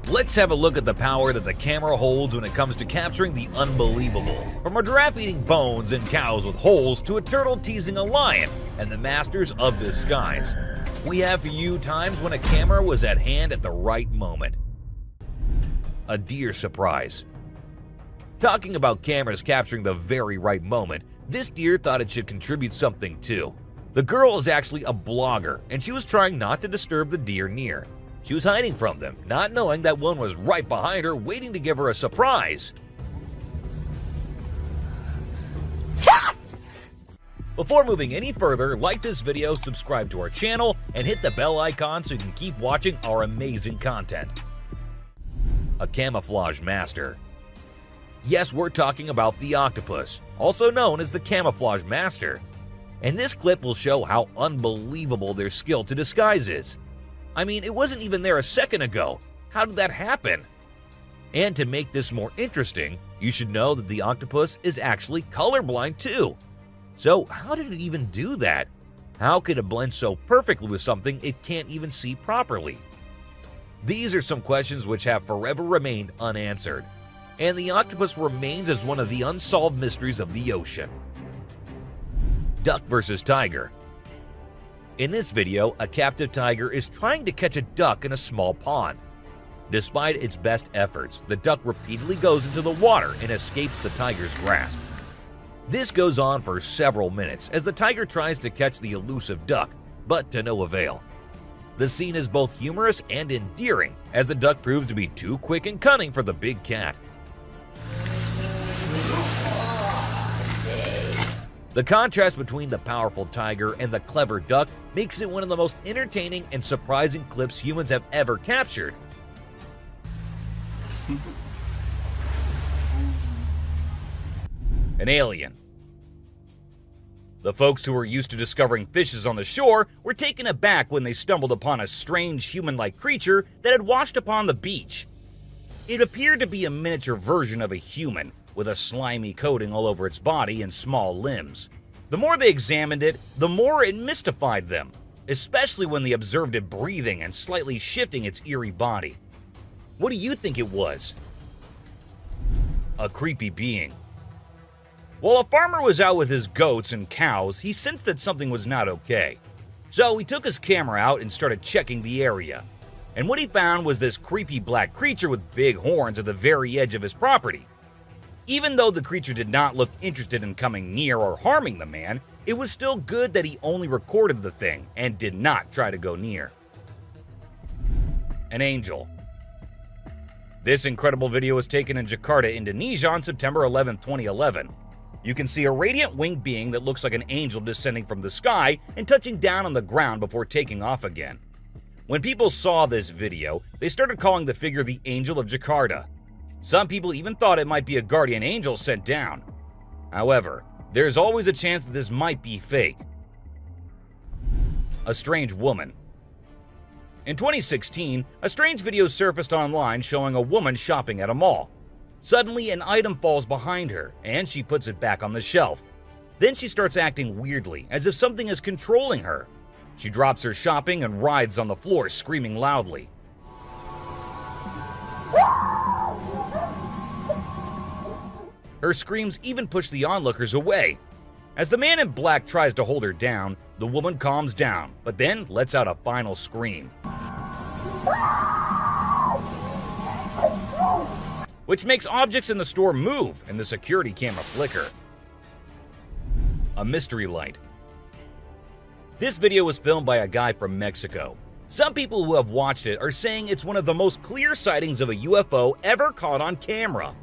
Let's have a look at the power that the camera holds when it comes to capturing the unbelievable. From a giraffe eating bones and cows with holes to a turtle teasing a lion and the masters of disguise. We have for you times when a camera was at hand at the right moment. A deer surprise. Talking about cameras capturing the very right moment, this deer thought it should contribute something too. The girl is actually a blogger, and she was trying not to disturb the deer near. She was hiding from them, not knowing that one was right behind her waiting to give her a surprise. Before moving any further, like this video, subscribe to our channel, and hit the bell icon so you can keep watching our amazing content. A camouflage master. Yes, we're talking about the octopus, also known as the camouflage master. And this clip will show how unbelievable their skill to disguise is. I mean, it wasn't even there a second ago. How did that happen? And to make this more interesting, you should know that the octopus is actually colorblind too. So how did it even do that? How could it blend so perfectly with something it can't even see properly? These are some questions which have forever remained unanswered, and the octopus remains as one of the unsolved mysteries of the ocean. Duck versus tiger. In this video, a captive tiger is trying to catch a duck in a small pond. Despite its best efforts, the duck repeatedly goes into the water and escapes the tiger's grasp. This goes on for several minutes as the tiger tries to catch the elusive duck, but to no avail. The scene is both humorous and endearing as the duck proves to be too quick and cunning for the big cat. The contrast between the powerful tiger and the clever duck makes it one of the most entertaining and surprising clips humans have ever captured. An alien. The folks who were used to discovering fishes on the shore were taken aback when they stumbled upon a strange human-like creature that had washed upon the beach. It appeared to be a miniature version of a human, with a slimy coating all over its body and small limbs. The more they examined it, the more it mystified them, especially when they observed it breathing and slightly shifting its eerie body. What do you think it was? A creepy being. While a farmer was out with his goats and cows, he sensed that something was not okay. So he took his camera out and started checking the area. And what he found was this creepy black creature with big horns at the very edge of his property. Even though the creature did not look interested in coming near or harming the man, it was still good that he only recorded the thing and did not try to go near. An angel. This incredible video was taken in Jakarta, Indonesia on September 11, 2011. You can see a radiant winged being that looks like an angel descending from the sky and touching down on the ground before taking off again. When people saw this video, they started calling the figure the Angel of Jakarta. Some people even thought it might be a guardian angel sent down. However, there's always a chance that this might be fake. A strange woman. In 2016, a strange video surfaced online showing a woman shopping at a mall. Suddenly, an item falls behind her, and she puts it back on the shelf. Then she starts acting weirdly, as if something is controlling her. She drops her shopping and writhes on the floor, screaming loudly. Her screams even push the onlookers away. As the man in black tries to hold her down, the woman calms down, but then lets out a final scream, which makes objects in the store move and the security camera flicker. A mystery light. This video was filmed by a guy from Mexico. Some people who have watched it are saying it's one of the most clear sightings of a UFO ever caught on camera.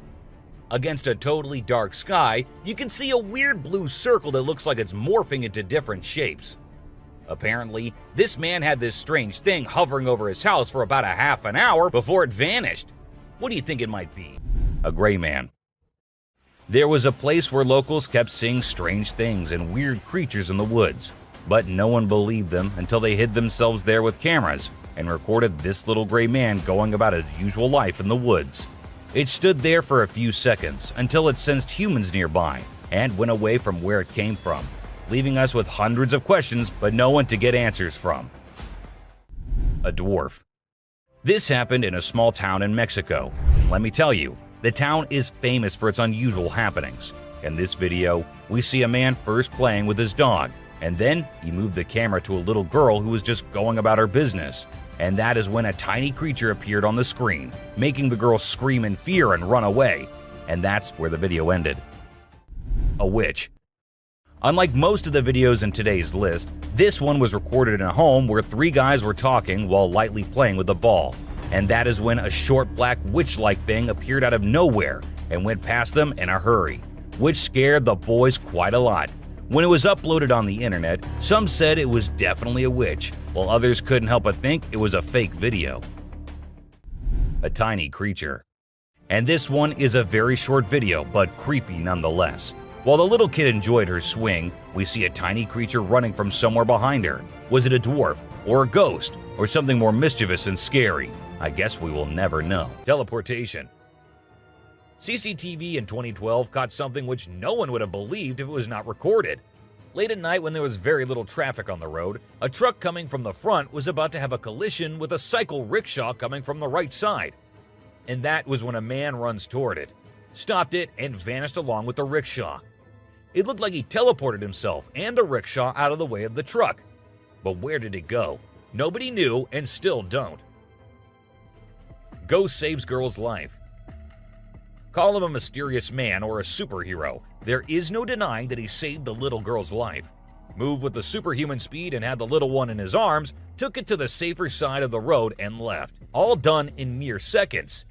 Against a totally dark sky, you can see a weird blue circle that looks like it's morphing into different shapes. Apparently, this man had this strange thing hovering over his house for about a half an hour before it vanished. What do you think it might be? A gray man. There was a place where locals kept seeing strange things and weird creatures in the woods, but no one believed them until they hid themselves there with cameras and recorded this little gray man going about his usual life in the woods. It stood there for a few seconds until it sensed humans nearby and went away from where it came from. leaving us with hundreds of questions but no one to get answers from. A dwarf. This happened in a small town in Mexico. Let me tell you, the town is famous for its unusual happenings. In this video, we see a man first playing with his dog, and then he moved the camera to a little girl who was just going about her business. And that is when a tiny creature appeared on the screen, making the girl scream in fear and run away. And that's where the video ended. A witch. Unlike most of the videos in today's list, this one was recorded in a home where 3 guys were talking while lightly playing with a ball. And that is when a short black witch-like thing appeared out of nowhere and went past them in a hurry, which scared the boys quite a lot. When it was uploaded on the internet, some said it was definitely a witch, while others couldn't help but think it was a fake video. A tiny creature. And this one is a very short video, but creepy nonetheless. While the little kid enjoyed her swing, we see a tiny creature running from somewhere behind her. Was it a dwarf, or a ghost, or something more mischievous and scary? I guess we will never know. Teleportation. CCTV in 2012 caught something which no one would have believed if it was not recorded. Late at night when there was very little traffic on the road, a truck coming from the front was about to have a collision with a cycle rickshaw coming from the right side. And that was when a man runs toward it, stopped it, and vanished along with the rickshaw. It looked like he teleported himself and the rickshaw out of the way of the truck. But where did it go? Nobody knew and still don't. Ghost saves girl's life. Call him a mysterious man or a superhero, there is no denying that he saved the little girl's life. Moved with the superhuman speed and had the little one in his arms, took it to the safer side of the road and left. All done in mere seconds.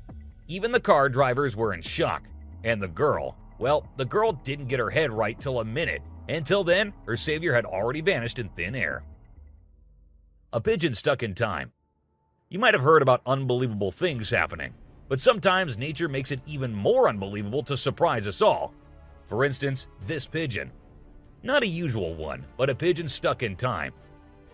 Even the car drivers were in shock. And the girl, well, the girl didn't get her head right till a minute. Until then, her savior had already vanished in thin air. A pigeon stuck in time. You might have heard about unbelievable things happening, but sometimes nature makes it even more unbelievable to surprise us all. For instance, this pigeon. Not a usual one, but a pigeon stuck in time.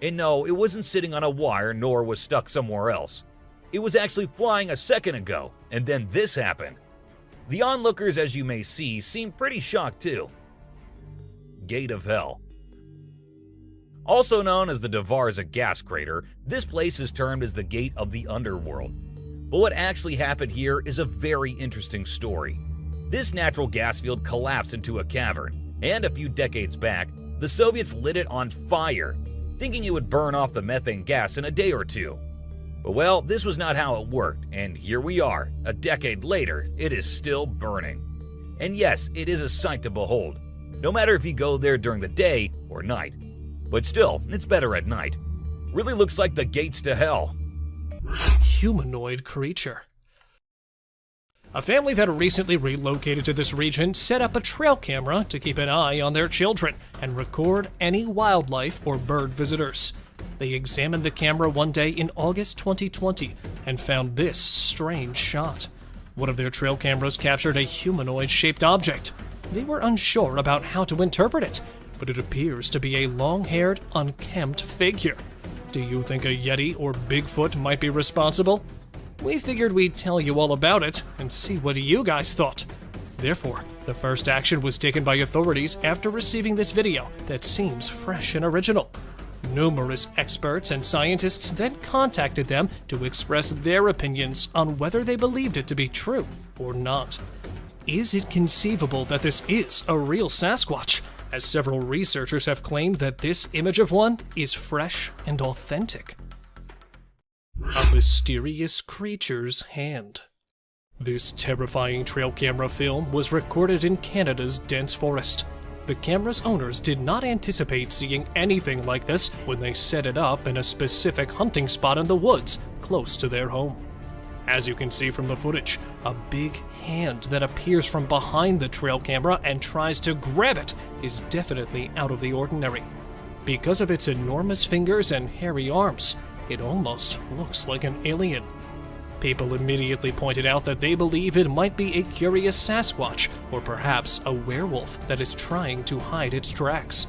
And no, it wasn't sitting on a wire nor was stuck somewhere else. It was actually flying a second ago, and then this happened. The onlookers, as you may see, seemed pretty shocked too. Gate of Hell. Also known as the Davarza gas crater, this place is termed as the Gate of the Underworld. But what actually happened here is a very interesting story. This natural gas field collapsed into a cavern, and a few decades back, the Soviets lit it on fire, thinking it would burn off the methane gas in a day or two. But well, this was not how it worked, and here we are, a decade later, it is still burning. And yes, it is a sight to behold, no matter if you go there during the day or night. But still, it's better at night. Really looks like the gates to hell. Humanoid creature. A family that recently relocated to this region set up a trail camera to keep an eye on their children and record any wildlife or bird visitors. They examined the camera one day in August 2020 and found this strange shot. One of their trail cameras captured a humanoid-shaped object. They were unsure about how to interpret it, but it appears to be a long-haired, unkempt figure. Do you think a Yeti or Bigfoot might be responsible? We figured we'd tell you all about it and see what you guys thought. Therefore, the first action was taken by authorities after receiving this video that seems fresh and original. Numerous experts and scientists then contacted them to express their opinions on whether they believed it to be true or not. Is it conceivable that this is a real Sasquatch, as several researchers have claimed that this image of one is fresh and authentic? A mysterious creature's hand. This terrifying trail camera film was recorded in Canada's dense forest. The camera's owners did not anticipate seeing anything like this when they set it up in a specific hunting spot in the woods close to their home. As you can see from the footage, a big hand that appears from behind the trail camera and tries to grab it is definitely out of the ordinary. Because of its enormous fingers and hairy arms, it almost looks like an alien. People immediately pointed out that they believe it might be a curious Sasquatch, or perhaps a werewolf that is trying to hide its tracks.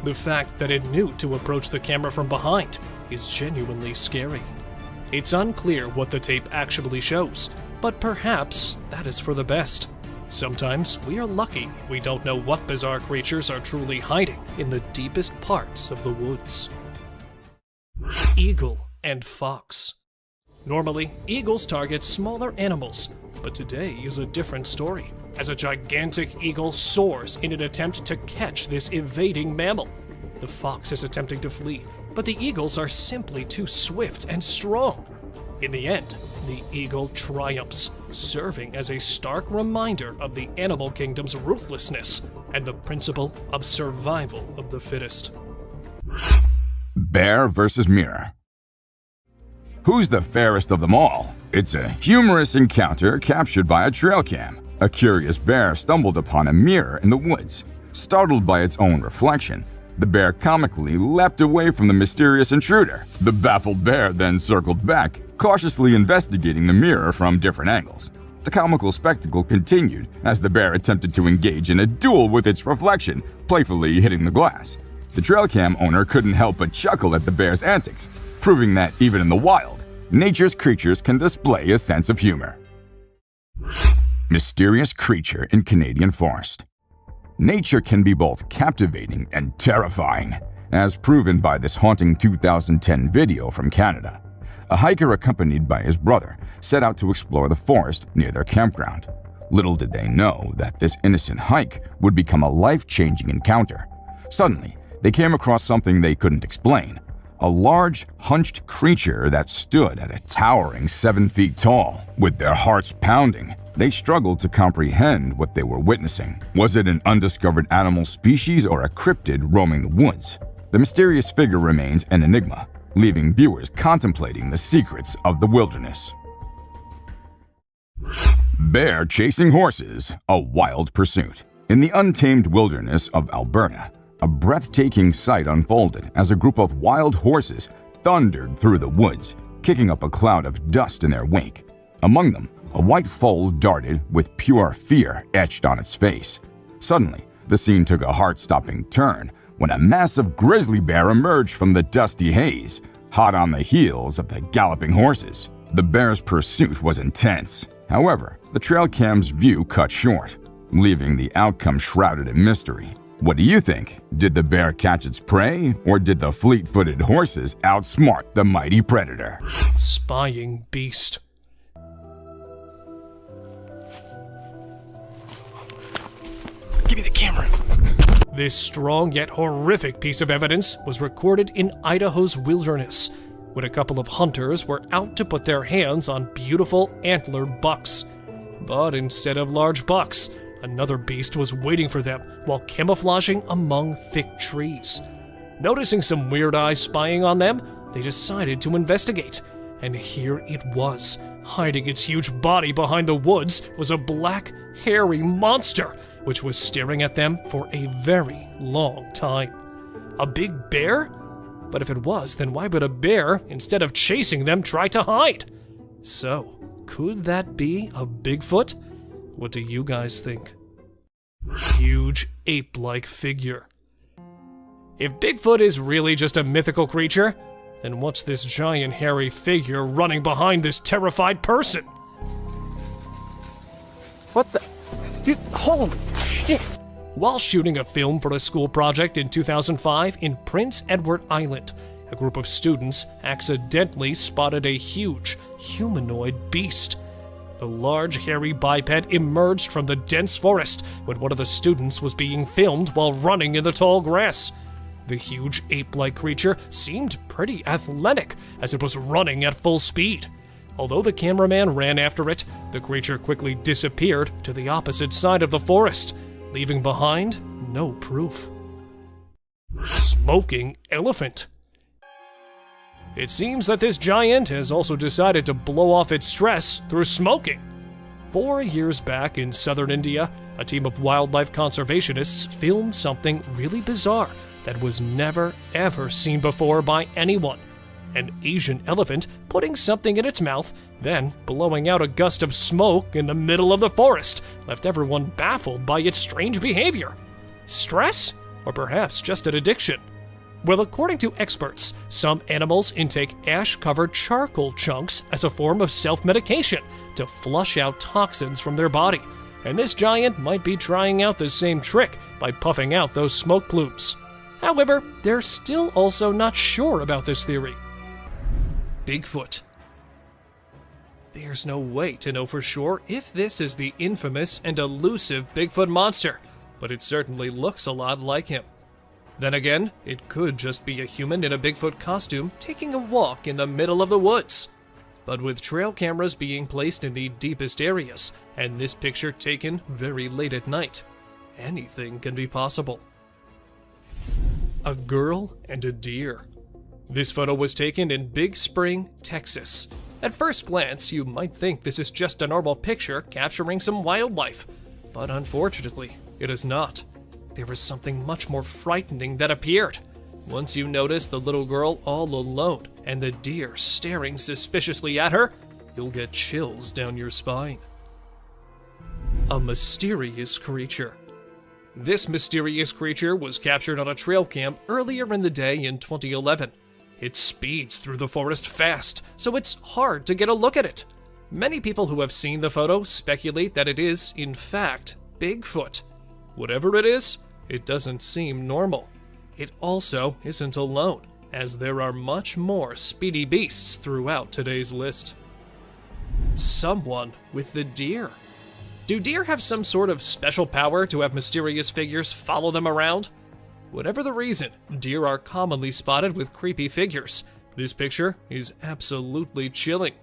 The fact that it knew to approach the camera from behind is genuinely scary. It's unclear what the tape actually shows, but perhaps that is for the best. Sometimes we are lucky we don't know what bizarre creatures are truly hiding in the deepest parts of the woods. Eagle and fox. Normally, eagles target smaller animals, but today is a different story, as a gigantic eagle soars in an attempt to catch this evading mammal. The fox is attempting to flee, but the eagles are simply too swift and strong. In the end, the eagle triumphs, serving as a stark reminder of the animal kingdom's ruthlessness and the principle of survival of the fittest. Bear versus mirror. Who's the fairest of them all? It's a humorous encounter captured by a trail cam. A curious bear stumbled upon a mirror in the woods. Startled by its own reflection, the bear comically leapt away from the mysterious intruder. The baffled bear then circled back, cautiously investigating the mirror from different angles. The comical spectacle continued as the bear attempted to engage in a duel with its reflection, playfully hitting the glass. The trail cam owner couldn't help but chuckle at the bear's antics, proving that even in the wild, nature's creatures can display a sense of humor. Mysterious creature in Canadian forest. Nature can be both captivating and terrifying, as proven by this haunting 2010 video from Canada. A hiker accompanied by his brother set out to explore the forest near their campground. Little did they know that this innocent hike would become a life-changing encounter. Suddenly, they came across something they couldn't explain. A large, hunched creature that stood at a towering 7 feet tall. With their hearts pounding, they struggled to comprehend what they were witnessing. Was it an undiscovered animal species or a cryptid roaming the woods? The mysterious figure remains an enigma, leaving viewers contemplating the secrets of the wilderness. Bear chasing horses, a wild pursuit. In the untamed wilderness of Alberta, a breathtaking sight unfolded as a group of wild horses thundered through the woods, kicking up a cloud of dust in their wake. Among them, a white foal darted with pure fear etched on its face. Suddenly, the scene took a heart-stopping turn when a massive grizzly bear emerged from the dusty haze, hot on the heels of the galloping horses. The bear's pursuit was intense. However, the trail cam's view cut short, leaving the outcome shrouded in mystery. What do you think? Did the bear catch its prey, or did the fleet-footed horses outsmart the mighty predator? Spying beast. Give me the camera. This strong yet horrific piece of evidence was recorded in Idaho's wilderness, when a couple of hunters were out to put their hands on beautiful antlered bucks. But instead of large bucks, another beast was waiting for them while camouflaging among thick trees. Noticing some weird eyes spying on them, they decided to investigate. And here it was. Hiding its huge body behind the woods was a black, hairy monster, which was staring at them for a very long time. A big bear? But if it was, then why would a bear, instead of chasing them, try to hide? So, could that be a Bigfoot? What do you guys think? Huge ape-like figure. If Bigfoot is really just a mythical creature, then what's this giant hairy figure running behind this terrified person? What the? Dude, holy shit! While shooting a film for a school project in 2005 in Prince Edward Island, a group of students accidentally spotted a huge, humanoid beast. The large, hairy biped emerged from the dense forest when one of the students was being filmed while running in the tall grass. The huge ape-like creature seemed pretty athletic as it was running at full speed. Although the cameraman ran after it, the creature quickly disappeared to the opposite side of the forest, leaving behind no proof. Smoking elephant. It seems that this giant has also decided to blow off its stress through smoking. 4 years back in southern India, a team of wildlife conservationists filmed something really bizarre that was never ever seen before by anyone. An Asian elephant putting something in its mouth, then blowing out a gust of smoke in the middle of the forest, left everyone baffled by its strange behavior. Stress? Or perhaps just an addiction? Well, according to experts, some animals intake ash-covered charcoal chunks as a form of self-medication to flush out toxins from their body. and this giant might be trying out the same trick by puffing out those smoke plumes. However, they're still also not sure about this theory. Bigfoot. There's no way to know for sure if this is the infamous and elusive Bigfoot monster, but it certainly looks a lot like him. Then again, it could just be a human in a Bigfoot costume taking a walk in the middle of the woods. But with trail cameras being placed in the deepest areas, and this picture taken very late at night, anything can be possible. A girl and a deer. This photo was taken in Big Spring, Texas. At first glance, you might think this is just a normal picture capturing some wildlife, but unfortunately, it is not. There is something much more frightening that appeared. Once you notice the little girl all alone and the deer staring suspiciously at her, you'll get chills down your spine. A mysterious creature. This mysterious creature was captured on a trail cam earlier in the day in 2011. It speeds through the forest fast, so it's hard to get a look at it. Many people who have seen the photo speculate that it is, in fact, Bigfoot. Whatever it is, it doesn't seem normal. It also isn't alone, as there are much more speedy beasts throughout today's list. Someone with the deer. Do deer have some sort of special power to have mysterious figures follow them around? Whatever the reason, deer are commonly spotted with creepy figures. This picture is absolutely chilling.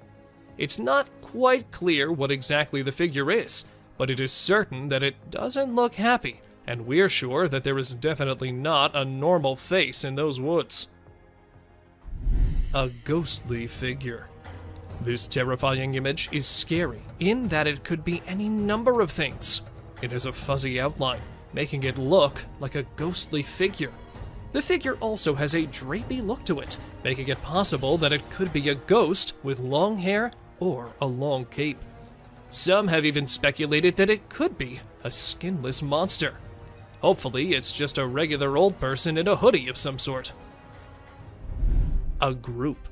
It's not quite clear what exactly the figure is, but it is certain that it doesn't look happy, and we're sure that there is definitely not a normal face in those woods. A ghostly figure. This terrifying image is scary in that it could be any number of things. It has a fuzzy outline, making it look like a ghostly figure. The figure also has a drapey look to it, making it possible that it could be a ghost with long hair or a long cape. Some have even speculated that it could be a skinless monster. Hopefully, it's just a regular old person in a hoodie of some sort. A group.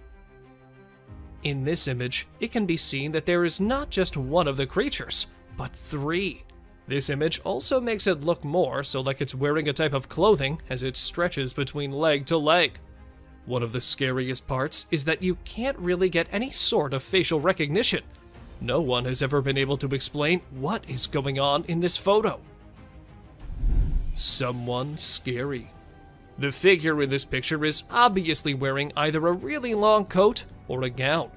In this image, it can be seen that there is not just one of the creatures, but three. This image also makes it look more so like it's wearing a type of clothing as it stretches between leg to leg. One of the scariest parts is that you can't really get any sort of facial recognition. No one has ever been able to explain what is going on in this photo. Someone scary. The figure in this picture is obviously wearing either a really long coat or a gown.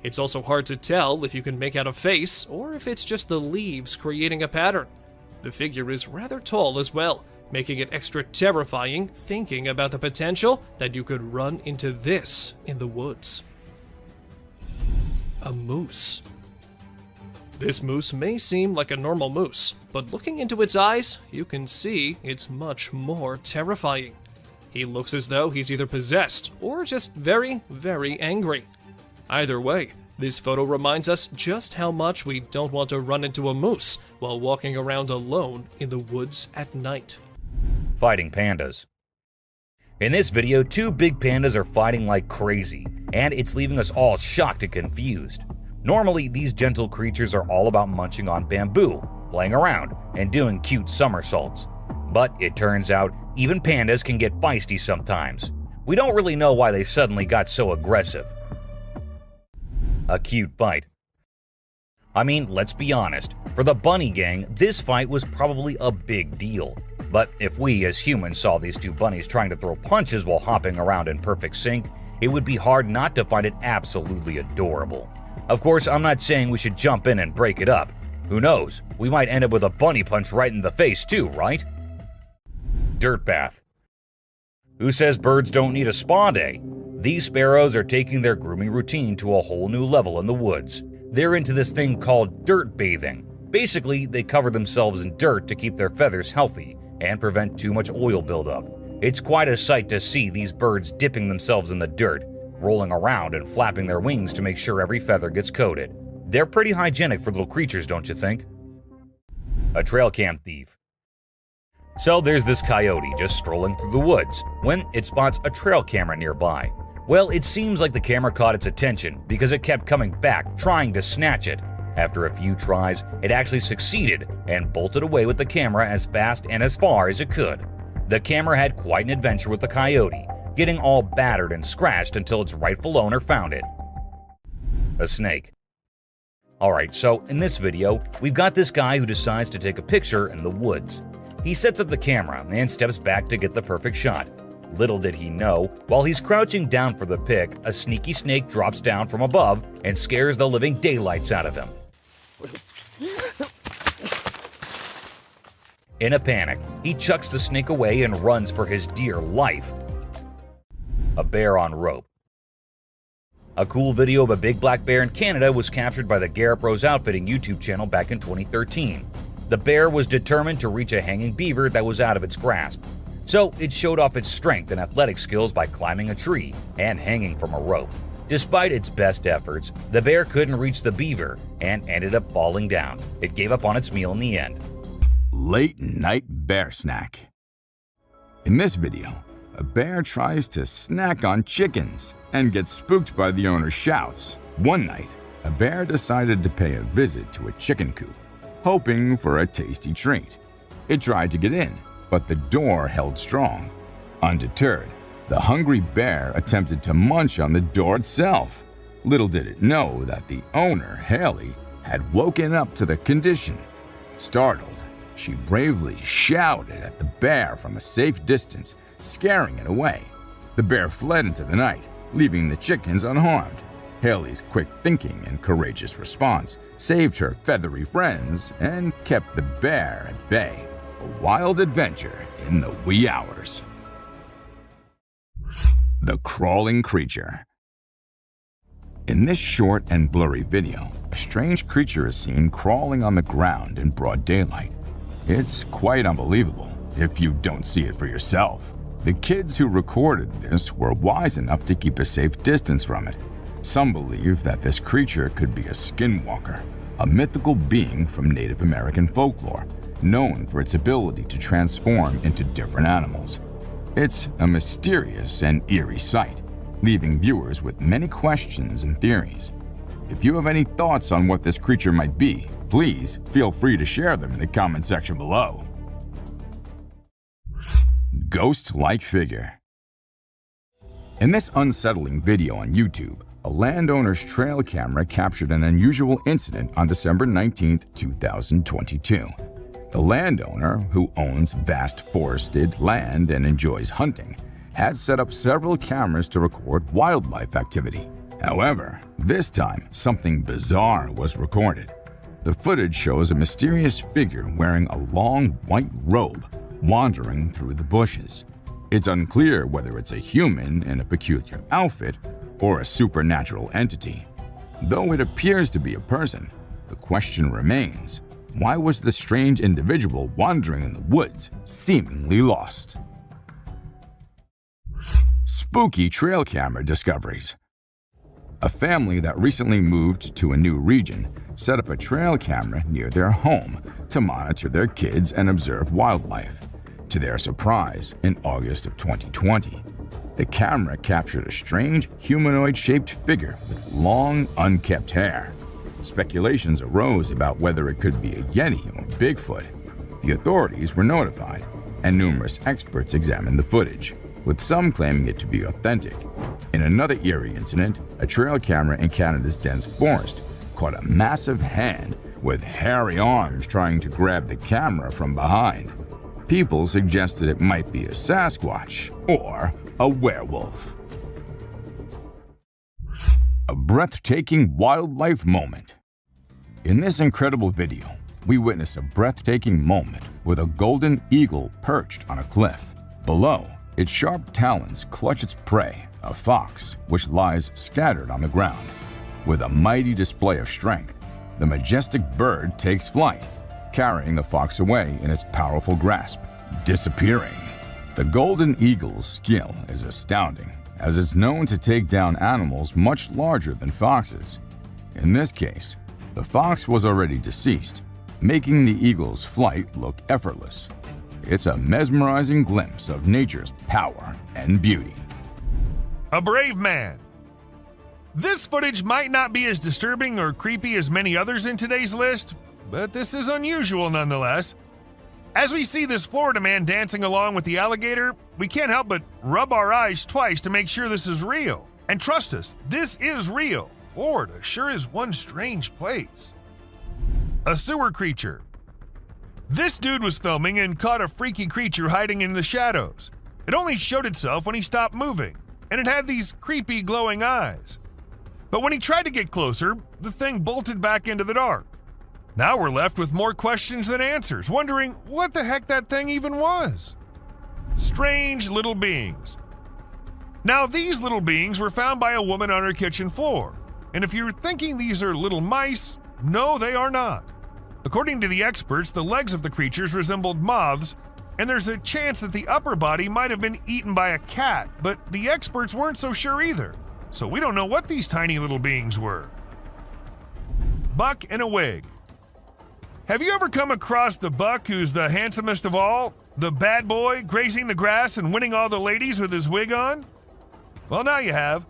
It's also hard to tell if you can make out a face or if it's just the leaves creating a pattern. The figure is rather tall as well, making it extra terrifying thinking about the potential that you could run into this in the woods. A moose. This moose may seem like a normal moose, but looking into its eyes, you can see it's much more terrifying. He looks as though he's either possessed or just very, very angry. Either way, this photo reminds us just how much we don't want to run into a moose while walking around alone in the woods at night. Fighting pandas. In this video, two big pandas are fighting like crazy, and it's leaving us all shocked and confused. Normally, these gentle creatures are all about munching on bamboo, playing around, and doing cute somersaults. But it turns out, even pandas can get feisty sometimes. We don't really know why they suddenly got so aggressive. A cute fight. I mean, let's be honest, for the bunny gang, this fight was probably a big deal. But if we as humans saw these two bunnies trying to throw punches while hopping around in perfect sync, it would be hard not to find it absolutely adorable. Of course, I'm not saying we should jump in and break it up. Who knows, we might end up with a bunny punch right in the face too, right? Dirt bath. Who says birds don't need a spa day? These sparrows are taking their grooming routine to a whole new level in the woods. They're into this thing called dirt bathing. Basically, they cover themselves in dirt to keep their feathers healthy and prevent too much oil buildup. It's quite a sight to see these birds dipping themselves in the dirt, rolling around and flapping their wings to make sure every feather gets coated. They're pretty hygienic for little creatures, don't you think? A trail cam thief. So there's this coyote just strolling through the woods when it spots a trail camera nearby. Well, it seems like the camera caught its attention because it kept coming back trying to snatch it. After a few tries, it actually succeeded and bolted away with the camera as fast and as far as it could. The camera had quite an adventure with the coyote, getting all battered and scratched until its rightful owner found it. A snake. Alright, so in this video, we've got this guy who decides to take a picture in the woods. He sets up the camera and steps back to get the perfect shot. Little did he know, while he's crouching down for the pic, a sneaky snake drops down from above and scares the living daylights out of him. In a panic, he chucks the snake away and runs for his dear life. A bear on rope. A cool video of a big black bear in Canada was captured by the Garrett Rose Outfitting YouTube channel back in 2013. The bear was determined to reach a hanging beaver that was out of its grasp. So it showed off its strength and athletic skills by climbing a tree and hanging from a rope. Despite its best efforts, the bear couldn't reach the beaver and ended up falling down. It gave up on its meal in the end. Late night bear snack. In this video, a bear tries to snack on chickens and gets spooked by the owner's shouts. One night, a bear decided to pay a visit to a chicken coop, hoping for a tasty treat. It tried to get in, but the door held strong. Undeterred, the hungry bear attempted to munch on the door itself. Little did it know that the owner, Haley, had woken up to the condition. Startled, she bravely shouted at the bear from a safe distance, scaring it away. The bear fled into the night, leaving the chickens unharmed. Haley's quick thinking and courageous response saved her feathery friends and kept the bear at bay. A wild adventure in the wee hours. The crawling creature. In this short and blurry video, a strange creature is seen crawling on the ground in broad daylight. It's quite unbelievable if you don't see it for yourself. The kids who recorded this were wise enough to keep a safe distance from it. Some believe that this creature could be a skinwalker, a mythical being from Native American folklore, known for its ability to transform into different animals. It's a mysterious and eerie sight, leaving viewers with many questions and theories. If you have any thoughts on what this creature might be, please feel free to share them in the comment section below. Ghost-like figure. In this unsettling video on YouTube, a landowner's trail camera captured an unusual incident on December 19, 2022. The landowner, who owns vast forested land and enjoys hunting, had set up several cameras to record wildlife activity. However, this time something bizarre was recorded. The footage shows a mysterious figure wearing a long white robe wandering through the bushes. It's unclear whether it's a human in a peculiar outfit or a supernatural entity. Though it appears to be a person, the question remains, why was the strange individual wandering in the woods seemingly lost? Spooky trail camera discoveries. A family that recently moved to a new region set up a trail camera near their home to monitor their kids and observe wildlife. To their surprise, in August of 2020, the camera captured a strange humanoid-shaped figure with long, unkempt hair. Speculations arose about whether it could be a Yeti or Bigfoot. The authorities were notified, and numerous experts examined the footage, with some claiming it to be authentic. In another eerie incident, a trail camera in Canada's dense forest caught a massive hand with hairy arms trying to grab the camera from behind. People suggested it might be a Sasquatch or a werewolf. A breathtaking wildlife moment. In this incredible video, we witness a breathtaking moment with a golden eagle perched on a cliff. Below, its sharp talons clutch its prey, a fox, which lies scattered on the ground. With a mighty display of strength, the majestic bird takes flight, carrying the fox away in its powerful grasp, disappearing. The golden eagle's skill is astounding, as it's known to take down animals much larger than foxes. In this case, the fox was already deceased, making the eagle's flight look effortless. It's a mesmerizing glimpse of nature's power and beauty. A brave man. This footage might not be as disturbing or creepy as many others in today's list, but this is unusual nonetheless. As we see this Florida man dancing along with the alligator, we can't help but rub our eyes twice to make sure this is real. And trust us, this is real. Florida sure is one strange place. A sewer creature. This dude was filming and caught a freaky creature hiding in the shadows. It only showed itself when he stopped moving, and it had these creepy glowing eyes. But when he tried to get closer, the thing bolted back into the dark. Now we're left with more questions than answers, wondering what the heck that thing even was. Strange little beings. Now these little beings were found by a woman on her kitchen floor. And if you're thinking these are little mice, no, they are not. According to the experts, the legs of the creatures resembled moths, and there's a chance that the upper body might have been eaten by a cat, but the experts weren't so sure either. So we don't know what these tiny little beings were. Buck in a wig. Have you ever come across the buck who's the handsomest of all? The bad boy grazing the grass and winning all the ladies with his wig on? Well, now you have.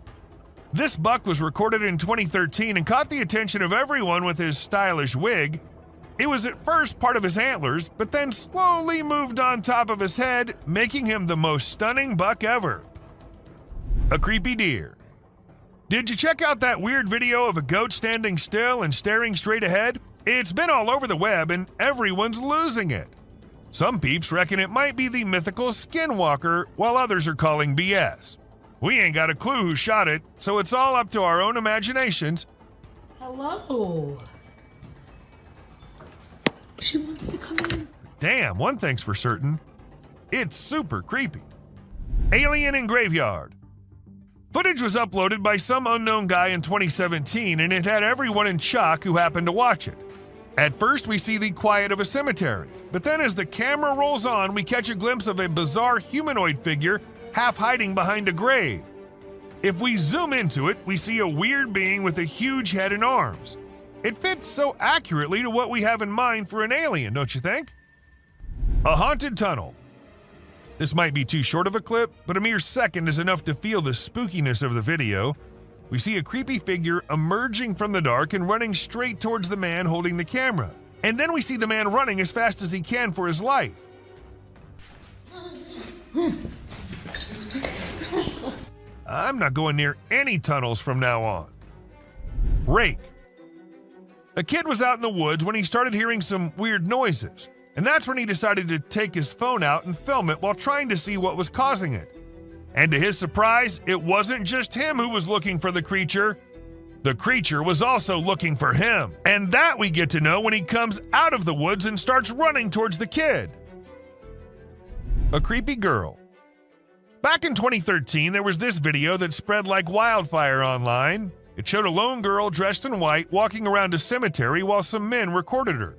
This buck was recorded in 2013 and caught the attention of everyone with his stylish wig. It was at first part of his antlers, but then slowly moved on top of his head, making him the most stunning buck ever. A creepy deer. Did you check out that weird video of a goat standing still and staring straight ahead? It's been all over the web and everyone's losing it. Some peeps reckon it might be the mythical Skinwalker, while others are calling BS. We ain't got a clue who shot it, so it's all up to our own imaginations. Hello. She wants to come in. Damn, one thing's for certain. It's super creepy. Alien in Graveyard. Footage was uploaded by some unknown guy in 2017, and it had everyone in shock who happened to watch it. At first, we see the quiet of a cemetery, but then as the camera rolls on, we catch a glimpse of a bizarre humanoid figure half hiding behind a grave. If we zoom into it, we see a weird being with a huge head and arms. It fits so accurately to what we have in mind for an alien, don't you think? A haunted tunnel. This might be too short of a clip, but a mere second is enough to feel the spookiness of the video. We see a creepy figure emerging from the dark and running straight towards the man holding the camera. And then we see the man running as fast as he can for his life. I'm not going near any tunnels from now on. Rake. A kid was out in the woods when he started hearing some weird noises, and that's when he decided to take his phone out and film it while trying to see what was causing it. And to his surprise, it wasn't just him who was looking for the creature. The creature was also looking for him, and that we get to know when he comes out of the woods and starts running towards the kid. A creepy girl. Back in 2013, there was this video that spread like wildfire online. It showed a lone girl dressed in white walking around a cemetery while some men recorded her.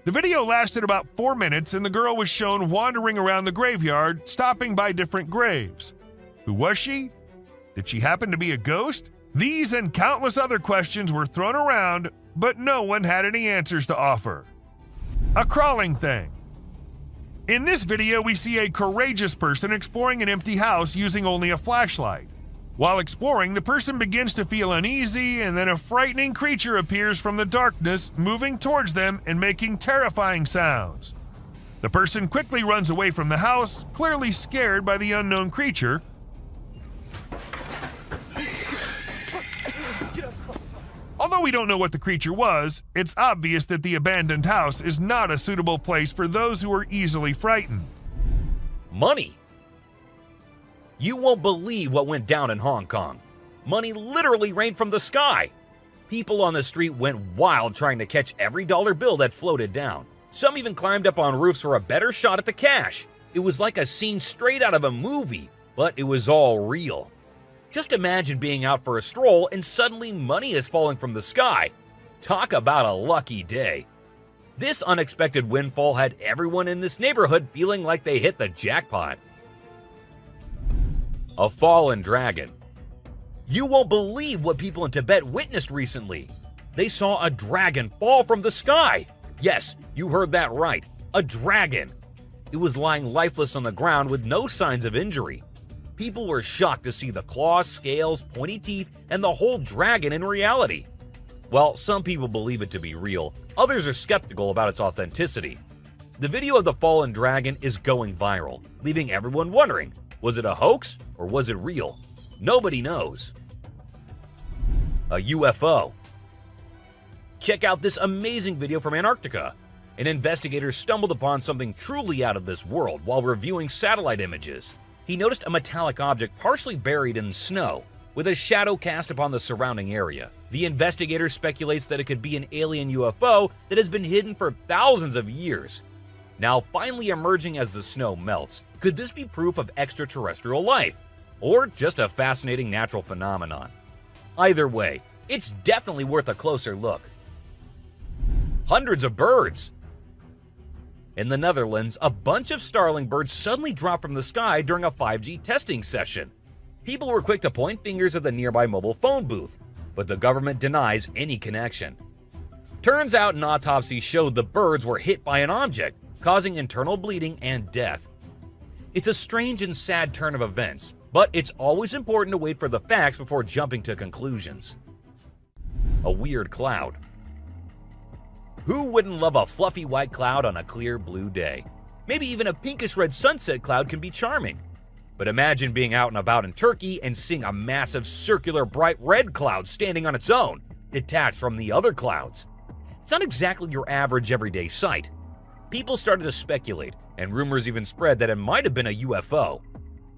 The video lasted about 4 minutes, and the girl was shown wandering around the graveyard, stopping by different graves. Who was she? Did she happen to be a ghost? These and countless other questions were thrown around, but no one had any answers to offer. A crawling thing. In this video, we see a courageous person exploring an empty house using only a flashlight. While exploring, the person begins to feel uneasy, and then a frightening creature appears from the darkness, moving towards them and making terrifying sounds. The person quickly runs away from the house, clearly scared by the unknown creature. Although we don't know what the creature was, it's obvious that the abandoned house is not a suitable place for those who are easily frightened. Money. You won't believe what went down in Hong Kong. Money literally rained from the sky. People on the street went wild trying to catch every dollar bill that floated down. Some even climbed up on roofs for a better shot at the cash. It was like a scene straight out of a movie, but it was all real. Just imagine being out for a stroll and suddenly money is falling from the sky. Talk about a lucky day. This unexpected windfall had everyone in this neighborhood feeling like they hit the jackpot. A fallen dragon. You won't believe what people in Tibet witnessed recently. They saw a dragon fall from the sky. Yes, you heard that right. A dragon. It was lying lifeless on the ground with no signs of injury. People were shocked to see the claws, scales, pointy teeth, and the whole dragon in reality. While some people believe it to be real, others are skeptical about its authenticity. The video of the fallen dragon is going viral, leaving everyone wondering, was it a hoax or was it real? Nobody knows. A UFO. Check out this amazing video from Antarctica. An investigator stumbled upon something truly out of this world while reviewing satellite images. He noticed a metallic object partially buried in snow, with a shadow cast upon the surrounding area. The investigator speculates that it could be an alien UFO that has been hidden for thousands of years. Now finally emerging as the snow melts, could this be proof of extraterrestrial life? Or just a fascinating natural phenomenon? Either way, it's definitely worth a closer look. Hundreds of birds. In the Netherlands, a bunch of starling birds suddenly dropped from the sky during a 5G testing session. People were quick to point fingers at the nearby mobile phone booth, but the government denies any connection. Turns out an autopsy showed the birds were hit by an object, causing internal bleeding and death. It's a strange and sad turn of events, but it's always important to wait for the facts before jumping to conclusions. A weird cloud. Who wouldn't love a fluffy white cloud on a clear blue day? Maybe even a pinkish red sunset cloud can be charming. But imagine being out and about in Turkey and seeing a massive circular bright red cloud standing on its own, detached from the other clouds. It's not exactly your average everyday sight. People started to speculate, and rumors even spread that it might have been a UFO.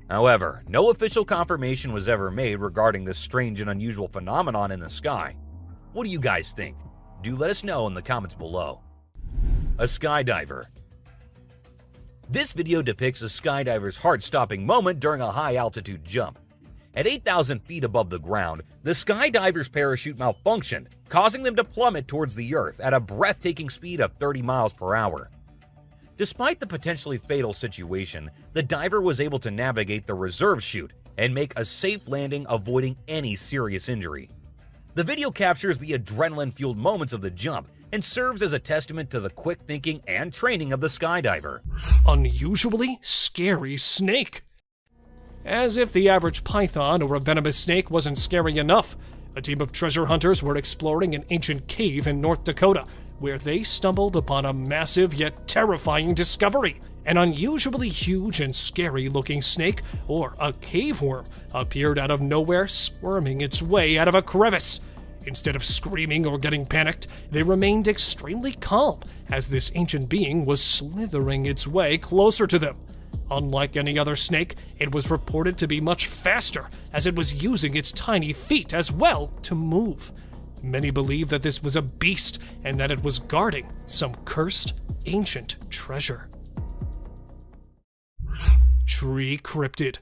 However, no official confirmation was ever made regarding this strange and unusual phenomenon in the sky. What do you guys think? Do let us know in the comments below. A skydiver. This video depicts a skydiver's heart-stopping moment during a high-altitude jump. At 8,000 feet above the ground, the skydiver's parachute malfunctioned, causing them to plummet towards the earth at a breathtaking speed of 30 miles per hour. Despite the potentially fatal situation, the diver was able to navigate the reserve chute and make a safe landing, avoiding any serious injury. The video captures the adrenaline-fueled moments of the jump and serves as a testament to the quick thinking and training of the skydiver. Unusually scary snake. As if the average python or a venomous snake wasn't scary enough, a team of treasure hunters were exploring an ancient cave in North Dakota, where they stumbled upon a massive yet terrifying discovery. An unusually huge and scary-looking snake, or a cave worm, appeared out of nowhere, squirming its way out of a crevice. Instead of screaming or getting panicked, they remained extremely calm as this ancient being was slithering its way closer to them. Unlike any other snake, it was reported to be much faster, as it was using its tiny feet as well to move. Many believe that this was a beast and that it was guarding some cursed ancient treasure. Tree cryptid.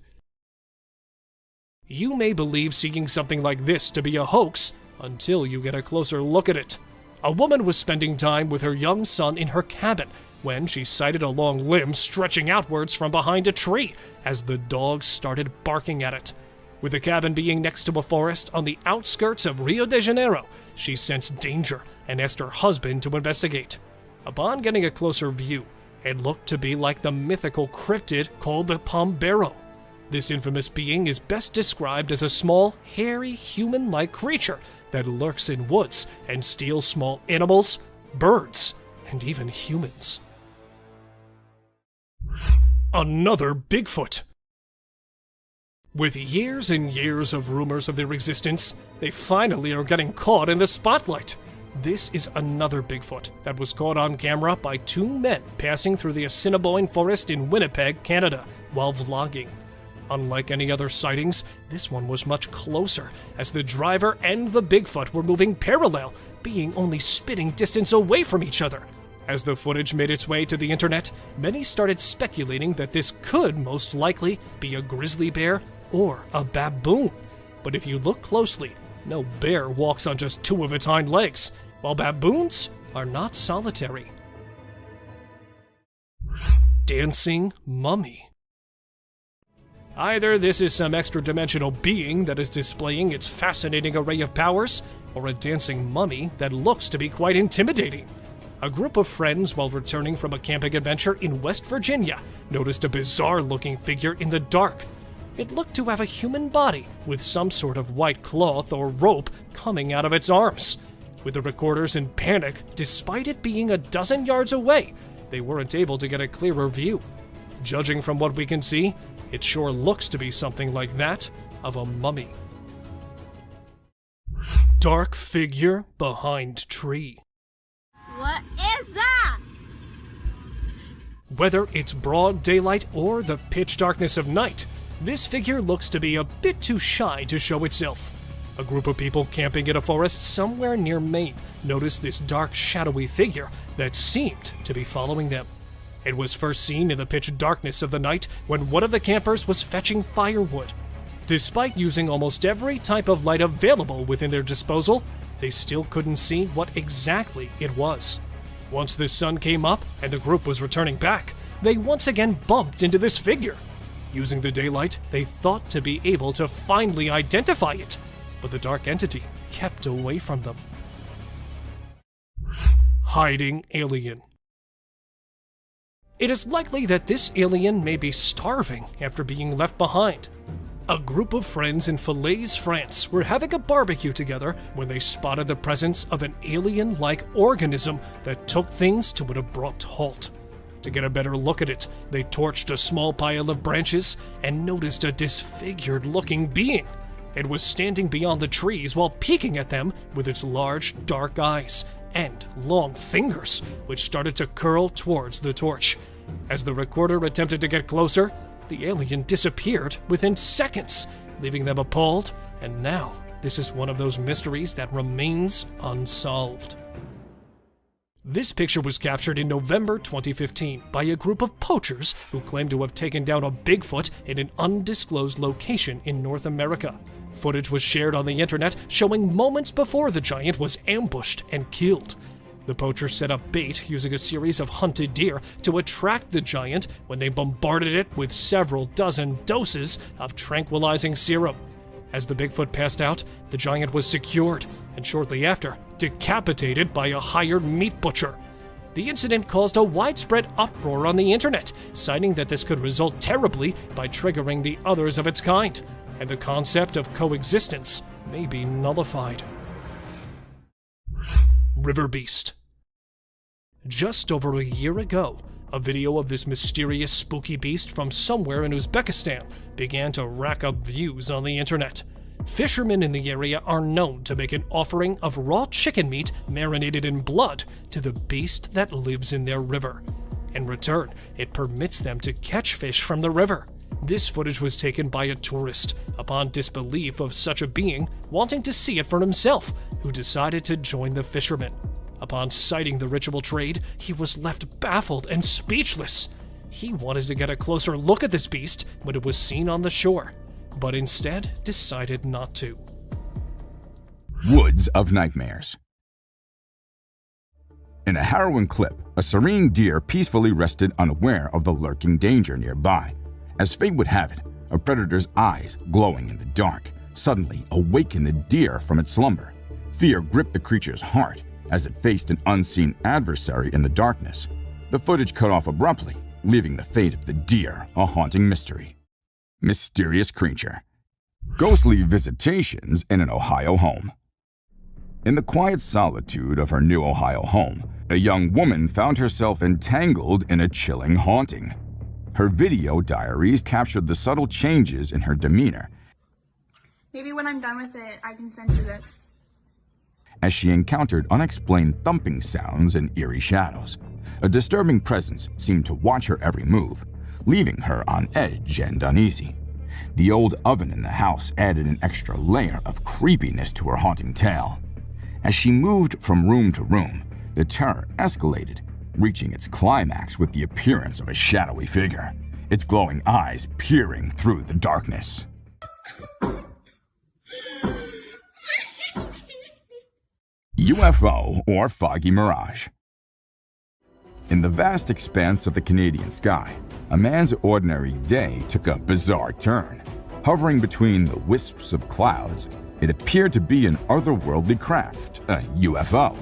You may believe seeing something like this to be a hoax until you get a closer look at it. A woman was spending time with her young son in her cabin when she sighted a long limb stretching outwards from behind a tree as the dog started barking at it. With the cabin being next to a forest on the outskirts of Rio de Janeiro, she sensed danger and asked her husband to investigate. Upon getting a closer view, it looked to be like the mythical cryptid called the Pombero. This infamous being is best described as a small, hairy, human-like creature that lurks in woods and steals small animals, birds, and even humans. Another Bigfoot. With years and years of rumors of their existence, they finally are getting caught in the spotlight. This is another Bigfoot that was caught on camera by two men passing through the Assiniboine Forest in Winnipeg, Canada, while vlogging. Unlike any other sightings, this one was much closer, as the driver and the Bigfoot were moving parallel, being only spitting distance away from each other. As the footage made its way to the internet, many started speculating that this could most likely be a grizzly bear or a baboon. But if you look closely, no bear walks on just two of its hind legs, while baboons are not solitary. Dancing mummy. Either this is some extra-dimensional being that is displaying its fascinating array of powers, or a dancing mummy that looks to be quite intimidating. A group of friends, while returning from a camping adventure in West Virginia, noticed a bizarre-looking figure in the dark. It looked to have a human body with some sort of white cloth or rope coming out of its arms. With the recorders in panic, despite it being a dozen yards away, they weren't able to get a clearer view. Judging from what we can see, it sure looks to be something like that of a mummy. Dark figure behind tree. What is that? Whether it's broad daylight or the pitch darkness of night, this figure looks to be a bit too shy to show itself. A group of people camping in a forest somewhere near Maine noticed this dark, shadowy figure that seemed to be following them. It was first seen in the pitch darkness of the night when one of the campers was fetching firewood. Despite using almost every type of light available within their disposal, they still couldn't see what exactly it was. Once the sun came up and the group was returning back, they once again bumped into this figure. Using the daylight, they thought to be able to finally identify it, but the dark entity kept away from them. Hiding alien. It is likely that this alien may be starving after being left behind. A group of friends in Falaise, France were having a barbecue together when they spotted the presence of an alien-like organism that took things to an abrupt halt. To get a better look at it, they torched a small pile of branches and noticed a disfigured-looking being. It was standing beyond the trees while peeking at them with its large, dark eyes and long fingers, which started to curl towards the torch. As the recorder attempted to get closer, the alien disappeared within seconds, leaving them appalled, and now this is one of those mysteries that remains unsolved. This picture was captured in November 2015 by a group of poachers who claimed to have taken down a Bigfoot in an undisclosed location in North America. Footage was shared on the internet showing moments before the giant was ambushed and killed. The poachers set up bait using a series of hunted deer to attract the giant when they bombarded it with several dozen doses of tranquilizing serum. As the Bigfoot passed out, the giant was secured and shortly after, decapitated by a hired meat butcher. The incident caused a widespread uproar on the internet, citing that this could result terribly by triggering the others of its kind, and the concept of coexistence may be nullified. River Beast. Just over a year ago, a video of this mysterious spooky beast from somewhere in Uzbekistan began to rack up views on the internet. Fishermen in the area are known to make an offering of raw chicken meat marinated in blood to the beast that lives in their river. In return, it permits them to catch fish from the river. This footage was taken by a tourist upon disbelief of such a being wanting to see it for himself, who decided to join the fishermen. Upon sighting the ritual trade, he was left baffled and speechless. He wanted to get a closer look at this beast when it was seen on the shore, but instead decided not to. Woods of Nightmares. In a harrowing clip, a serene deer peacefully rested unaware of the lurking danger nearby. As fate would have it, a predator's eyes, glowing in the dark, suddenly awakened the deer from its slumber. Fear gripped the creature's heart as it faced an unseen adversary in the darkness. The footage cut off abruptly, leaving the fate of the deer a haunting mystery. Mysterious creature. Ghostly visitations in an Ohio home. In the quiet solitude of her new Ohio home, a young woman found herself entangled in a chilling haunting. Her video diaries captured the subtle changes in her demeanor. Maybe when I'm done with it, I can send you this. As she encountered unexplained thumping sounds and eerie shadows. A disturbing presence seemed to watch her every move, leaving her on edge and uneasy. The old oven in the house added an extra layer of creepiness to her haunting tale. As she moved from room to room, the terror escalated, reaching its climax with the appearance of a shadowy figure, its glowing eyes peering through the darkness. UFO or foggy mirage. In the vast expanse of the Canadian sky, a man's ordinary day took a bizarre turn. Hovering between the wisps of clouds, it appeared to be an otherworldly craft, a UFO.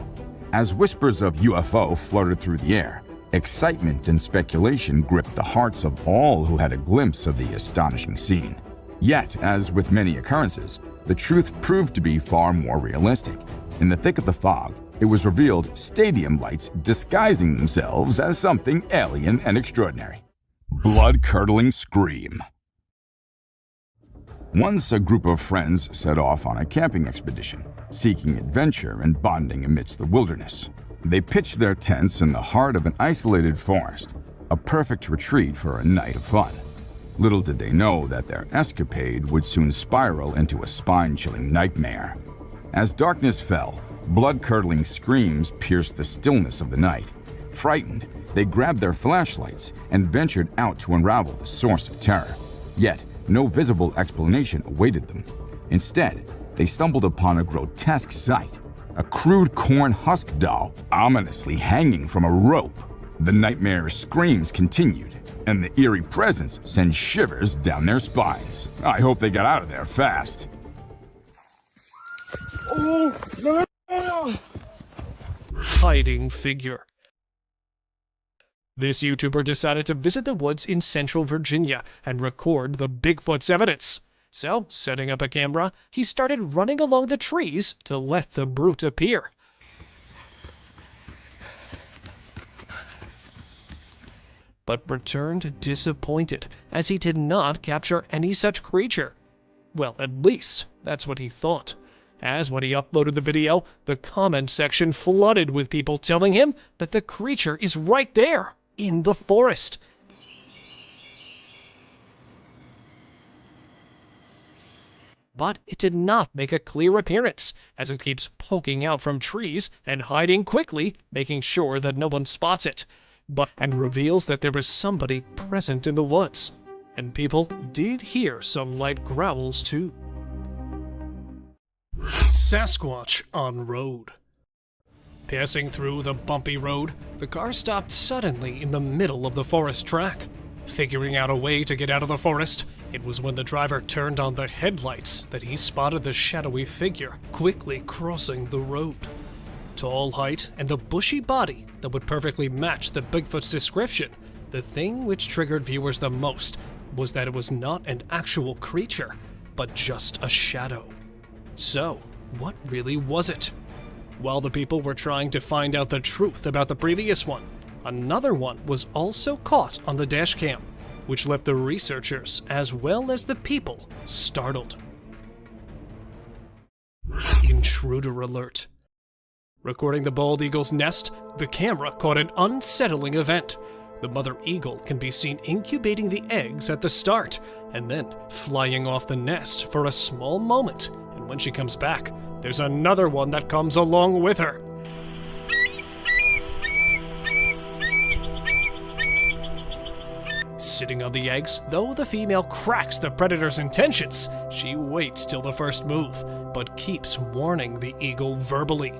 As whispers of UFO fluttered through the air, excitement and speculation gripped the hearts of all who had a glimpse of the astonishing scene. Yet, as with many occurrences, the truth proved to be far more realistic. In the thick of the fog, it was revealed stadium lights disguising themselves as something alien and extraordinary. Blood-curdling scream. Once a group of friends set off on a camping expedition, seeking adventure and bonding amidst the wilderness. They pitched their tents in the heart of an isolated forest, a perfect retreat for a night of fun. Little did they know that their escapade would soon spiral into a spine-chilling nightmare. As darkness fell, blood-curdling screams pierced the stillness of the night. Frightened, they grabbed their flashlights and ventured out to unravel the source of terror. Yet, no visible explanation awaited them. Instead, they stumbled upon a grotesque sight, a crude corn husk doll ominously hanging from a rope. The nightmare screams continued, and the eerie presence sent shivers down their spines. I hope they got out of there fast. Hiding figure. This YouTuber decided to visit the woods in central Virginia and record the Bigfoot's evidence. So, setting up a camera, he started running along the trees to let the brute appear. But returned disappointed, as he did not capture any such creature. Well, at least, that's what he thought. As when he uploaded the video, the comment section flooded with people telling him that the creature is right there, in the forest. But it did not make a clear appearance, as it keeps poking out from trees and hiding quickly, making sure that no one spots it. And reveals that there was somebody present in the woods. And people did hear some light growls too. Sasquatch on road. Passing through the bumpy road, the car stopped suddenly in the middle of the forest track. Figuring out a way to get out of the forest, it was when the driver turned on the headlights that he spotted the shadowy figure quickly crossing the road. Tall height and the bushy body that would perfectly match the Bigfoot's description, the thing which triggered viewers the most was that it was not an actual creature, but just a shadow. So, what really was it? While the people were trying to find out the truth about the previous one, another one was also caught on the dashcam, which left the researchers as well as the people startled. Intruder alert. Recording the bald eagle's nest, the camera caught an unsettling event. The mother eagle can be seen incubating the eggs at the start, and then flying off the nest for a small moment, and when she comes back, there's another one that comes along with her. Sitting on the eggs, though the female cracks the predator's intentions, she waits till the first move, but keeps warning the eagle verbally.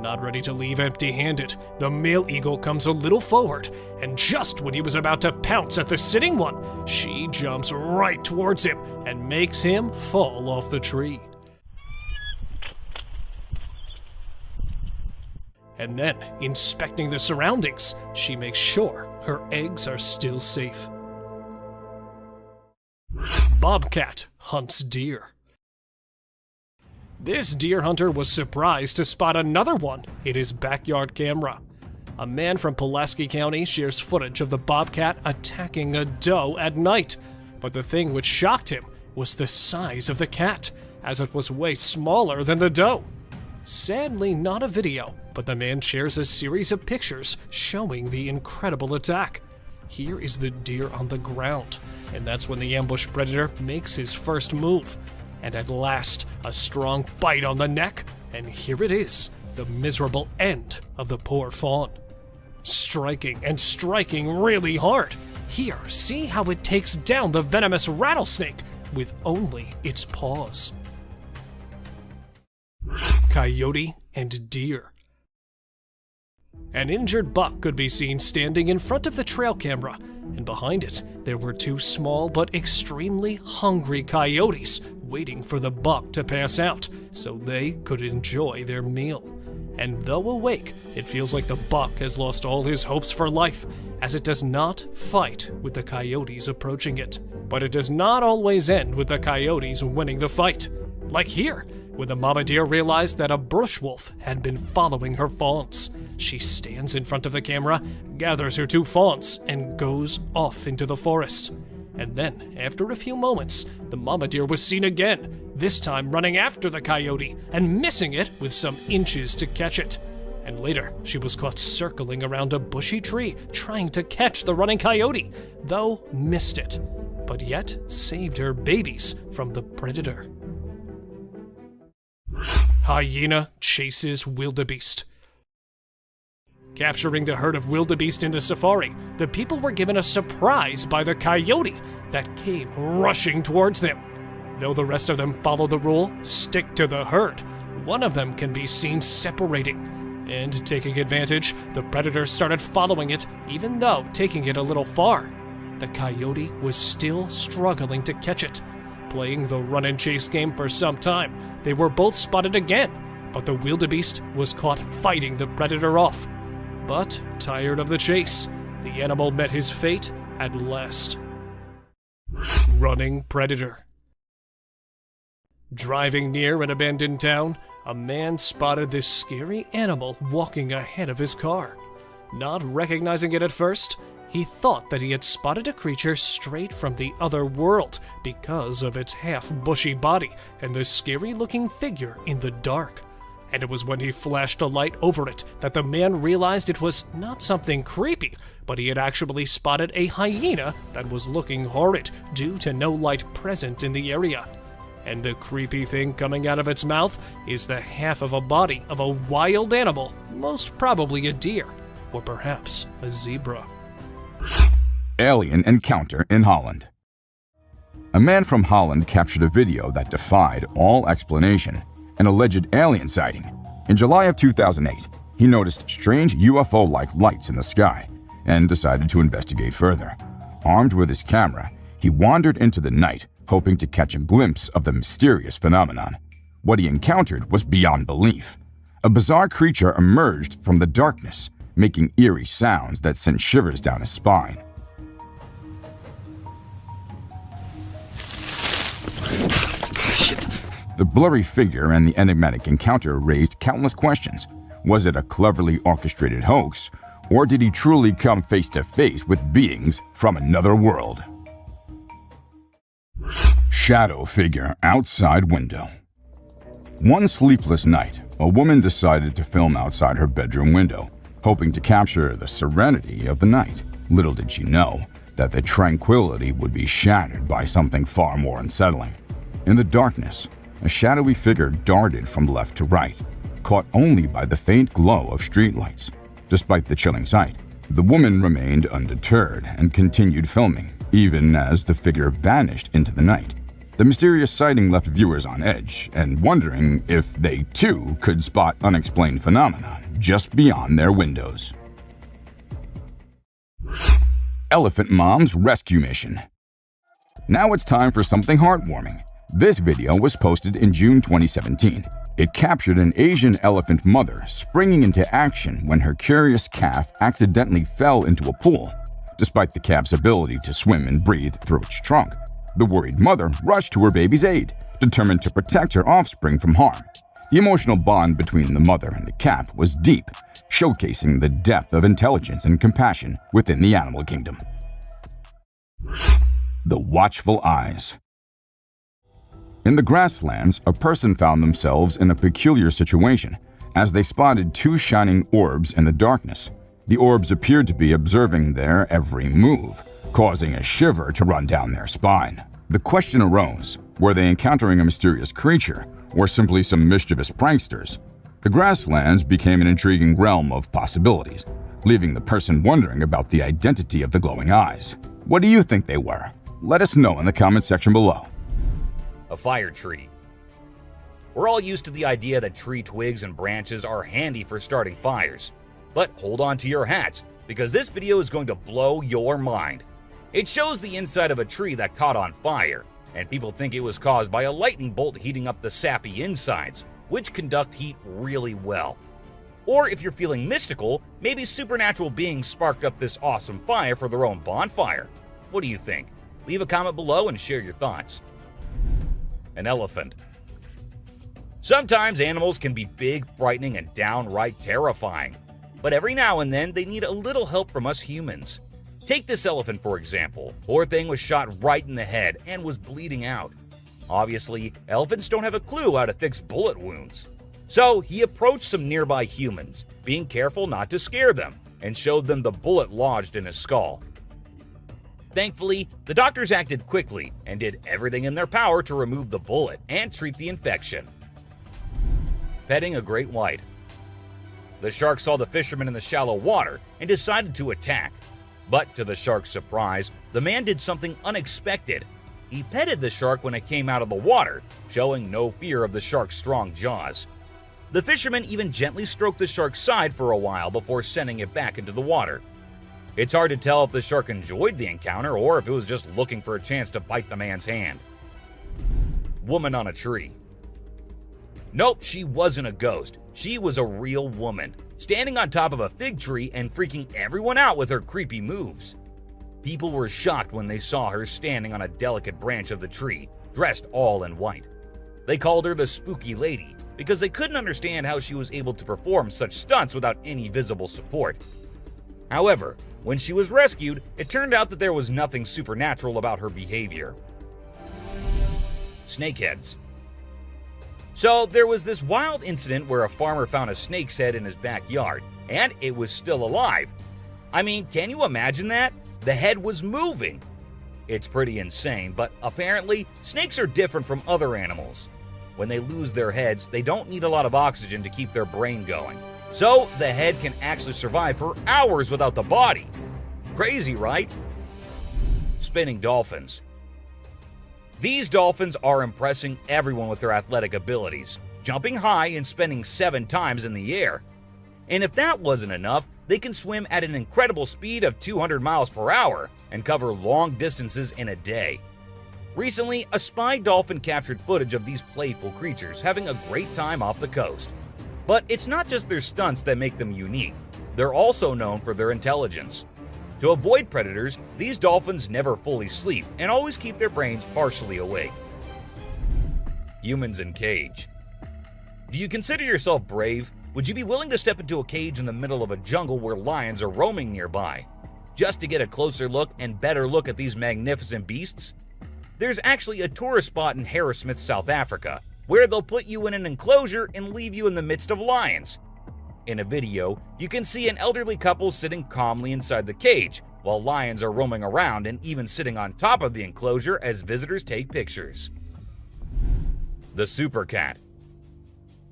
Not ready to leave empty-handed, the male eagle comes a little forward, and just when he was about to pounce at the sitting one, she jumps right towards him and makes him fall off the tree. And then, inspecting the surroundings, she makes sure her eggs are still safe. Bobcat hunts deer. This deer hunter was surprised to spot another one in his backyard camera. A man from Pulaski County shares footage of the bobcat attacking a doe at night, but the thing which shocked him was the size of the cat, as it was way smaller than the doe. Sadly, not a video, but the man shares a series of pictures showing the incredible attack. Here is the deer on the ground, and that's when the ambush predator makes his first move. And at last, a strong bite on the neck, and here it is, the miserable end of the poor fawn. Striking and striking really hard. Here, see how it takes down the venomous rattlesnake with only its paws. Coyote and deer. An injured buck could be seen standing in front of the trail camera, and behind it, there were two small but extremely hungry coyotes waiting for the buck to pass out so they could enjoy their meal. and though awake, it feels like the buck has lost all his hopes for life, as it does not fight with the coyotes approaching it. But it does not always end with the coyotes winning the fight. Like here, when the mama deer realized that a bush wolf had been following her fawns. She stands in front of the camera, gathers her 2 fawns, and goes off into the forest. And then, after a few moments, the mama deer was seen again, this time running after the coyote and missing it with some inches to catch it. And later, she was caught circling around a bushy tree, trying to catch the running coyote, though missed it, but yet saved her babies from the predator. Hyena chases wildebeest. Capturing the herd of wildebeest in the safari, the people were given a surprise by the coyote that came rushing towards them. Though the rest of them follow the rule, stick to the herd, one of them can be seen separating. And taking advantage, the predator started following it, even though taking it a little far. The coyote was still struggling to catch it. Playing the run and chase game for some time, they were both spotted again, but the wildebeest was caught fighting the predator off. But, tired of the chase, the animal met his fate at last. Running predator. Driving near an abandoned town, a man spotted this scary animal walking ahead of his car. Not recognizing it at first, he thought that he had spotted a creature straight from the other world because of its half-bushy body and the scary-looking figure in the dark. And it was when he flashed a light over it that the man realized it was not something creepy, but he had actually spotted a hyena that was looking horrid due to no light present in the area. And the creepy thing coming out of its mouth is the half of a body of a wild animal, most probably a deer, or perhaps a zebra. Alien encounter in Holland. A man from Holland captured a video that defied all explanation, an alleged alien sighting. In July of 2008, he noticed strange UFO-like lights in the sky and decided to investigate further. Armed with his camera, he wandered into the night, hoping to catch a glimpse of the mysterious phenomenon. What he encountered was beyond belief. A bizarre creature emerged from the darkness, making eerie sounds that sent shivers down his spine. The blurry figure and the enigmatic encounter raised countless questions. Was it a cleverly orchestrated hoax, or did he truly come face to face with beings from another world? Shadow figure outside window. One sleepless night, a woman decided to film outside her bedroom window, hoping to capture the serenity of the night. Little did she know that the tranquility would be shattered by something far more unsettling. In the darkness, a shadowy figure darted from left to right, caught only by the faint glow of streetlights. Despite the chilling sight, the woman remained undeterred and continued filming, even as the figure vanished into the night. The mysterious sighting left viewers on edge and wondering if they too could spot unexplained phenomena just beyond their windows. Elephant Mom's Rescue Mission. Now it's time for something heartwarming. This video was posted in June 2017. It captured an Asian elephant mother springing into action when her curious calf accidentally fell into a pool. Despite the calf's ability to swim and breathe through its trunk, the worried mother rushed to her baby's aid, determined to protect her offspring from harm. The emotional bond between the mother and the calf was deep, showcasing the depth of intelligence and compassion within the animal kingdom. The Watchful Eyes. In the grasslands, a person found themselves in a peculiar situation as they spotted 2 shining orbs in the darkness. The orbs appeared to be observing their every move, causing a shiver to run down their spine. The question arose, were they encountering a mysterious creature or simply some mischievous pranksters? The grasslands became an intriguing realm of possibilities, leaving the person wondering about the identity of the glowing eyes. What do you think they were? Let us know in the comment section below. A fire tree. We're all used to the idea that tree twigs and branches are handy for starting fires. But hold on to your hats, because this video is going to blow your mind. It shows the inside of a tree that caught on fire, and people think it was caused by a lightning bolt heating up the sappy insides, which conduct heat really well. Or if you're feeling mystical, maybe supernatural beings sparked up this awesome fire for their own bonfire. What do you think? Leave a comment below and share your thoughts. An elephant. Sometimes animals can be big, frightening, and downright terrifying. But every now and then, they need a little help from us humans. Take this elephant, for example. Poor thing was shot right in the head and was bleeding out. Obviously, elephants don't have a clue how to fix bullet wounds. So he approached some nearby humans, being careful not to scare them, and showed them the bullet lodged in his skull. Thankfully, the doctors acted quickly and did everything in their power to remove the bullet and treat the infection. Petting a great white. The shark saw the fisherman in the shallow water and decided to attack. But to the shark's surprise, the man did something unexpected. He petted the shark when it came out of the water, showing no fear of the shark's strong jaws. The fisherman even gently stroked the shark's side for a while before sending it back into the water. It's hard to tell if the shark enjoyed the encounter or if it was just looking for a chance to bite the man's hand. Woman on a tree. Nope, she wasn't a ghost. She was a real woman, standing on top of a fig tree and freaking everyone out with her creepy moves. People were shocked when they saw her standing on a delicate branch of the tree, dressed all in white. They called her the Spooky Lady because they couldn't understand how she was able to perform such stunts without any visible support. However, when she was rescued, it turned out that there was nothing supernatural about her behavior. Snakeheads. So there was this wild incident where a farmer found a snake's head in his backyard, and it was still alive. I mean, can you imagine that? The head was moving. It's pretty insane, but apparently snakes are different from other animals. When they lose their heads, they don't need a lot of oxygen to keep their brain going. So the head can actually survive for hours without the body. Crazy, right? Spinning dolphins. These dolphins are impressing everyone with their athletic abilities, jumping high and spinning 7 times in the air. And if that wasn't enough, they can swim at an incredible speed of 200 miles per hour and cover long distances in a day. Recently, a spy dolphin captured footage of these playful creatures having a great time off the coast. But it's not just their stunts that make them unique. They're also known for their intelligence. To avoid predators, these dolphins never fully sleep and always keep their brains partially awake. Humans in cage. Do you consider yourself brave? Would you be willing to step into a cage in the middle of a jungle where lions are roaming nearby, just to get a closer look and better look at these magnificent beasts? There's actually a tourist spot in Harrismith, South Africa, where they'll put you in an enclosure and leave you in the midst of lions. In a video, you can see an elderly couple sitting calmly inside the cage, while lions are roaming around and even sitting on top of the enclosure as visitors take pictures. The Super Cat.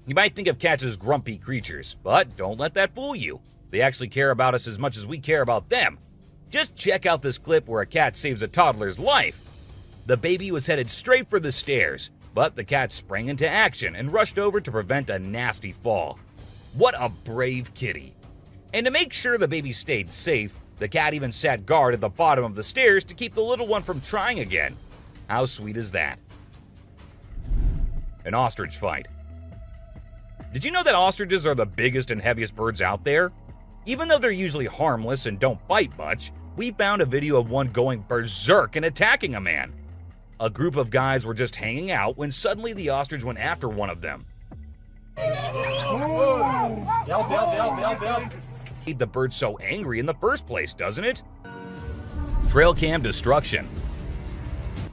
You might think of cats as grumpy creatures, but don't let that fool you. They actually care about us as much as we care about them. Just check out this clip where a cat saves a toddler's life. The baby was headed straight for the stairs, but the cat sprang into action and rushed over to prevent a nasty fall. What a brave kitty. And to make sure the baby stayed safe, the cat even sat guard at the bottom of the stairs to keep the little one from trying again. How sweet is that? An ostrich fight. Did you know that ostriches are the biggest and heaviest birds out there? Even though they're usually harmless and don't bite much, we found a video of one going berserk and attacking a man. A group of guys were just hanging out when suddenly the ostrich went after one of them. Made the bird so angry in the first place, doesn't it? Trail cam destruction.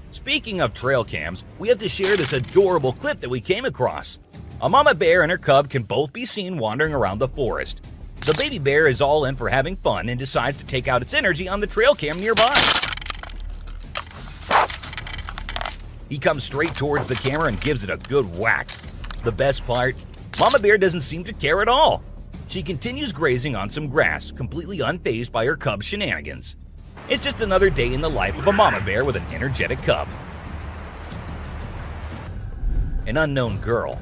Speaking of trail cams, we have to share this adorable clip that we came across. A mama bear and her cub can both be seen wandering around the forest. The baby bear is all in for having fun and decides to take out its energy on the trail cam nearby. He comes straight towards the camera and gives it a good whack. The best part? Mama bear doesn't seem to care at all. She continues grazing on some grass, completely unfazed by her cub's shenanigans. It's just another day in the life of a mama bear with an energetic cub. An unknown girl.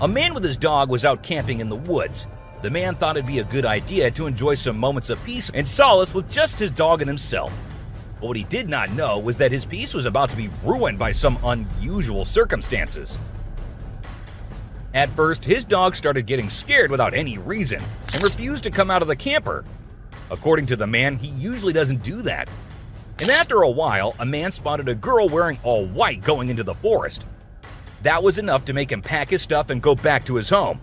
A man with his dog was out camping in the woods. The man thought it'd be a good idea to enjoy some moments of peace and solace with just his dog and himself. But what he did not know was that his peace was about to be ruined by some unusual circumstances. At first, his dog started getting scared without any reason and refused to come out of the camper. According to the man, he usually doesn't do that. And after a while, a man spotted a girl wearing all white going into the forest. That was enough to make him pack his stuff and go back to his home.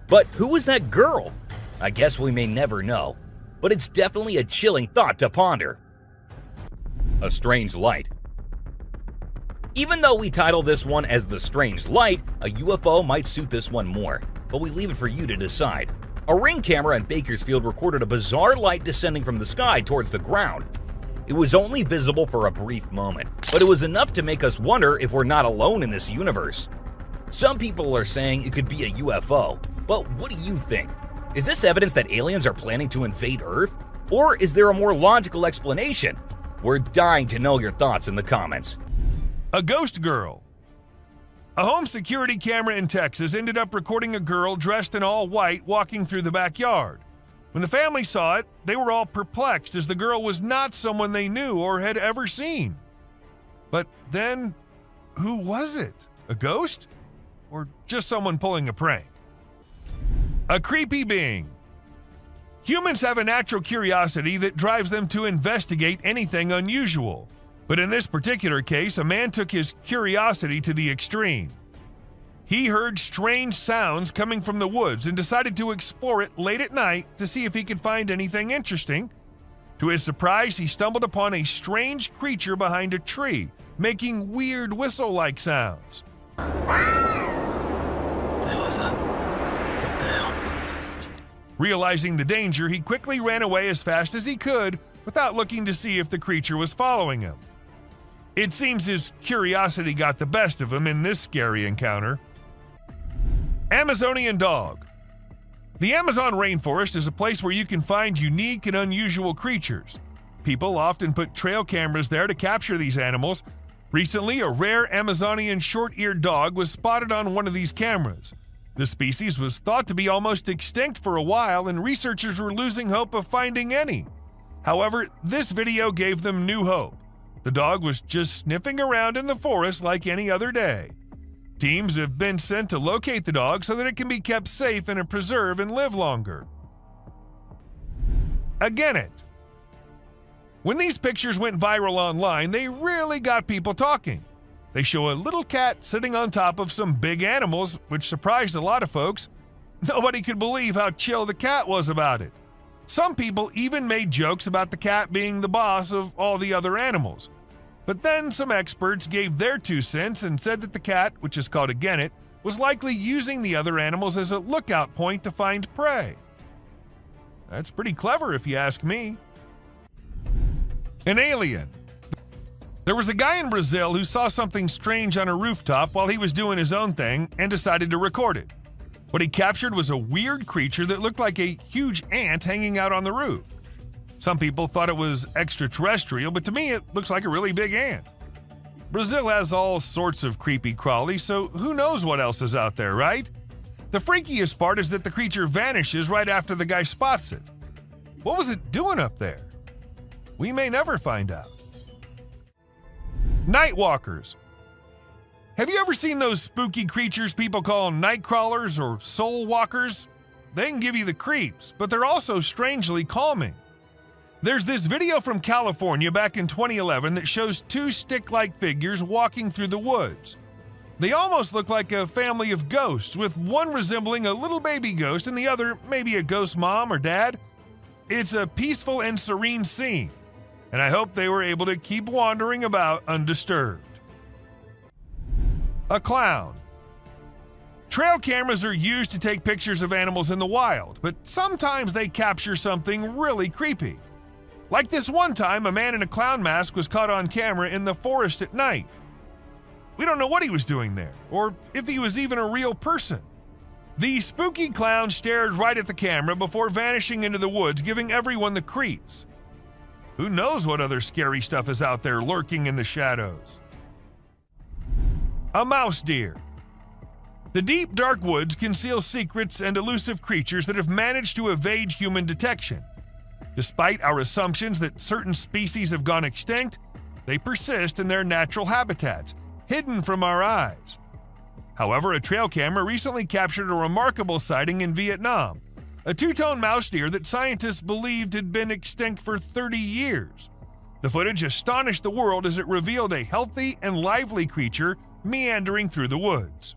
But who was that girl? I guess we may never know, but it's definitely a chilling thought to ponder. A strange light. Even though we title this one as The Strange Light, a UFO might suit this one more, but we leave it for you to decide. A Ring camera in Bakersfield recorded a bizarre light descending from the sky towards the ground. It was only visible for a brief moment, but it was enough to make us wonder if we're not alone in this universe. Some people are saying it could be a UFO, but what do you think? Is this evidence that aliens are planning to invade Earth? Or is there a more logical explanation? We're dying to know your thoughts in the comments. A ghost girl. A home security camera in Texas ended up recording a girl dressed in all white walking through the backyard. When the family saw it, they were all perplexed as the girl was not someone they knew or had ever seen. But then, who was it? A ghost? Or just someone pulling a prank? A creepy being. Humans have a natural curiosity that drives them to investigate anything unusual. But in this particular case, a man took his curiosity to the extreme. He heard strange sounds coming from the woods and decided to explore it late at night to see if he could find anything interesting. To his surprise, he stumbled upon a strange creature behind a tree, making weird whistle-like sounds. What the hell is that? What the hell? Realizing the danger, he quickly ran away as fast as he could without looking to see if the creature was following him. It seems his curiosity got the best of him in this scary encounter. Amazonian dog. The Amazon rainforest is a place where you can find unique and unusual creatures. People often put trail cameras there to capture these animals. Recently, a rare Amazonian short-eared dog was spotted on one of these cameras. The species was thought to be almost extinct for a while, and researchers were losing hope of finding any. However, this video gave them new hope. The dog was just sniffing around in the forest like any other day. Teams have been sent to locate the dog so that it can be kept safe in a preserve and live longer. A genet. When these pictures went viral online, they really got people talking. They show a little cat sitting on top of some big animals, which surprised a lot of folks. Nobody could believe how chill the cat was about it. Some people even made jokes about the cat being the boss of all the other animals. But then some experts gave their 2 cents and said that the cat, which is called a genet, was likely using the other animals as a lookout point to find prey. That's pretty clever if you ask me. An alien. There was a guy in Brazil who saw something strange on a rooftop while he was doing his own thing and decided to record it. What he captured was a weird creature that looked like a huge ant hanging out on the roof. Some people thought it was extraterrestrial, but to me it looks like a really big ant. Brazil has all sorts of creepy crawlies, so who knows what else is out there, right? The freakiest part is that the creature vanishes right after the guy spots it. What was it doing up there? We may never find out. Nightwalkers. Have you ever seen those spooky creatures people call night crawlers or soul walkers? They can give you the creeps, but they're also strangely calming. There's this video from California back in 2011 that shows 2 stick-like figures walking through the woods. They almost look like a family of ghosts, with one resembling a little baby ghost and the other maybe a ghost mom or dad. It's a peaceful and serene scene, and I hope they were able to keep wandering about undisturbed. A clown. Trail cameras are used to take pictures of animals in the wild, but sometimes they capture something really creepy. Like this one time, a man in a clown mask was caught on camera in the forest at night. We don't know what he was doing there, or if he was even a real person. The spooky clown stared right at the camera before vanishing into the woods, giving everyone the creeps. Who knows what other scary stuff is out there lurking in the shadows? A mouse deer. The deep, dark woods conceal secrets and elusive creatures that have managed to evade human detection. Despite our assumptions that certain species have gone extinct, they persist in their natural habitats, hidden from our eyes. However, a trail camera recently captured a remarkable sighting in Vietnam, a two-tone mouse deer that scientists believed had been extinct for 30 years. The footage astonished the world as it revealed a healthy and lively creature meandering through the woods.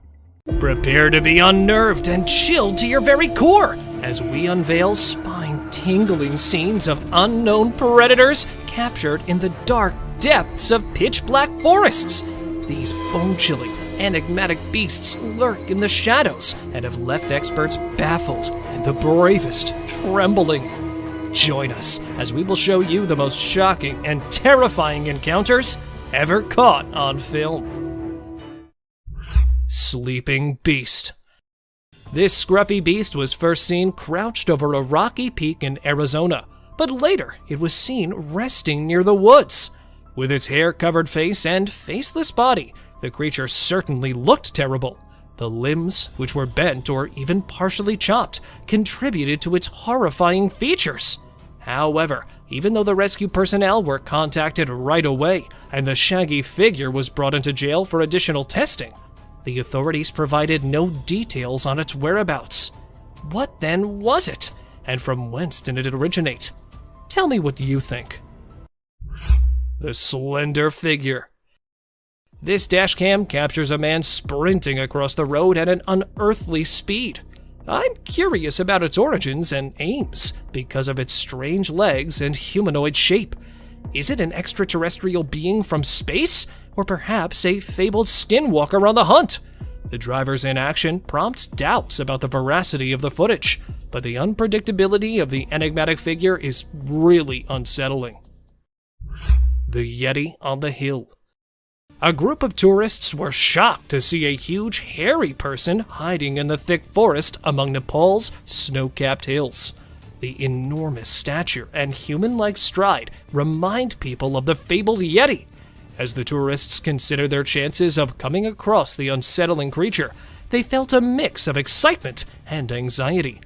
Prepare to be unnerved and chilled to your very core as we unveil spine-tingling scenes of unknown predators captured in the dark depths of pitch-black forests. These bone-chilling, enigmatic beasts lurk in the shadows and have left experts baffled and the bravest trembling. Join us as we will show you the most shocking and terrifying encounters ever caught on film. Sleeping Beast. This scruffy beast was first seen crouched over a rocky peak in Arizona, but later it was seen resting near the woods. With its hair-covered face and faceless body, the creature certainly looked terrible. The limbs, which were bent or even partially chopped, contributed to its horrifying features. However, even though the rescue personnel were contacted right away and the shaggy figure was brought into jail for additional testing, the authorities provided no details on its whereabouts. What then was it? And from whence did it originate? Tell me what you think. The slender figure. This dashcam captures a man sprinting across the road at an unearthly speed. I'm curious about its origins and aims because of its strange legs and humanoid shape. Is it an extraterrestrial being from space, or perhaps a fabled skinwalker on the hunt? The driver's inaction prompts doubts about the veracity of the footage, but the unpredictability of the enigmatic figure is really unsettling. The Yeti on the Hill. A group of tourists were shocked to see a huge, hairy person hiding in the thick forest among Nepal's snow-capped hills. The enormous stature and human-like stride remind people of the fabled Yeti. As the tourists considered their chances of coming across the unsettling creature, they felt a mix of excitement and anxiety.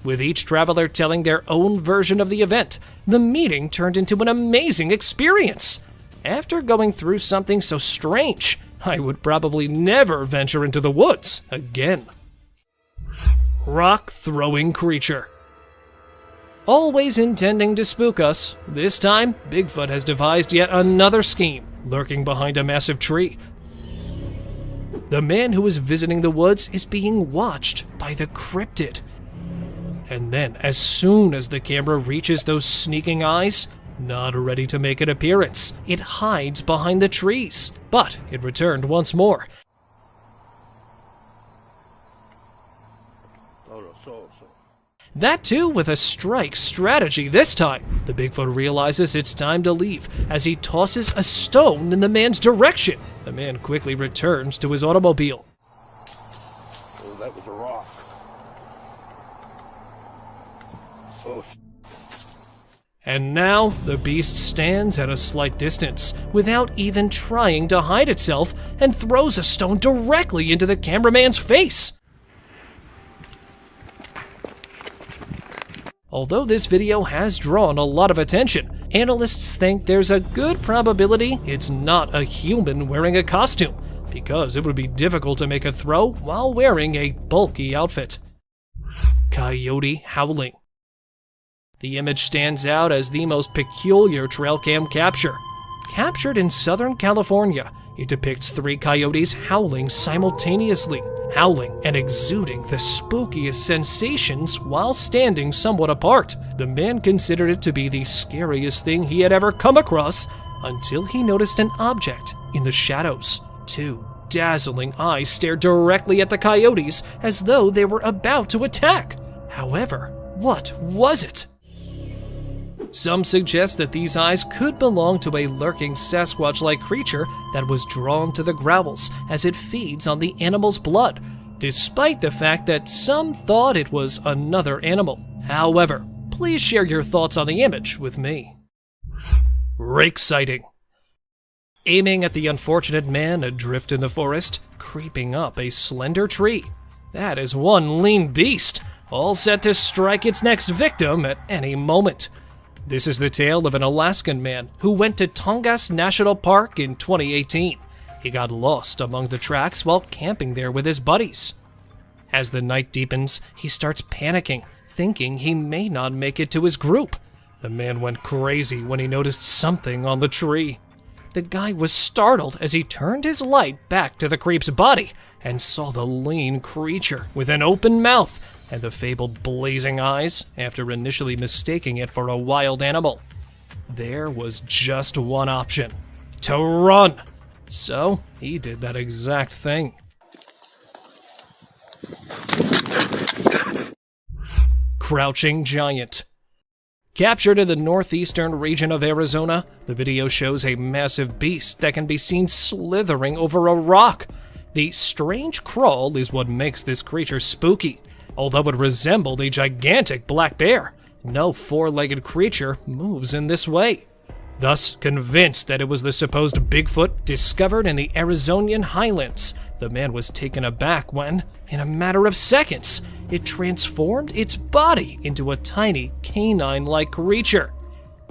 With each traveler telling their own version of the event, the meeting turned into an amazing experience. After going through something so strange, I would probably never venture into the woods again. Rock-throwing creature. Always intending to spook us, this time Bigfoot has devised yet another scheme, lurking behind a massive tree. The man who is visiting the woods is being watched by the cryptid. And then, as soon as the camera reaches those sneaking eyes, not ready to make an appearance, it hides behind the trees. But it returned once more. That too with a strike strategy this time. The Bigfoot realizes it's time to leave as he tosses a stone in the man's direction. The man quickly returns to his automobile. Oh, that was a rock. Oh. And now the beast stands at a slight distance without even trying to hide itself and throws a stone directly into the cameraman's face. Although this video has drawn a lot of attention, analysts think there's a good probability it's not a human wearing a costume, because it would be difficult to make a throw while wearing a bulky outfit. Coyote howling. The image stands out as the most peculiar trail cam capture. Captured in Southern California, it depicts 3 coyotes howling simultaneously, howling and exuding the spookiest sensations while standing somewhat apart. The man considered it to be the scariest thing he had ever come across until he noticed an object in the shadows. 2 dazzling eyes stared directly at the coyotes as though they were about to attack. However, what was it? Some suggest that these eyes could belong to a lurking Sasquatch-like creature that was drawn to the growls as it feeds on the animal's blood, despite the fact that some thought it was another animal. However, please share your thoughts on the image with me. Rake sighting. Aiming at the unfortunate man adrift in the forest, creeping up a slender tree. That is one lean beast, all set to strike its next victim at any moment. This is the tale of an Alaskan man who went to Tongass National Park in 2018. He got lost among the tracks while camping there with his buddies. As the night deepens, he starts panicking, thinking he may not make it to his group. The man went crazy when he noticed something on the tree. The guy was startled as he turned his light back to the creep's body and saw the lean creature with an open mouth and the fabled blazing eyes after initially mistaking it for a wild animal. There was just one option: to run. So he did that exact thing. Crouching Giant. Captured in the northeastern region of Arizona, the video shows a massive beast that can be seen slithering over a rock. The strange crawl is what makes this creature spooky. Although it resembled a gigantic black bear, no four-legged creature moves in this way. Thus, convinced that it was the supposed Bigfoot discovered in the Arizonian highlands, the man was taken aback when, in a matter of seconds, it transformed its body into a tiny canine-like creature.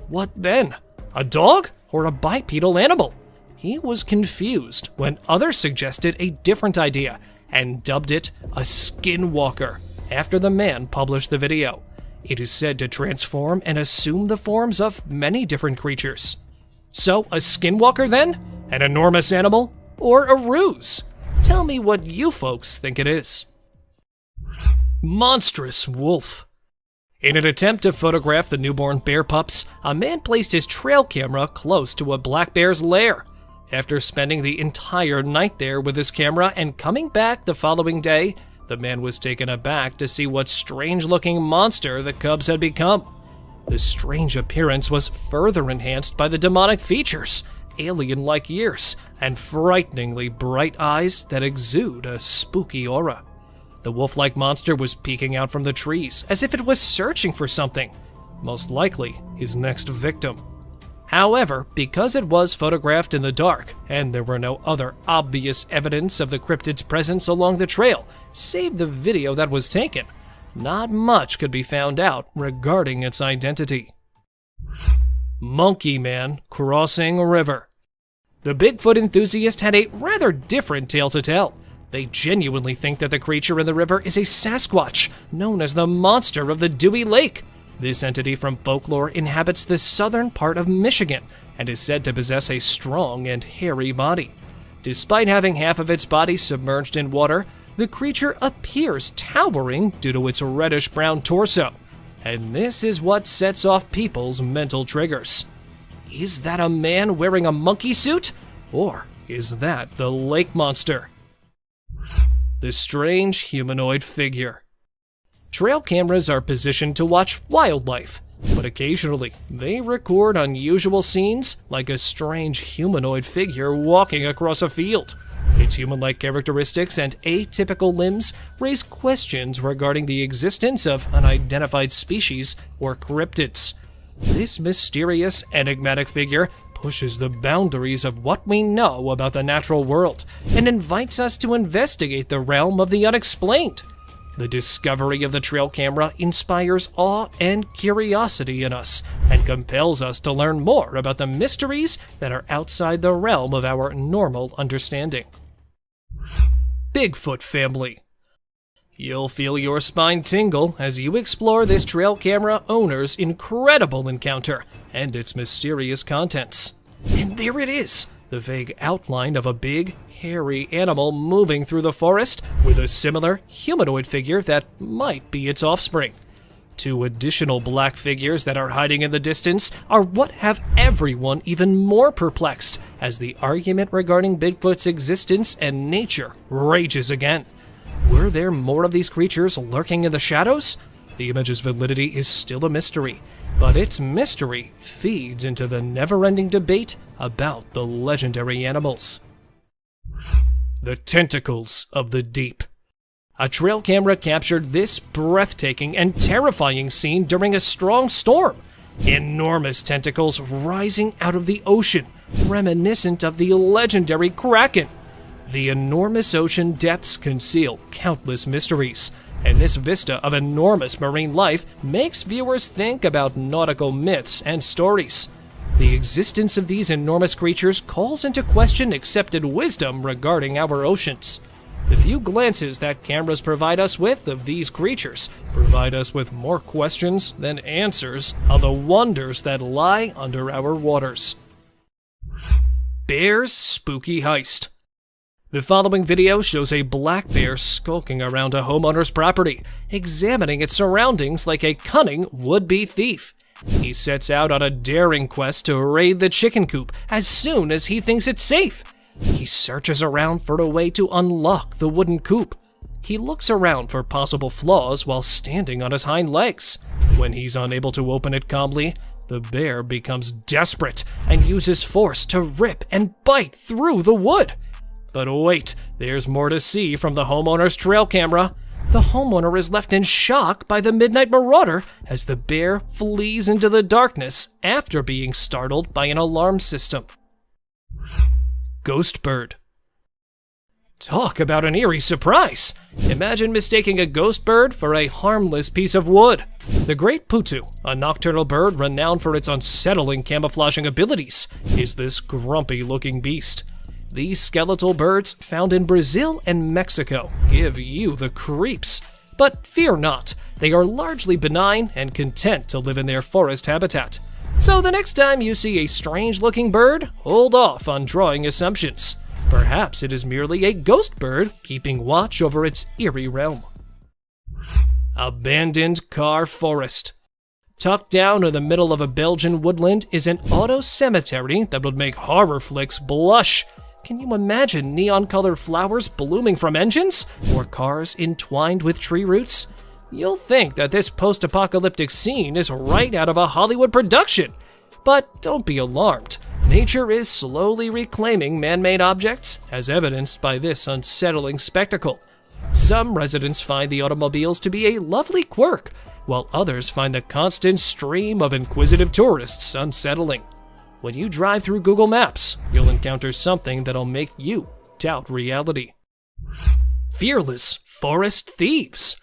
What then? A dog or a bipedal animal? He was confused when others suggested a different idea and dubbed it a skinwalker after the man published the video. It is said to transform and assume the forms of many different creatures. So, a skinwalker then? An enormous animal? Or a ruse? Tell me what you folks think it is. Monstrous wolf. In an attempt to photograph the newborn bear pups, a man placed his trail camera close to a black bear's lair. After spending the entire night there with his camera and coming back the following day, the man was taken aback to see what strange-looking monster the cubs had become. The strange appearance was further enhanced by the demonic features, alien-like ears, and frighteningly bright eyes that exude a spooky aura. The wolf-like monster was peeking out from the trees as if it was searching for something, most likely his next victim. However, because it was photographed in the dark, and there were no other obvious evidence of the cryptid's presence along the trail, save the video that was taken, not much could be found out regarding its identity. Monkey Man Crossing a River. The Bigfoot enthusiast had a rather different tale to tell. They genuinely think that the creature in the river is a Sasquatch, known as the Monster of the Dewey Lake. This entity from folklore inhabits the southern part of Michigan and is said to possess a strong and hairy body. Despite having half of its body submerged in water, the creature appears towering due to its reddish-brown torso. And this is what sets off people's mental triggers. Is that a man wearing a monkey suit? Or is that the lake monster? The strange humanoid figure. Trail cameras are positioned to watch wildlife, but occasionally they record unusual scenes like a strange humanoid figure walking across a field. Its human-like characteristics and atypical limbs raise questions regarding the existence of unidentified species or cryptids. This mysterious, enigmatic figure pushes the boundaries of what we know about the natural world and invites us to investigate the realm of the unexplained. The discovery of the trail camera inspires awe and curiosity in us and compels us to learn more about the mysteries that are outside the realm of our normal understanding. Bigfoot family. You'll feel your spine tingle as you explore this trail camera owner's incredible encounter and its mysterious contents. And there it is, the vague outline of a big, hairy animal moving through the forest with a similar humanoid figure that might be its offspring. Two additional black figures that are hiding in the distance are what have everyone even more perplexed as the argument regarding Bigfoot's existence and nature rages again. Were there more of these creatures lurking in the shadows? The image's validity is still a mystery, but its mystery feeds into the never-ending debate about the legendary animals. The tentacles of the deep. A trail camera captured this breathtaking and terrifying scene during a strong storm. Enormous tentacles rising out of the ocean, reminiscent of the legendary Kraken. The enormous ocean depths conceal countless mysteries, and this vista of enormous marine life makes viewers think about nautical myths and stories. The existence of these enormous creatures calls into question accepted wisdom regarding our oceans. The few glances that cameras provide us with of these creatures provide us with more questions than answers on the wonders that lie under our waters. Bear's spooky heist. The following video shows a black bear skulking around a homeowner's property, examining its surroundings like a cunning would-be thief. He sets out on a daring quest to raid the chicken coop as soon as he thinks it's safe. He searches around for a way to unlock the wooden coop. He looks around for possible flaws while standing on his hind legs. When he's unable to open it calmly, the bear becomes desperate and uses force to rip and bite through the wood. But wait, there's more to see from the homeowner's trail camera. The homeowner is left in shock by the midnight marauder as the bear flees into the darkness after being startled by an alarm system. Ghost bird. Talk about an eerie surprise! Imagine mistaking a ghost bird for a harmless piece of wood. The great putu, a nocturnal bird renowned for its unsettling camouflaging abilities, is this grumpy-looking beast. These skeletal birds, found in Brazil and Mexico, give you the creeps. But fear not, they are largely benign and content to live in their forest habitat. So the next time you see a strange-looking bird, hold off on drawing assumptions. Perhaps it is merely a ghost bird keeping watch over its eerie realm. Abandoned car forest. Tucked down in the middle of a Belgian woodland is an auto cemetery that would make horror flicks blush. Can you imagine neon-colored flowers blooming from engines, or cars entwined with tree roots? You'll think that this post-apocalyptic scene is right out of a Hollywood production. But don't be alarmed. Nature is slowly reclaiming man-made objects, as evidenced by this unsettling spectacle. Some residents find the automobiles to be a lovely quirk, while others find the constant stream of inquisitive tourists unsettling. When you drive through Google Maps, you'll encounter something that'll make you doubt reality. Fearless forest thieves.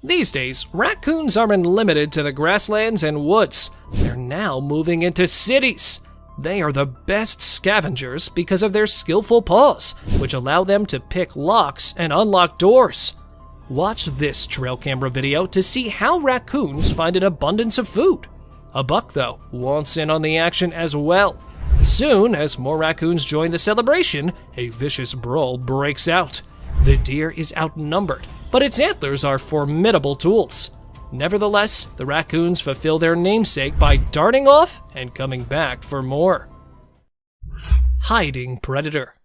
These days, raccoons aren't limited to the grasslands and woods. They're now moving into cities. They are the best scavengers because of their skillful paws, which allow them to pick locks and unlock doors. Watch this trail camera video to see how raccoons find an abundance of food. A buck, though, wants in on the action as well. Soon, as more raccoons join the celebration, a vicious brawl breaks out. The deer is outnumbered, but its antlers are formidable tools. Nevertheless, the raccoons fulfill their namesake by darting off and coming back for more. Hiding predator.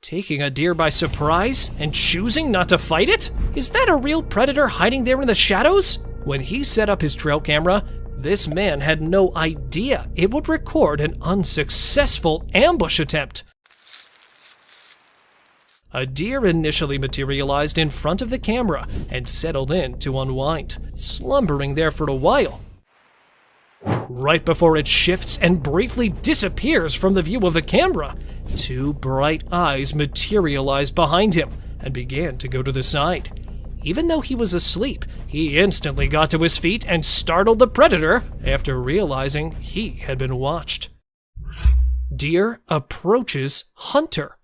Taking a deer by surprise and choosing not to fight it? Is that a real predator hiding there in the shadows? When he set up his trail camera, this man had no idea it would record an unsuccessful ambush attempt. A deer initially materialized in front of the camera and settled in to unwind, slumbering there for a while. Right before it shifts and briefly disappears from the view of the camera, two bright eyes materialized behind him and began to go to the side. Even though he was asleep, he instantly got to his feet and startled the predator after realizing he had been watched. Deer approaches hunter.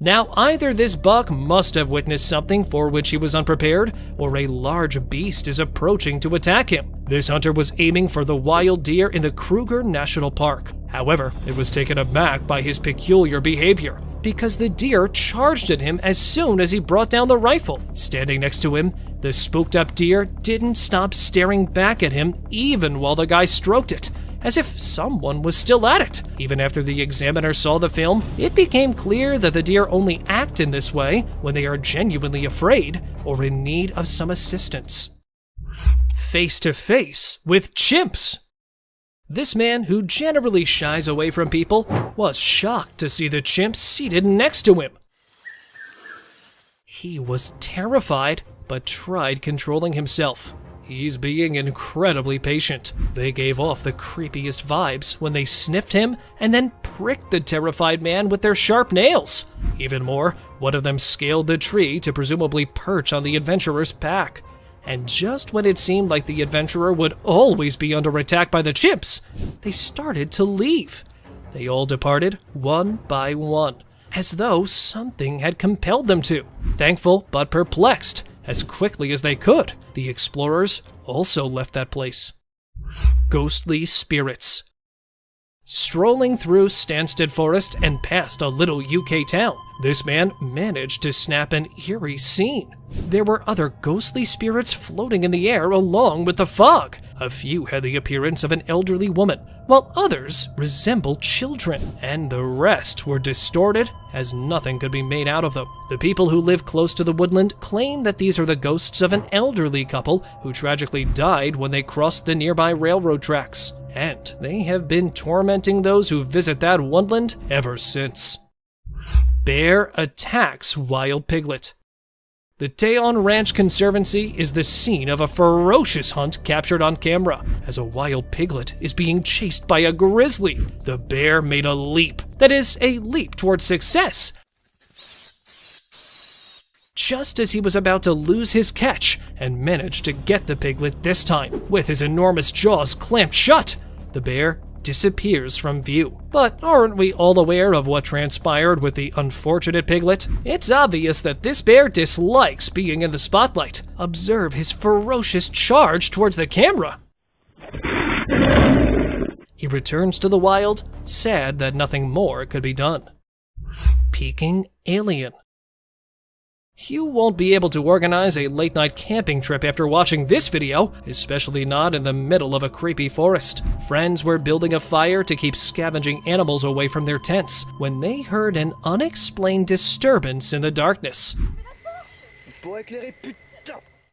Now, either this buck must have witnessed something for which he was unprepared, or a large beast is approaching to attack him. This hunter was aiming for the wild deer in the Kruger National Park. However, it was taken aback by his peculiar behavior, because the deer charged at him as soon as he brought down the rifle. Standing next to him, the spooked up deer didn't stop staring back at him even while the guy stroked it, as if someone was still at it. Even after the examiner saw the film, it became clear that the deer only act in this way when they are genuinely afraid or in need of some assistance. Face to face with chimps. This man, who generally shies away from people, was shocked to see the chimp seated next to him. He was terrified, but tried controlling himself. He's being incredibly patient. They gave off the creepiest vibes when they sniffed him and then pricked the terrified man with their sharp nails. Even more, one of them scaled the tree to presumably perch on the adventurer's back. And just when it seemed like the adventurer would always be under attack by the chimps, they started to leave. They all departed one by one, as though something had compelled them to. Thankful but perplexed, as quickly as they could, the explorers also left that place. Ghostly spirits. Strolling through Stansted Forest and past a little UK town, this man managed to snap an eerie scene. There were other ghostly spirits floating in the air along with the fog. A few had the appearance of an elderly woman, while others resembled children, and the rest were distorted as nothing could be made out of them. The people who live close to the woodland claim that these are the ghosts of an elderly couple who tragically died when they crossed the nearby railroad tracks, and they have been tormenting those who visit that woodland ever since. Bear attacks wild piglet. The Teon Ranch Conservancy is the scene of a ferocious hunt captured on camera, as a wild piglet is being chased by a grizzly. The bear made a leap, that is, a leap towards success, just as he was about to lose his catch, and managed to get the piglet this time. With his enormous jaws clamped shut, the bear disappears from view. But aren't we all aware of what transpired with the unfortunate piglet? It's obvious that this bear dislikes being in the spotlight. Observe his ferocious charge towards the camera. He returns to the wild, sad that nothing more could be done. Peeking alien. You won't be able to organize a late-night camping trip after watching this video, especially not in the middle of a creepy forest. Friends were building a fire to keep scavenging animals away from their tents when they heard an unexplained disturbance in the darkness.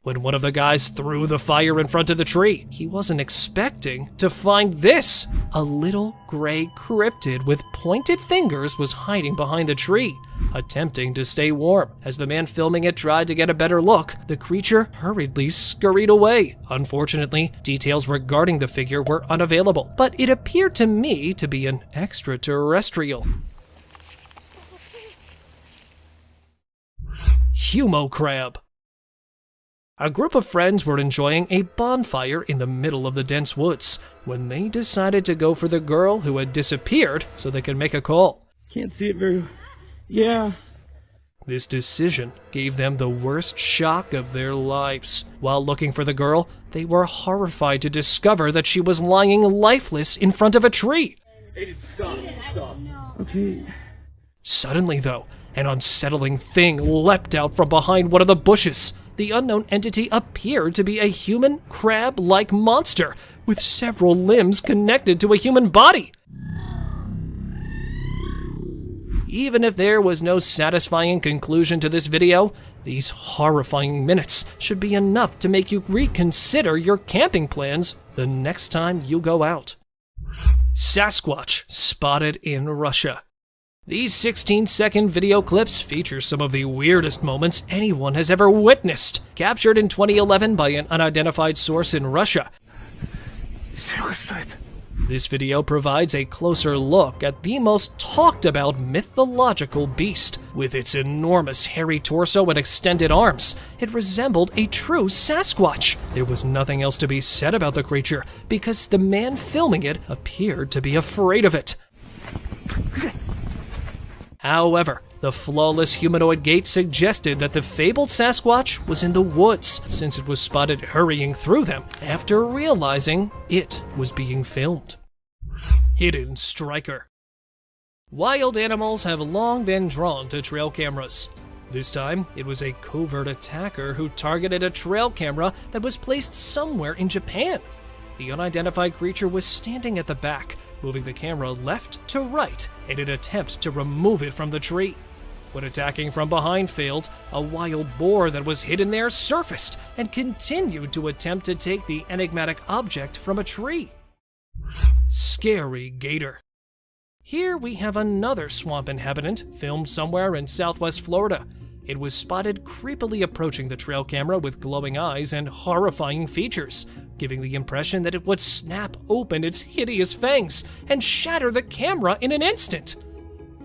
When one of the guys threw the fire in front of the tree, he wasn't expecting to find this. A little gray cryptid with pointed fingers was hiding behind the tree, attempting to stay warm. As the man filming it tried to get a better look, the creature hurriedly scurried away. Unfortunately, details regarding the figure were unavailable, but it appeared to me to be an extraterrestrial. Humo crab. A group of friends were enjoying a bonfire in the middle of the dense woods when they decided to go for the girl who had disappeared so they could make a call. Can't see it very well. Yeah. This decision gave them the worst shock of their lives. While looking for the girl, they were horrified to discover that she was lying lifeless in front of a tree. Stop. Okay. Suddenly, though, an unsettling thing leapt out from behind one of the bushes. The unknown entity appeared to be a human crab-like monster with several limbs connected to a human body. Even if there was no satisfying conclusion to this video, these horrifying minutes should be enough to make you reconsider your camping plans the next time you go out. Sasquatch spotted in Russia. These 16-second video clips feature some of the weirdest moments anyone has ever witnessed. Captured in 2011 by an unidentified source in Russia, this video provides a closer look at the most talked about mythological beast. With its enormous hairy torso and extended arms, it resembled a true Sasquatch. There was nothing else to be said about the creature because the man filming it appeared to be afraid of it. However, the flawless humanoid gait suggested that the fabled Sasquatch was in the woods, since it was spotted hurrying through them after realizing it was being filmed. Hidden striker. Wild animals have long been drawn to trail cameras. This time, it was a covert attacker who targeted a trail camera that was placed somewhere in Japan. The unidentified creature was standing at the back, moving the camera left to right in an attempt to remove it from the tree. When attacking from behind failed, a wild boar that was hidden there surfaced and continued to attempt to take the enigmatic object from a tree. Scary gator. Here we have another swamp inhabitant filmed somewhere in southwest Florida. It was spotted creepily approaching the trail camera with glowing eyes and horrifying features, giving the impression that it would snap open its hideous fangs and shatter the camera in an instant.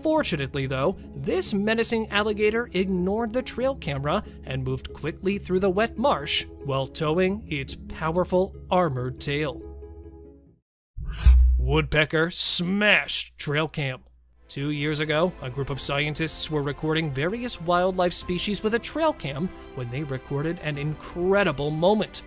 Fortunately, though, this menacing alligator ignored the trail camera and moved quickly through the wet marsh while towing its powerful armored tail. Woodpecker smashed trail cam. 2 years ago, a group of scientists were recording various wildlife species with a trail cam when they recorded an incredible moment.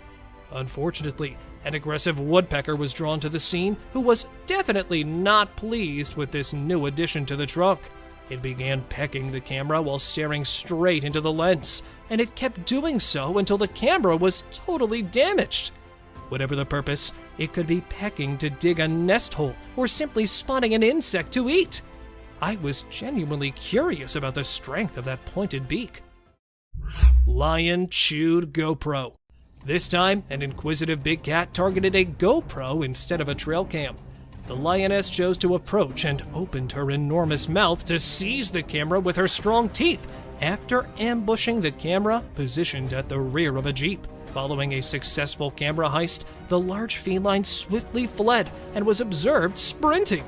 Unfortunately, an aggressive woodpecker was drawn to the scene who was definitely not pleased with this new addition to the trunk. It began pecking the camera while staring straight into the lens, and it kept doing so until the camera was totally damaged. Whatever the purpose, it could be pecking to dig a nest hole or simply spotting an insect to eat. I was genuinely curious about the strength of that pointed beak. Lion chewed GoPro. This time, an inquisitive big cat targeted a GoPro instead of a trail cam. The lioness chose to approach and opened her enormous mouth to seize the camera with her strong teeth after ambushing the camera positioned at the rear of a Jeep. Following a successful camera heist, the large feline swiftly fled and was observed sprinting.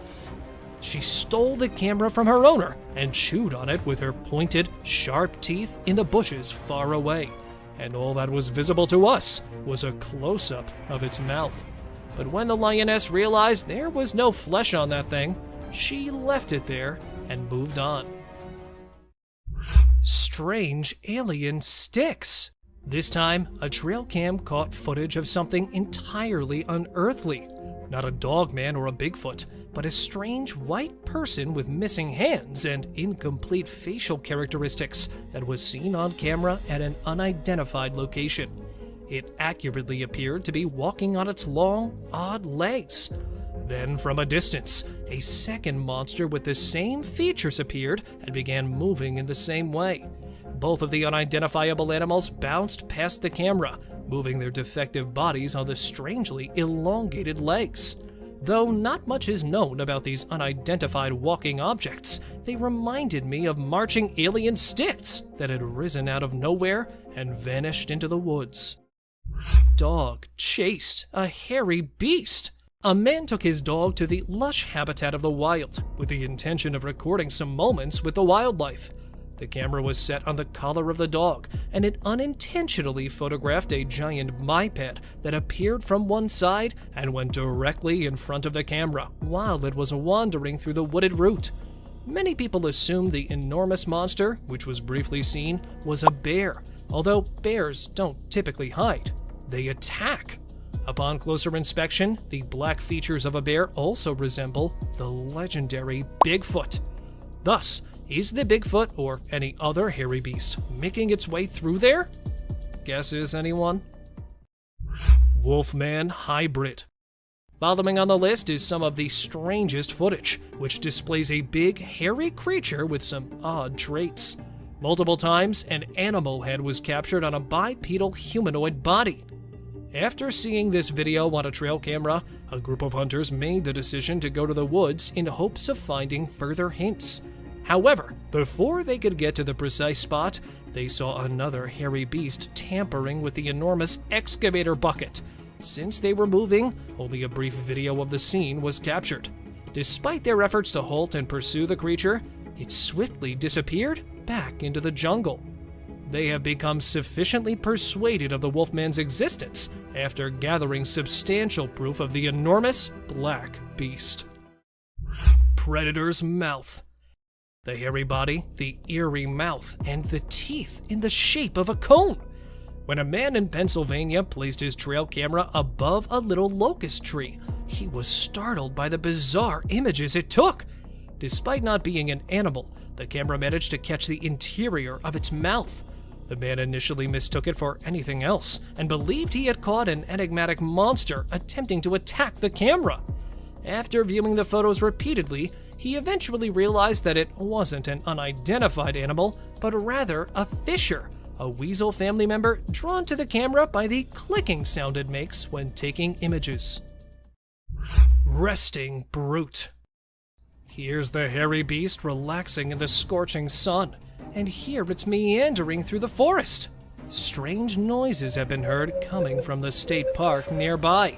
She stole the camera from her owner and chewed on it with her pointed, sharp teeth in the bushes far away. And all that was visible to us was a close-up of its mouth. But when the lioness realized there was no flesh on that thing, she left it there and moved on. Strange alien sticks. This time, a trail cam caught footage of something entirely unearthly. Not a dogman or a Bigfoot, but a strange white person with missing hands and incomplete facial characteristics that was seen on camera at an unidentified location. It accurately appeared to be walking on its long, odd legs. Then, from a distance, a second monster with the same features appeared and began moving in the same way. Both of the unidentifiable animals bounced past the camera, moving their defective bodies on the strangely elongated legs. Though not much is known about these unidentified walking objects, they reminded me of marching alien sticks that had risen out of nowhere and vanished into the woods. Dog chased a hairy beast. A man took his dog to the lush habitat of the wild with the intention of recording some moments with the wildlife. The camera was set on the collar of the dog, and it unintentionally photographed a giant biped that appeared from one side and went directly in front of the camera while it was wandering through the wooded route. Many people assumed the enormous monster, which was briefly seen, was a bear, although bears don't typically hide. They attack. Upon closer inspection, the black features of a bear also resemble the legendary Bigfoot. Thus, is the Bigfoot or any other hairy beast making its way through there? Guesses, anyone? Wolfman hybrid. Following on the list is some of the strangest footage, which displays a big, hairy creature with some odd traits. Multiple times, an animal head was captured on a bipedal humanoid body. After seeing this video on a trail camera, a group of hunters made the decision to go to the woods in hopes of finding further hints. However, before they could get to the precise spot, they saw another hairy beast tampering with the enormous excavator bucket. Since they were moving, only a brief video of the scene was captured. Despite their efforts to halt and pursue the creature, it swiftly disappeared back into the jungle. They have become sufficiently persuaded of the Wolfman's existence after gathering substantial proof of the enormous black beast. Predator's mouth. The hairy body, the eerie mouth, and the teeth in the shape of a cone. When a man in Pennsylvania placed his trail camera above a little locust tree, he was startled by the bizarre images it took. Despite not being an animal, the camera managed to catch the interior of its mouth. The man initially mistook it for anything else and believed he had caught an enigmatic monster attempting to attack the camera. After viewing the photos repeatedly, he eventually realized that it wasn't an unidentified animal, but rather a fisher, a weasel family member drawn to the camera by the clicking sound it makes when taking images. Resting brute. Here's the hairy beast relaxing in the scorching sun, and here it's meandering through the forest. Strange noises have been heard coming from the state park nearby.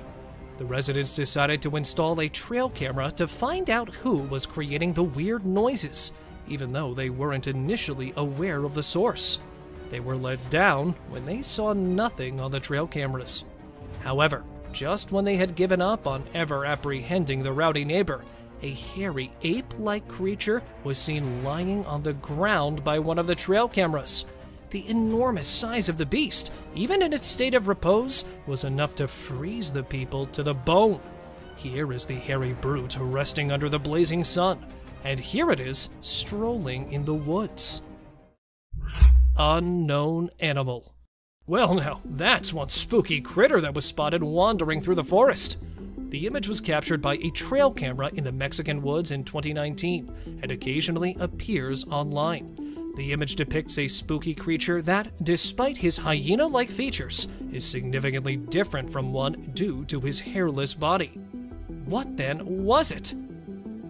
The residents decided to install a trail camera to find out who was creating the weird noises, even though they weren't initially aware of the source. They were let down when they saw nothing on the trail cameras. However, just when they had given up on ever apprehending the rowdy neighbor, a hairy ape-like creature was seen lying on the ground by one of the trail cameras. The enormous size of the beast, even in its state of repose, was enough to freeze the people to the bone. Here is the hairy brute resting under the blazing sun, and here it is strolling in the woods. Unknown animal. Well now, that's one spooky critter that was spotted wandering through the forest. The image was captured by a trail camera in the Mexican woods in 2019 and occasionally appears online. The image depicts a spooky creature that, despite his hyena-like features, is significantly different from one due to his hairless body. What then was it?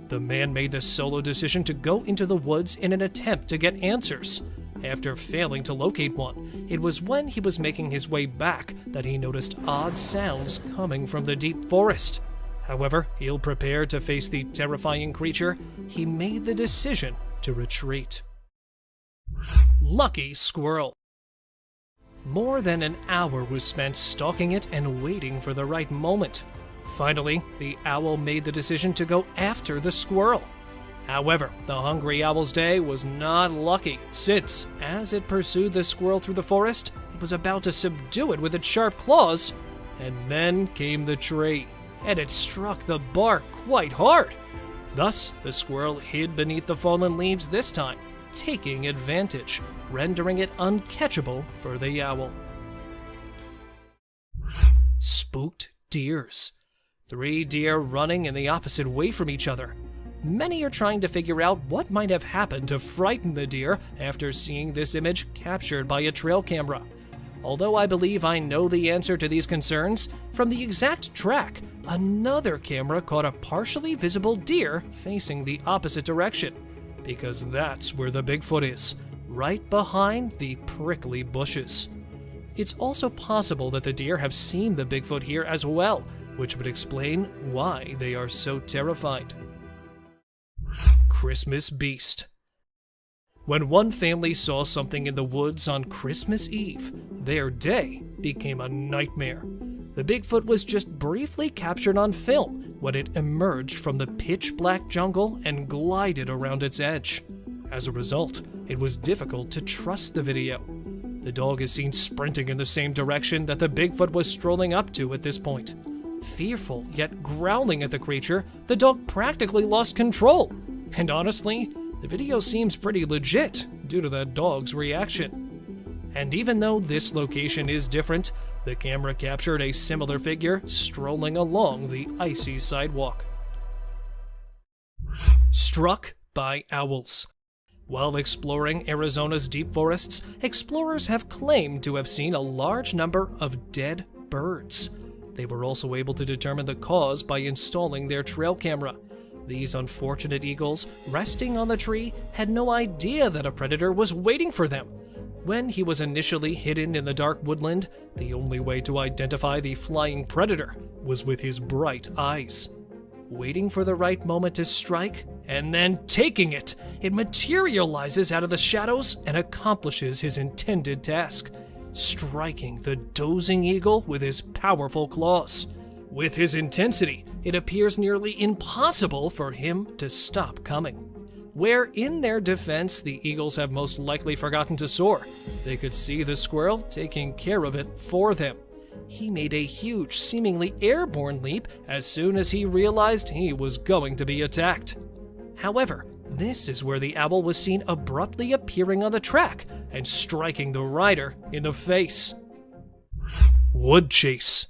The man made the solo decision to go into the woods in an attempt to get answers. After failing to locate one, it was when he was making his way back that he noticed odd sounds coming from the deep forest. However, ill-prepared to face the terrifying creature, he made the decision to retreat. Lucky squirrel. More than an hour was spent stalking it and waiting for the right moment. Finally, the owl made the decision to go after the squirrel. However, the hungry owl's day was not lucky, since, as it pursued the squirrel through the forest, it was about to subdue it with its sharp claws, and then came the tree, and it struck the bark quite hard. Thus, the squirrel hid beneath the fallen leaves this time, taking advantage, rendering it uncatchable for the owl. Spooked deers. 3 deer running in the opposite way from each other. Many are trying to figure out what might have happened to frighten the deer after seeing this image captured by a trail camera. Although I believe I know the answer to these concerns, from the exact track, another camera caught a partially visible deer facing the opposite direction, because that's where the Bigfoot is, right behind the prickly bushes. It's also possible that the deer have seen the Bigfoot here as well, which would explain why they are so terrified. Christmas beast. When one family saw something in the woods on Christmas Eve, their day became a nightmare. The Bigfoot was just briefly captured on film when it emerged from the pitch-black jungle and glided around its edge. As a result, it was difficult to trust the video. The dog is seen sprinting in the same direction that the Bigfoot was strolling up to at this point. Fearful yet growling at the creature, the dog practically lost control. And honestly, the video seems pretty legit due to that dog's reaction. And even though this location is different, the camera captured a similar figure strolling along the icy sidewalk. Struck by owls. While exploring Arizona's deep forests, explorers have claimed to have seen a large number of dead birds. They were also able to determine the cause by installing their trail camera. These unfortunate eagles, resting on the tree, had no idea that a predator was waiting for them. When he was initially hidden in the dark woodland, the only way to identify the flying predator was with his bright eyes. Waiting for the right moment to strike, and then taking it, it materializes out of the shadows and accomplishes his intended task, striking the dozing eagle with his powerful claws. With his intensity, it appears nearly impossible for him to stop coming. Where, in their defense, the eagles have most likely forgotten to soar, they could see the squirrel taking care of it for them. He made a huge, seemingly airborne leap as soon as he realized he was going to be attacked. However, this is where the owl was seen abruptly appearing on the track and striking the rider in the face. Wood chase.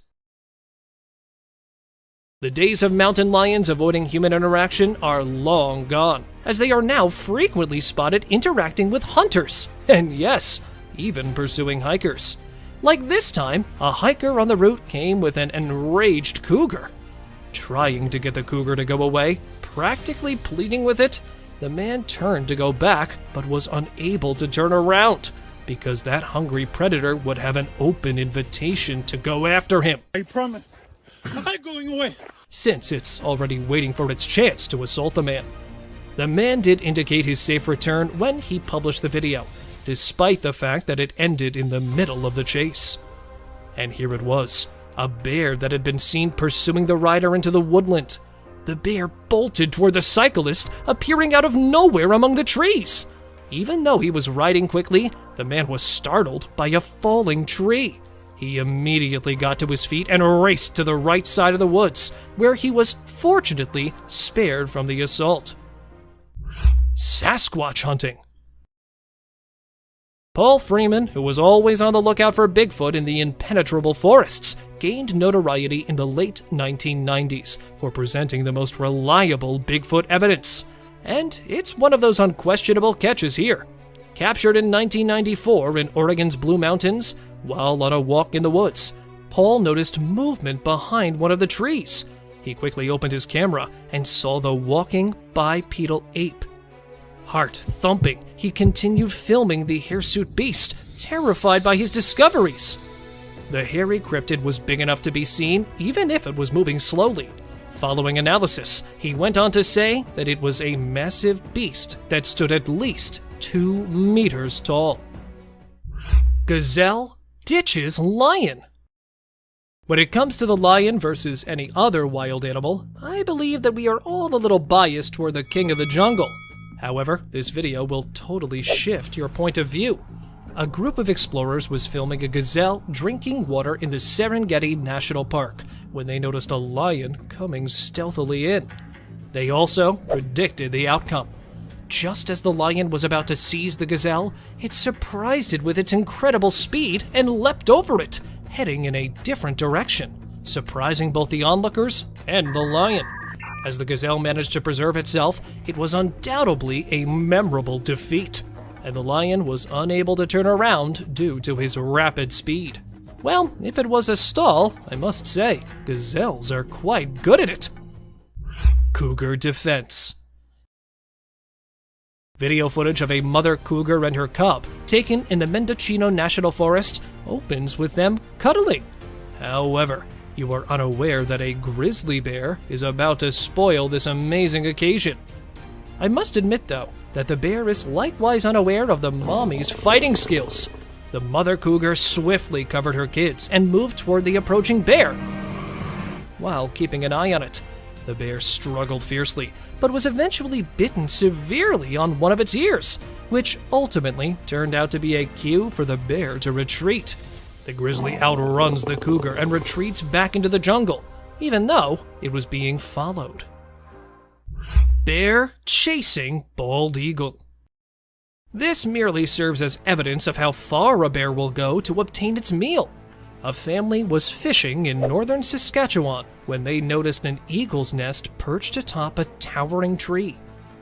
The days of mountain lions avoiding human interaction are long gone, as they are now frequently spotted interacting with hunters, and yes, even pursuing hikers. Like this time, a hiker on the route came with an enraged cougar. Trying to get the cougar to go away, practically pleading with it, the man turned to go back, but was unable to turn around, because that hungry predator would have an open invitation to go after him. I promise. I'm going away. since it's already waiting for its chance to assault the man. The man did indicate his safe return when he published the video, despite the fact that it ended in the middle of the chase. And here it was, a bear that had been seen pursuing the rider into the woodland. The bear bolted toward the cyclist, appearing out of nowhere among the trees. Even though he was riding quickly, the man was startled by a falling tree. He immediately got to his feet and raced to the right side of the woods, where he was fortunately spared from the assault. Sasquatch hunting. Paul Freeman, who was always on the lookout for Bigfoot in the impenetrable forests, gained notoriety in the late 1990s for presenting the most reliable Bigfoot evidence. And it's one of those unquestionable catches here. Captured in 1994 in Oregon's Blue Mountains, while on a walk in the woods, Paul noticed movement behind one of the trees. He quickly opened his camera and saw the walking bipedal ape. Heart thumping, he continued filming the hirsute beast, terrified by his discoveries. The hairy cryptid was big enough to be seen, even if it was moving slowly. Following analysis, he went on to say that it was a massive beast that stood at least 2 meters tall. Gazelle ditches lion. When it comes to the lion versus any other wild animal, I believe that we are all a little biased toward the king of the jungle. However, this video will totally shift your point of view. A group of explorers was filming a gazelle drinking water in the Serengeti National Park when they noticed a lion coming stealthily in. They also predicted the outcome. Just as the lion was about to seize the gazelle, it surprised it with its incredible speed and leapt over it, heading in a different direction, surprising both the onlookers and the lion. As the gazelle managed to preserve itself, it was undoubtedly a memorable defeat, and the lion was unable to turn around due to his rapid speed. Well, if it was a stall, I must say, gazelles are quite good at it. Cougar defense. Video footage of a mother cougar and her cub, taken in the Mendocino National Forest, opens with them cuddling. However, you are unaware that a grizzly bear is about to spoil this amazing occasion. I must admit, though, that the bear is likewise unaware of the mommy's fighting skills. The mother cougar swiftly covered her kids and moved toward the approaching bear, while keeping an eye on it. The bear struggled fiercely, but was eventually bitten severely on one of its ears, which ultimately turned out to be a cue for the bear to retreat. The grizzly outruns the cougar and retreats back into the jungle, even though it was being followed. Bear chasing bald eagle. This merely serves as evidence of how far a bear will go to obtain its meal. A family was fishing in northern Saskatchewan when they noticed an eagle's nest perched atop a towering tree.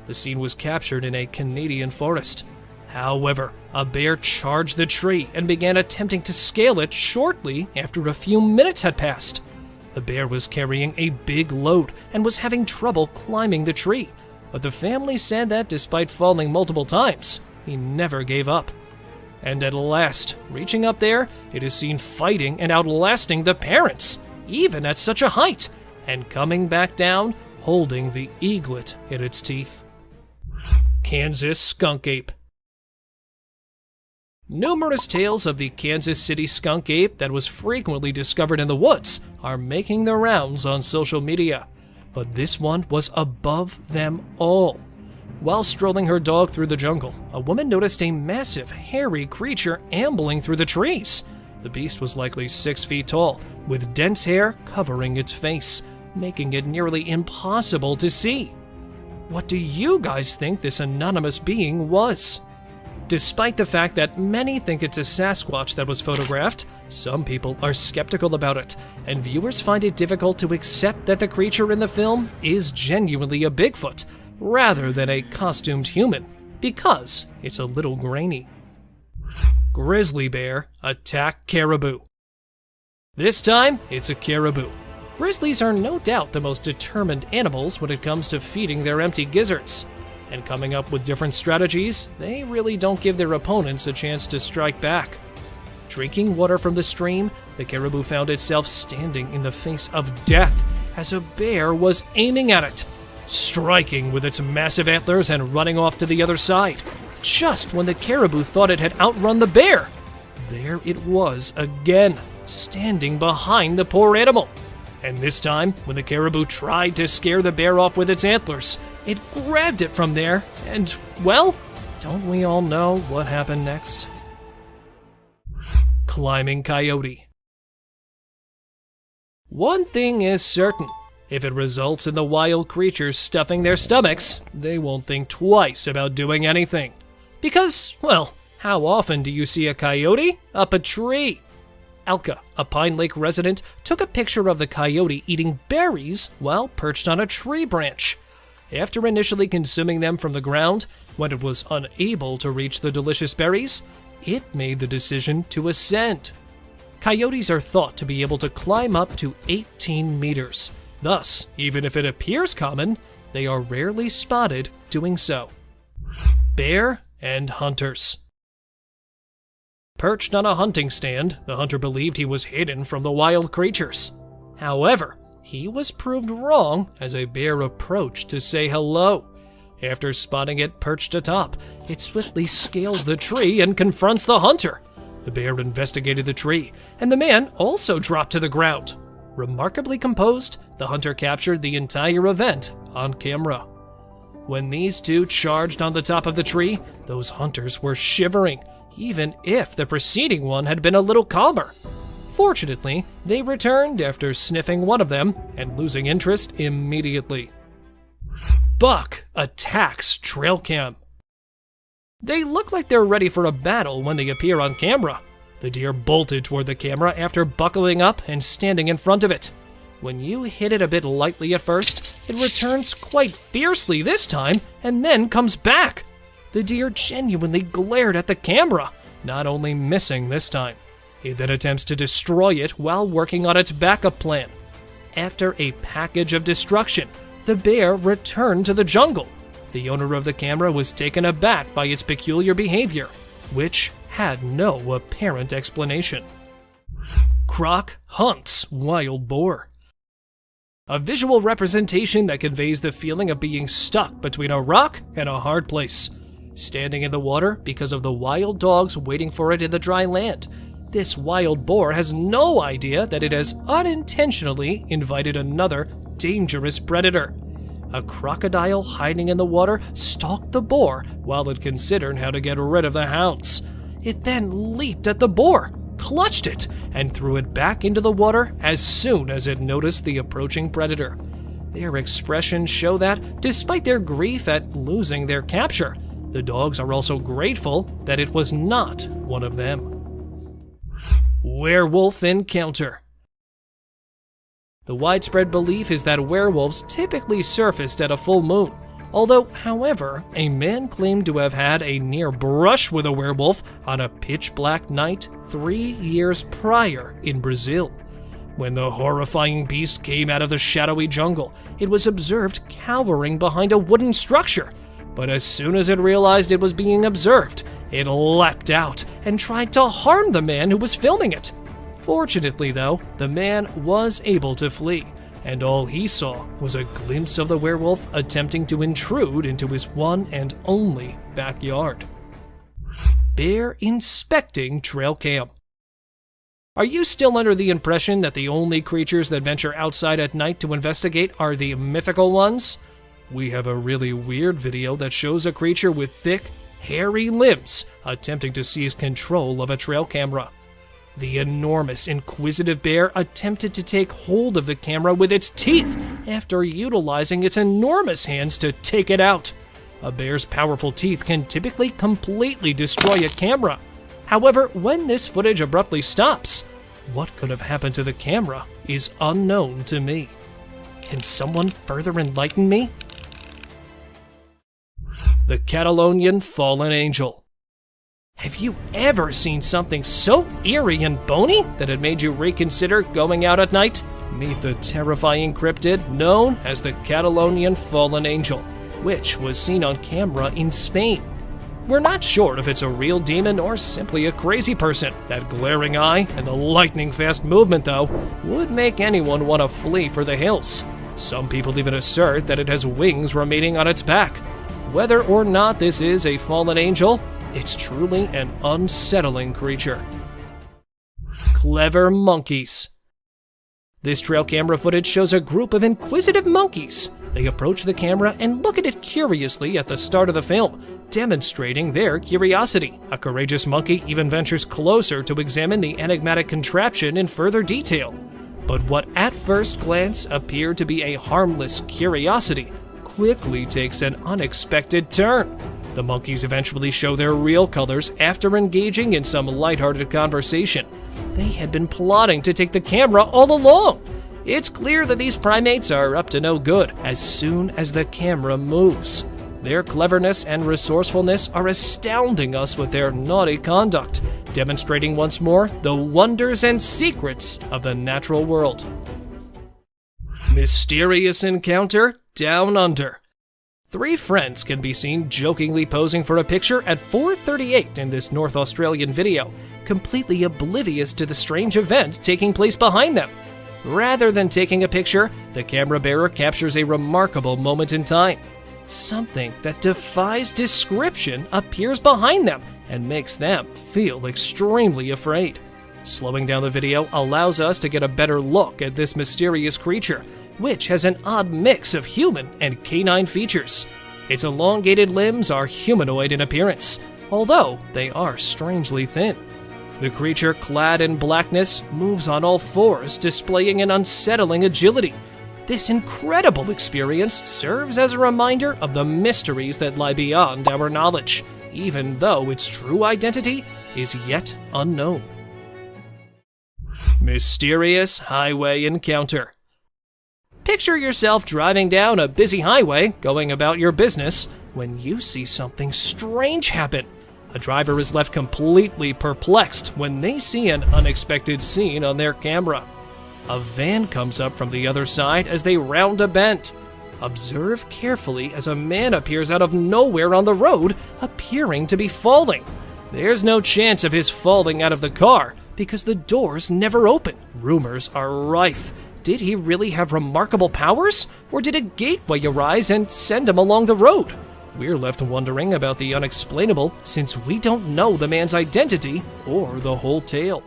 The scene was captured in a Canadian forest. However, a bear charged the tree and began attempting to scale it shortly after a few minutes had passed. The bear was carrying a big load and was having trouble climbing the tree, but the family said that despite falling multiple times, he never gave up. And at last, reaching up there, it is seen fighting and outlasting the parents, even at such a height, and coming back down, holding the eaglet in its teeth. Kansas skunk ape. Numerous tales of the Kansas City skunk ape that was frequently discovered in the woods are making the rounds on social media, but this one was above them all. While strolling her dog through the jungle, a woman noticed a massive, hairy creature ambling through the trees. The beast was likely 6 feet tall, with dense hair covering its face, making it nearly impossible to see. What do you guys think this anonymous being was? Despite the fact that many think it's a Sasquatch that was photographed, some people are skeptical about it, and viewers find it difficult to accept that the creature in the film is genuinely a Bigfoot, rather than a costumed human, because it's a little grainy. Grizzly bear attack caribou. This time, it's a caribou. Grizzlies are no doubt the most determined animals when it comes to feeding their empty gizzards. And coming up with different strategies, they really don't give their opponents a chance to strike back. Drinking water from the stream, the caribou found itself standing in the face of death as a bear was aiming at it, striking with its massive antlers and running off to the other side. Just when the caribou thought it had outrun the bear, there it was again, standing behind the poor animal. And this time, when the caribou tried to scare the bear off with its antlers, it grabbed it from there, and, well, don't we all know what happened next? Climbing coyote. One thing is certain. If it results in the wild creatures stuffing their stomachs, they won't think twice about doing anything. Because, well, how often do you see a coyote up a tree? Alka, a Pine Lake resident, took a picture of the coyote eating berries while perched on a tree branch. After initially consuming them from the ground, when it was unable to reach the delicious berries, it made the decision to ascend. Coyotes are thought to be able to climb up to 18 meters. Thus, even if it appears common, they are rarely spotted doing so. Bear and hunters. Perched on a hunting stand, the hunter believed he was hidden from the wild creatures. However, he was proved wrong as a bear approached to say hello. After spotting it perched atop, it swiftly scales the tree and confronts the hunter. The bear investigated the tree, and the man also dropped to the ground. Remarkably composed, the hunter captured the entire event on camera. When these two charged on the top of the tree, those hunters were shivering, even if the preceding one had been a little calmer. Fortunately, they returned after sniffing one of them and losing interest immediately. Buck attacks trail cam. They look like they're ready for a battle when they appear on camera. The deer bolted toward the camera after buckling up and standing in front of it. When you hit it a bit lightly at first, it returns quite fiercely this time and then comes back. The deer genuinely glared at the camera, not only missing this time. He then attempts to destroy it while working on its backup plan. After a package of destruction, the bear returned to the jungle. The owner of the camera was taken aback by its peculiar behavior, which had no apparent explanation. Croc hunts wild boar. A visual representation that conveys the feeling of being stuck between a rock and a hard place. Standing in the water because of the wild dogs waiting for it in the dry land, this wild boar has no idea that it has unintentionally invited another dangerous predator. A crocodile hiding in the water stalked the boar while it considered how to get rid of the hounds. It then leaped at the boar, clutched it, and threw it back into the water as soon as it noticed the approaching predator. Their expressions show that, despite their grief at losing their capture, the dogs are also grateful that it was not one of them. Werewolf encounter. The widespread belief is that werewolves typically surfaced at a full moon. Although, however, a man claimed to have had a near brush with a werewolf on a pitch-black night 3 years prior in Brazil. When the horrifying beast came out of the shadowy jungle, it was observed cowering behind a wooden structure. But as soon as it realized it was being observed, it leapt out and tried to harm the man who was filming it. Fortunately, though, the man was able to flee, and all he saw was a glimpse of the werewolf attempting to intrude into his one and only backyard. Bear inspecting trail cam. Are you still under the impression that the only creatures that venture outside at night to investigate are the mythical ones? We have a really weird video that shows a creature with thick, hairy limbs attempting to seize control of a trail camera. The enormous, inquisitive bear attempted to take hold of the camera with its teeth after utilizing its enormous hands to take it out. A bear's powerful teeth can typically completely destroy a camera. However, when this footage abruptly stops, what could have happened to the camera is unknown to me. Can someone further enlighten me? The Catalonian Fallen Angel. Have you ever seen something so eerie and bony that it made you reconsider going out at night? Meet the terrifying cryptid known as the Catalonian Fallen Angel, which was seen on camera in Spain. We're not sure if it's a real demon or simply a crazy person. That glaring eye and the lightning-fast movement, though, would make anyone want to flee for the hills. Some people even assert that it has wings remaining on its back. Whether or not this is a fallen angel, it's truly an unsettling creature. Clever monkeys. This trail camera footage shows a group of inquisitive monkeys. They approach the camera and look at it curiously at the start of the film, demonstrating their curiosity. A courageous monkey even ventures closer to examine the enigmatic contraption in further detail. But what at first glance appeared to be a harmless curiosity quickly takes an unexpected turn. The monkeys eventually show their real colors after engaging in some lighthearted conversation. They had been plotting to take the camera all along. It's clear that these primates are up to no good as soon as the camera moves. Their cleverness and resourcefulness are astounding us with their naughty conduct, demonstrating once more the wonders and secrets of the natural world. Mysterious encounter down under. 3 friends can be seen jokingly posing for a picture at 4:38 in this North Australian video, completely oblivious to the strange event taking place behind them. Rather than taking a picture, the camera bearer captures a remarkable moment in time. Something that defies description appears behind them and makes them feel extremely afraid. Slowing down the video allows us to get a better look at this mysterious creature, which has an odd mix of human and canine features. Its elongated limbs are humanoid in appearance, although they are strangely thin. The creature, clad in blackness, moves on all fours, displaying an unsettling agility. This incredible experience serves as a reminder of the mysteries that lie beyond our knowledge, even though its true identity is yet unknown. Mysterious highway encounter. Picture yourself driving down a busy highway, going about your business, when you see something strange happen. A driver is left completely perplexed when they see an unexpected scene on their camera. A van comes up from the other side as they round a bend. Observe carefully as a man appears out of nowhere on the road, appearing to be falling. There's no chance of his falling out of the car because the doors never open. Rumors are rife. Did he really have remarkable powers, or did a gateway arise and send him along the road? We're left wondering about the unexplainable since we don't know the man's identity or the whole tale.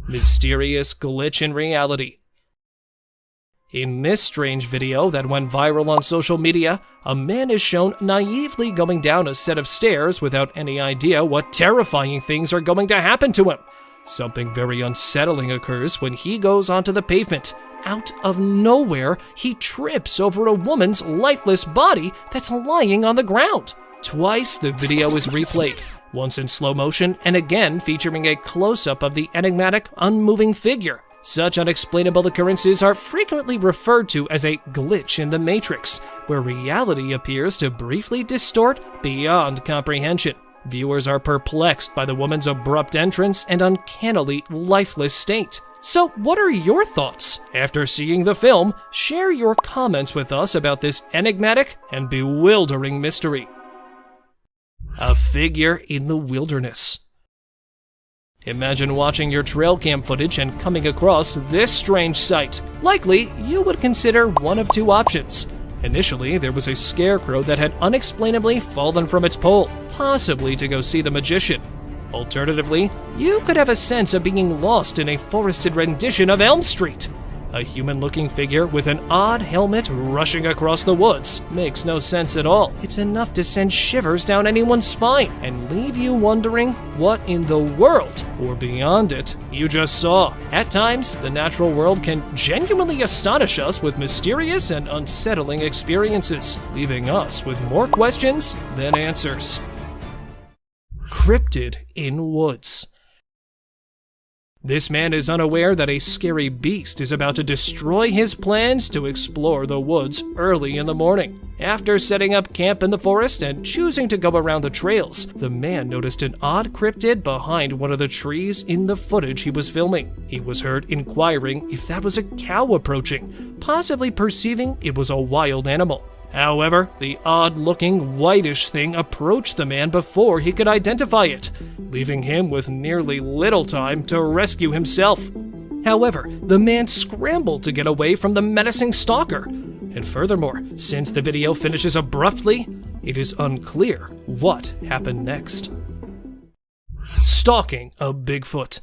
Mysterious glitch in reality. In this strange video that went viral on social media, a man is shown naively going down a set of stairs without any idea what terrifying things are going to happen to him. Something very unsettling occurs when he goes onto the pavement. Out of nowhere, he trips over a woman's lifeless body that's lying on the ground. Twice the video is replayed, once in slow motion and again featuring a close-up of the enigmatic, unmoving figure. Such unexplainable occurrences are frequently referred to as a glitch in the matrix, where reality appears to briefly distort beyond comprehension. Viewers are perplexed by the woman's abrupt entrance and uncannily lifeless state. So what are your thoughts? After seeing the film, share your comments with us about this enigmatic and bewildering mystery. A figure in the wilderness. Imagine watching your trail cam footage and coming across this strange sight. Likely, you would consider one of 2 options. Initially, there was a scarecrow that had unexplainably fallen from its pole, possibly to go see the magician. Alternatively, you could have a sense of being lost in a forested rendition of Elm Street. A human-looking figure with an odd helmet rushing across the woods makes no sense at all. It's enough to send shivers down anyone's spine and leave you wondering what in the world, or beyond it, you just saw. At times, the natural world can genuinely astonish us with mysterious and unsettling experiences, leaving us with more questions than answers. Cryptid in woods. This man is unaware that a scary beast is about to destroy his plans to explore the woods early in the morning. After setting up camp in the forest and choosing to go around the trails, the man noticed an odd cryptid behind one of the trees in the footage he was filming. He was heard inquiring if that was a cow approaching, possibly perceiving it was a wild animal. However, the odd-looking, whitish thing approached the man before he could identify it, leaving him with nearly little time to rescue himself. However, the man scrambled to get away from the menacing stalker. And furthermore, since the video finishes abruptly, it is unclear what happened next. Stalking a Bigfoot.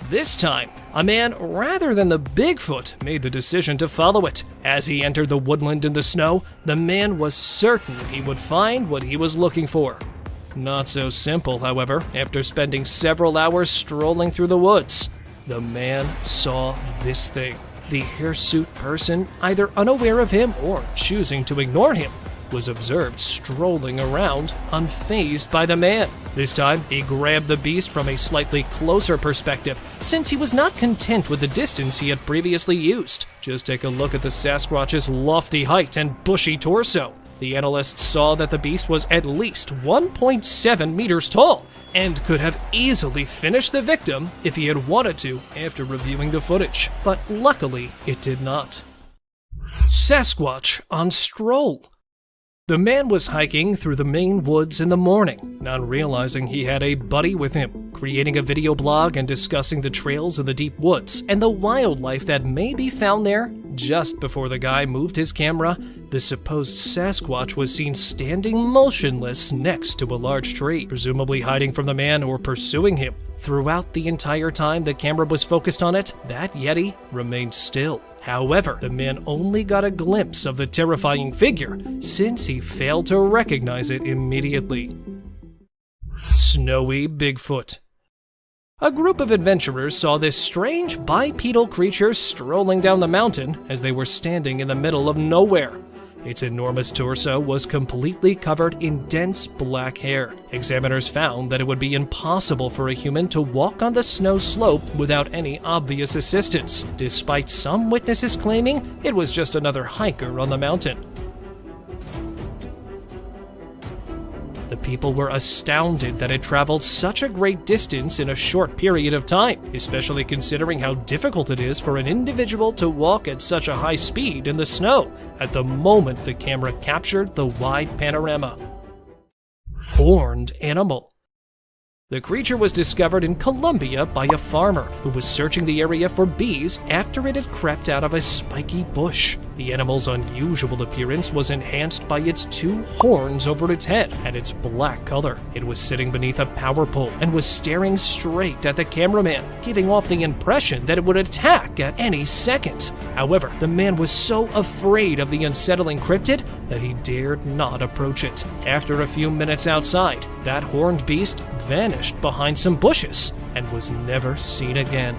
This time, a man rather than the Bigfoot made the decision to follow it. As he entered the woodland in the snow, the man was certain he would find what he was looking for. Not so simple, however, after spending several hours strolling through the woods. The man saw this thing. The hirsute person, either unaware of him or choosing to ignore him, was observed strolling around, unfazed by the man. This time, he grabbed the beast from a slightly closer perspective, since he was not content with the distance he had previously used. Just take a look at the Sasquatch's lofty height and bushy torso. The analysts saw that the beast was at least 1.7 meters tall, and could have easily finished the victim if he had wanted to after reviewing the footage. But luckily, it did not. Sasquatch on stroll. The man was hiking through the Maine woods in the morning, not realizing he had a buddy with him, creating a video blog and discussing the trails of the deep woods and the wildlife that may be found there. Just before the guy moved his camera, the supposed Sasquatch was seen standing motionless next to a large tree, presumably hiding from the man or pursuing him. Throughout the entire time the camera was focused on it, that Yeti remained still. However, the man only got a glimpse of the terrifying figure, since he failed to recognize it immediately. Snowy Bigfoot. A group of adventurers saw this strange bipedal creature strolling down the mountain as they were standing in the middle of nowhere. Its enormous torso was completely covered in dense black hair. Examiners found that it would be impossible for a human to walk on the snow slope without any obvious assistance, despite some witnesses claiming it was just another hiker on the mountain. The people were astounded that it traveled such a great distance in a short period of time, especially considering how difficult it is for an individual to walk at such a high speed in the snow at the moment the camera captured the wide panorama. Horned animal. The creature was discovered in Colombia by a farmer who was searching the area for bees after it had crept out of a spiky bush. The animal's unusual appearance was enhanced by its two horns over its head and its black color. It was sitting beneath a power pole and was staring straight at the cameraman, giving off the impression that it would attack at any second. However, the man was so afraid of the unsettling cryptid that he dared not approach it. After a few minutes outside, that horned beast vanished behind some bushes and was never seen again.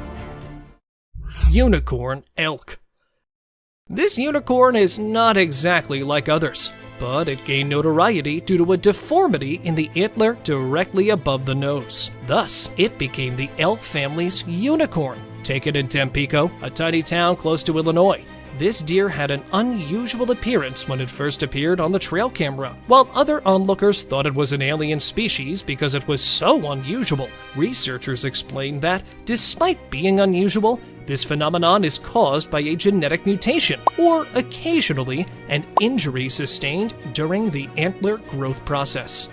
Unicorn elk. This unicorn is not exactly like others, but it gained notoriety due to a deformity in the antler directly above the nose. Thus, it became the elk family's unicorn. Taken in Tampico, a tiny town close to Illinois, this deer had an unusual appearance when it first appeared on the trail camera. While other onlookers thought it was an alien species because it was so unusual, researchers explained that, despite being unusual, this phenomenon is caused by a genetic mutation, or occasionally an injury sustained during the antler growth process.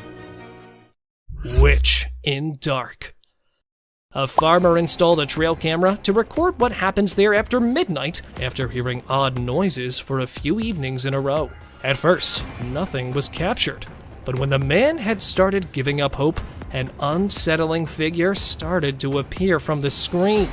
Witch in dark. A farmer installed a trail camera to record what happens there after midnight after hearing odd noises for a few evenings in a row. At first, nothing was captured, but when the man had started giving up hope, an unsettling figure started to appear from the screen.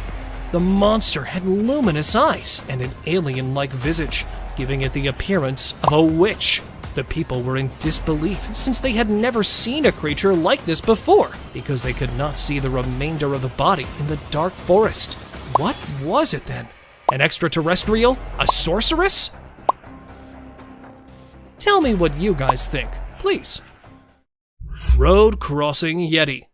The monster had luminous eyes and an alien-like visage, giving it the appearance of a witch. The people were in disbelief since they had never seen a creature like this before, because they could not see the remainder of the body in the dark forest. What was it then? An extraterrestrial? A sorceress? Tell me what you guys think, please. Road crossing Yeti.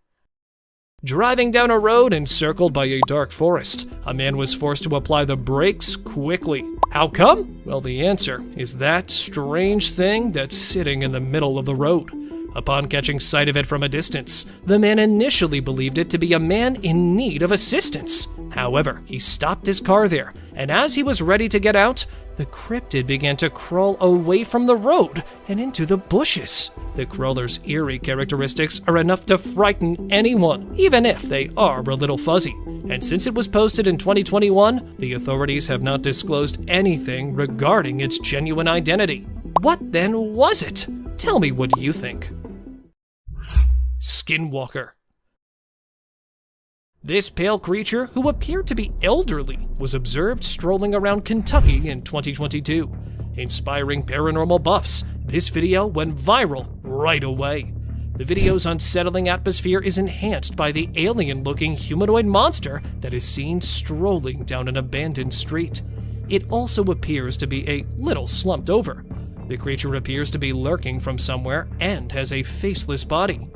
Driving down a road encircled by a dark forest, a man was forced to apply the brakes quickly. How come? Well, the answer is that strange thing that's sitting in the middle of the road. Upon catching sight of it from a distance, the man initially believed it to be a man in need of assistance. However, he stopped his car there, and as he was ready to get out, the cryptid began to crawl away from the road and into the bushes. The crawler's eerie characteristics are enough to frighten anyone, even if they are a little fuzzy. And since it was posted in 2021, the authorities have not disclosed anything regarding its genuine identity. What then was it? Tell me what you think. Skinwalker. This pale creature, who appeared to be elderly, was observed strolling around Kentucky in 2022. Inspiring paranormal buffs, this video went viral right away. The video's unsettling atmosphere is enhanced by the alien-looking humanoid monster that is seen strolling down an abandoned street. It also appears to be a little slumped over. The creature appears to be lurking from somewhere and has a faceless body.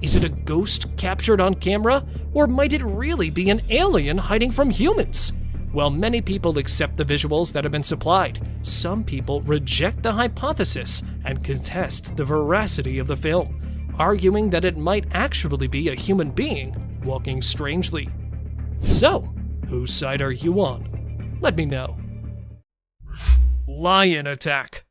Is it a ghost captured on camera, or might it really be an alien hiding from humans? While many people accept the visuals that have been supplied, some people reject the hypothesis and contest the veracity of the film, arguing that it might actually be a human being walking strangely. So, whose side are you on? Let me know. Lion attack.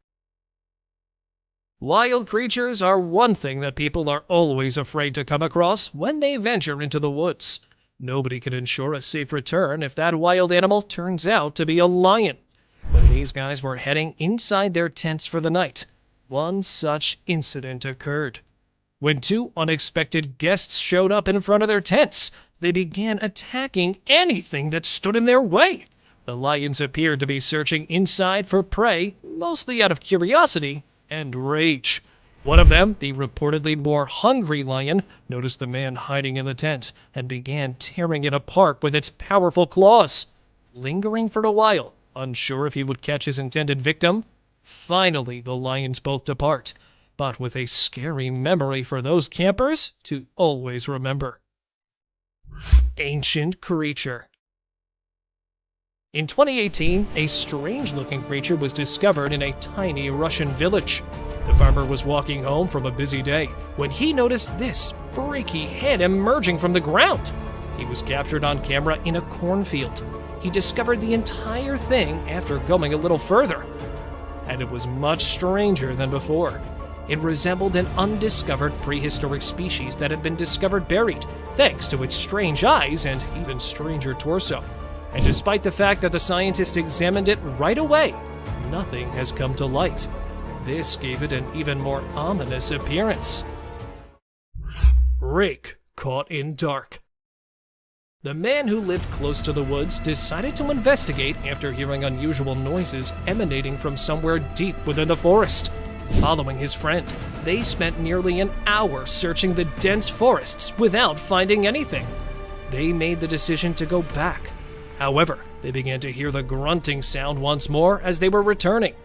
Wild creatures are one thing that people are always afraid to come across when they venture into the woods. Nobody can ensure a safe return if that wild animal turns out to be a lion. When these guys were heading inside their tents for the night, one such incident occurred. When two unexpected guests showed up in front of their tents, they began attacking anything that stood in their way. The lions appeared to be searching inside for prey, mostly out of curiosity and rage. One of them, the reportedly more hungry lion, noticed the man hiding in the tent and began tearing it apart with its powerful claws. Lingering for a while, unsure if he would catch his intended victim, finally the lions both depart, but with a scary memory for those campers to always remember. Ancient creature. In 2018, a strange-looking creature was discovered in a tiny Russian village. The farmer was walking home from a busy day when he noticed this freaky head emerging from the ground. He was captured on camera in a cornfield. He discovered the entire thing after going a little further, and it was much stranger than before. It resembled an undiscovered prehistoric species that had been discovered buried, thanks to its strange eyes and even stranger torso. And despite the fact that the scientists examined it right away, nothing has come to light. This gave it an even more ominous appearance. Rake caught in dark. The man who lived close to the woods decided to investigate after hearing unusual noises emanating from somewhere deep within the forest. Following his friend, they spent nearly an hour searching the dense forests without finding anything. They made the decision to go back. However, they began to hear the grunting sound once more as they were returning.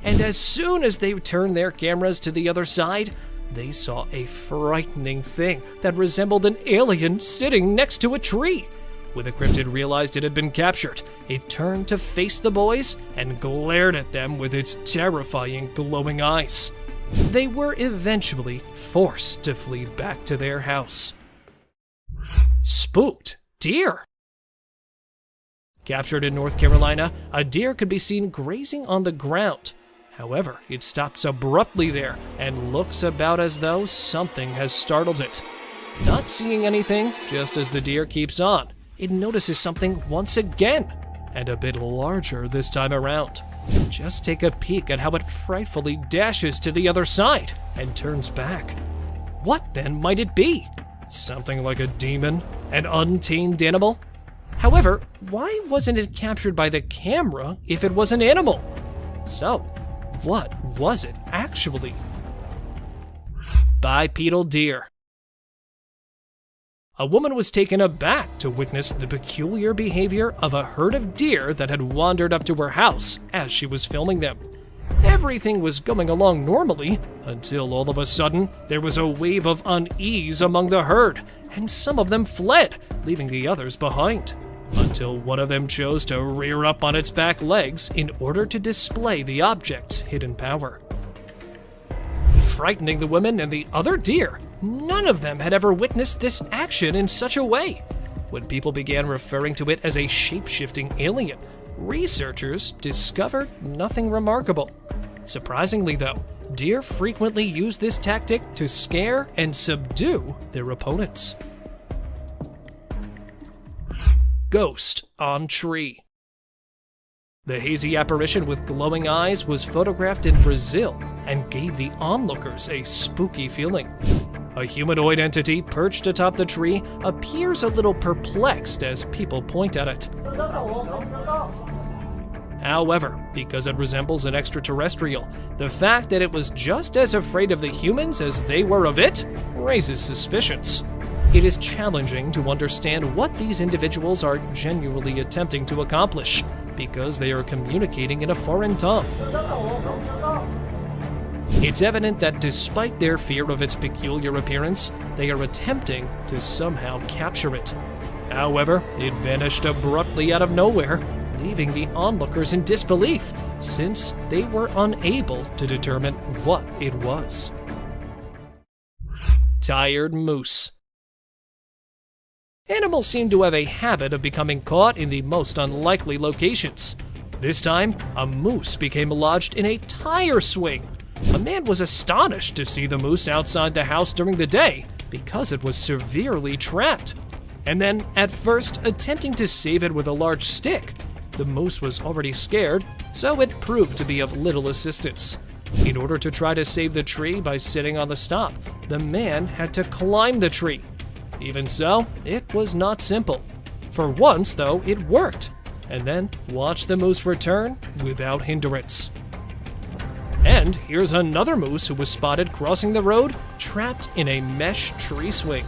And as soon as they turned their cameras to the other side, they saw a frightening thing that resembled an alien sitting next to a tree. When the cryptid realized it had been captured, it turned to face the boys and glared at them with its terrifying glowing eyes. They were eventually forced to flee back to their house. Spooked deer. Captured in North Carolina, a deer could be seen grazing on the ground. However, it stops abruptly there and looks about as though something has startled it. Not seeing anything, just as the deer keeps on, it notices something once again, and a bit larger this time around. Just take a peek at how it frightfully dashes to the other side and turns back. What then might it be? Something like a demon? An untamed animal? However, why wasn't it captured by the camera if it was an animal? So, what was it actually? Bipedal deer. A woman was taken aback to witness the peculiar behavior of a herd of deer that had wandered up to her house as she was filming them. Everything was going along normally until all of a sudden there was a wave of unease among the herd, and some of them fled, leaving the others behind, until one of them chose to rear up on its back legs in order to display the object's hidden power. Frightening the women and the other deer, none of them had ever witnessed this action in such a way. When people began referring to it as a shape-shifting alien, researchers discovered nothing remarkable. Surprisingly, though, deer frequently use this tactic to scare and subdue their opponents. Ghost on tree. The hazy apparition with glowing eyes was photographed in Brazil and gave the onlookers a spooky feeling. A humanoid entity perched atop the tree appears a little perplexed as people point at it. However, because it resembles an extraterrestrial, the fact that it was just as afraid of the humans as they were of it raises suspicions. It is challenging to understand what these individuals are genuinely attempting to accomplish, because they are communicating in a foreign tongue. It's evident that despite their fear of its peculiar appearance, they are attempting to somehow capture it. However, it vanished abruptly out of nowhere, leaving the onlookers in disbelief, since they were unable to determine what it was. Tired moose. Animals seem to have a habit of becoming caught in the most unlikely locations. This time, a moose became lodged in a tire swing. A man was astonished to see the moose outside the house during the day because it was severely trapped. And then, at first, attempting to save it with a large stick. The moose was already scared, so it proved to be of little assistance. In order to try to save the tree by sitting on the stop, the man had to climb the tree. Even so, it was not simple. For once, though, it worked. And then watch the moose return without hindrance. And here's another moose who was spotted crossing the road, trapped in a mesh tree swing.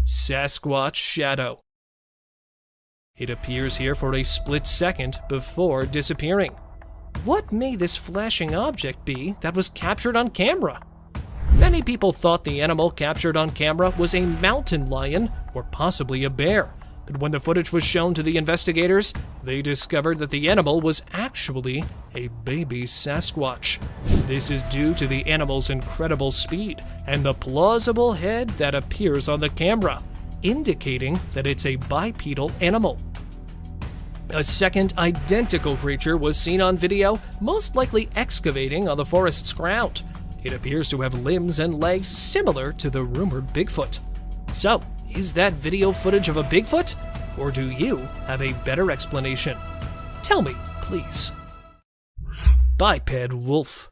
Sasquatch shadow. It appears here for a split second before disappearing. What may this flashing object be that was captured on camera? Many people thought the animal captured on camera was a mountain lion or possibly a bear. But when the footage was shown to the investigators, they discovered that the animal was actually a baby Sasquatch. This is due to the animal's incredible speed and the plausible head that appears on the camera, indicating that it's a bipedal animal. A second identical creature was seen on video, most likely excavating on the forest's ground. It appears to have limbs and legs similar to the rumored Bigfoot. So, is that video footage of a Bigfoot? Or do you have a better explanation? Tell me, please. Biped wolf.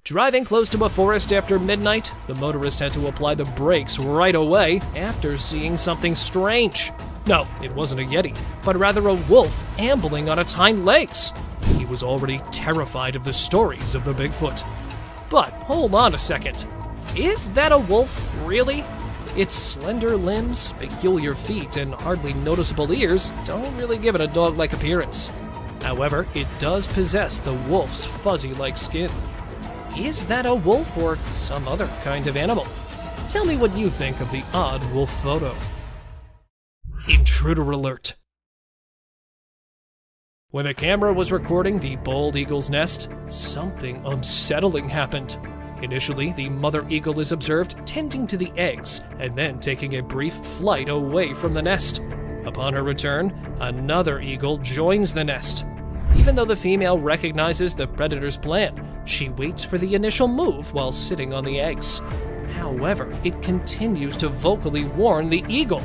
Driving close to a forest after midnight, the motorist had to apply the brakes right away after seeing something strange. No, it wasn't a Yeti, but rather a wolf ambling on its hind legs. He was already terrified of the stories of the Bigfoot. But hold on a second. Is that a wolf, really? Its slender limbs, peculiar feet, and hardly noticeable ears don't really give it a dog-like appearance. However, it does possess the wolf's fuzzy-like skin. Is that a wolf or some other kind of animal? Tell me what you think of the odd wolf photo. Intruder alert. When the camera was recording the bald eagle's nest, something unsettling happened. Initially, the mother eagle is observed tending to the eggs and then taking a brief flight away from the nest. Upon her return, another eagle joins the nest. Even though the female recognizes the predator's plan, she waits for the initial move while sitting on the eggs. However, it continues to vocally warn the eagle.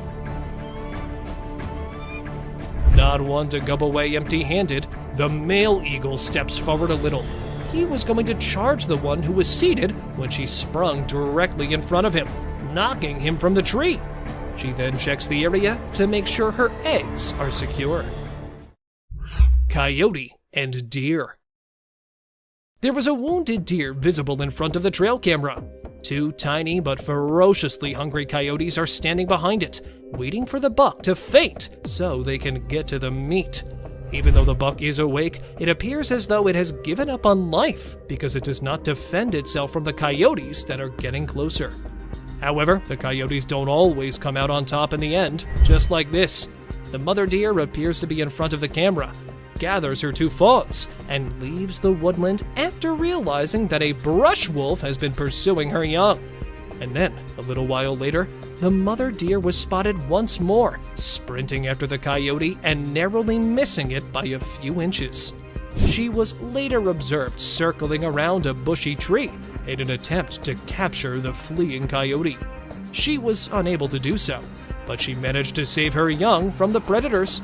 Not one to go away empty-handed, the male eagle steps forward a little. He was going to charge the one who was seated when she sprung directly in front of him, knocking him from the tree. She then checks the area to make sure her eggs are secure. Coyote and deer. There was a wounded deer visible in front of the trail camera. Two tiny but ferociously hungry coyotes are standing behind it, waiting for the buck to faint so they can get to the meat. Even though the buck is awake, it appears as though it has given up on life because it does not defend itself from the coyotes that are getting closer. However, the coyotes don't always come out on top in the end, just like this. The mother deer appears to be in front of the camera, gathers her two fawns and leaves the woodland after realizing that a brush wolf has been pursuing her young. And then, a little while later, the mother deer was spotted once more, sprinting after the coyote and narrowly missing it by a few inches. She was later observed circling around a bushy tree in an attempt to capture the fleeing coyote. She was unable to do so, but she managed to save her young from the predators.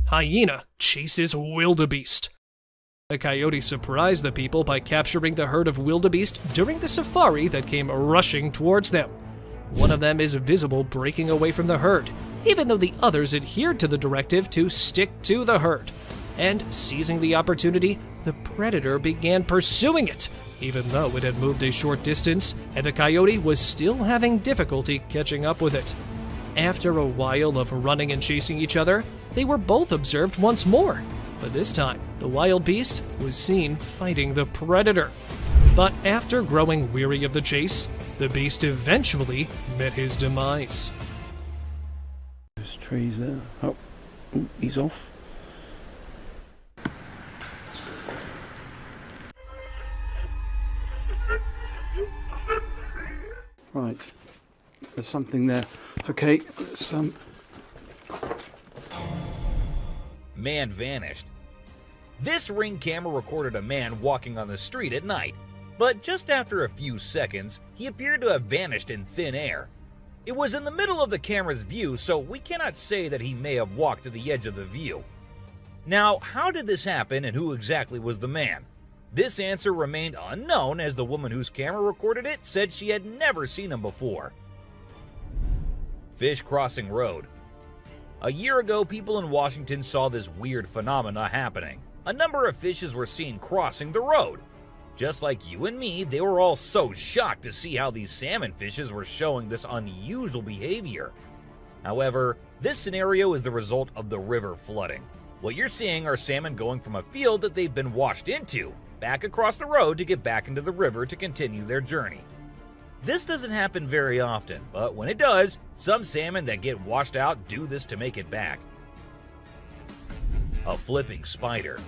Hyena chases wildebeest. The coyote surprised the people by capturing the herd of wildebeest during the safari that came rushing towards them. One of them is visible breaking away from the herd, even though the others adhered to the directive to stick to the herd. And seizing the opportunity, the predator began pursuing it, even though it had moved a short distance and the coyote was still having difficulty catching up with it. After a while of running and chasing each other, they were both observed once more, but this time the wild beast was seen fighting the predator. But after growing weary of the chase, the beast eventually met his demise. There's trees there. Oh, he's off. Right, there's something there. Okay, let's Man vanished. This Ring camera recorded a man walking on the street at night, but just after a few seconds, he appeared to have vanished in thin air. It was in the middle of the camera's view, so we cannot say that he may have walked to the edge of the view. Now, how did this happen and who exactly was the man? This answer remained unknown, as the woman whose camera recorded it said she had never seen him before. Fish crossing road. A year ago, people in Washington saw this weird phenomena happening. A number of fishes were seen crossing the road. Just like you and me, they were all so shocked to see how these salmon fishes were showing this unusual behavior. However, this scenario is the result of the river flooding. What you're seeing are salmon going from a field that they've been washed into, back across the road to get back into the river to continue their journey. This doesn't happen very often, but when it does, some salmon that get washed out do this to make it back. A flipping spider.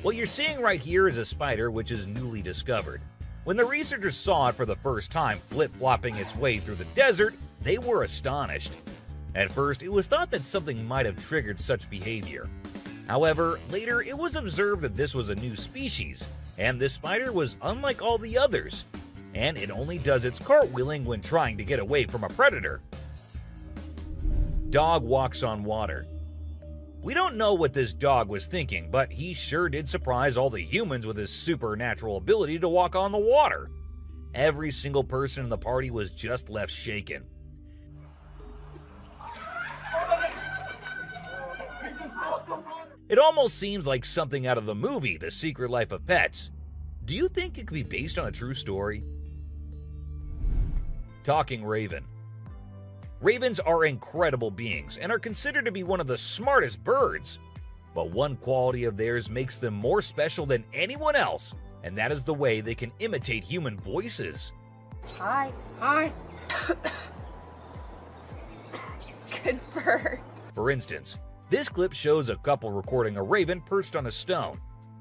What you're seeing right here is a spider which is newly discovered. When the researchers saw it for the first time flip-flopping its way through the desert, they were astonished. At first, it was thought that something might have triggered such behavior. However, later it was observed that this was a new species, and this spider was unlike all the others, and it only does its cartwheeling when trying to get away from a predator. Dog walks on water. We don't know what this dog was thinking, but he sure did surprise all the humans with his supernatural ability to walk on the water. Every single person in the party was just left shaken. It almost seems like something out of the movie The Secret Life of Pets. Do you think it could be based on a true story? Talking raven. Ravens are incredible beings and are considered to be one of the smartest birds. But one quality of theirs makes them more special than anyone else, and that is the way they can imitate human voices. Hi. Hi. Good bird. For instance, this clip shows a couple recording a raven perched on a stone,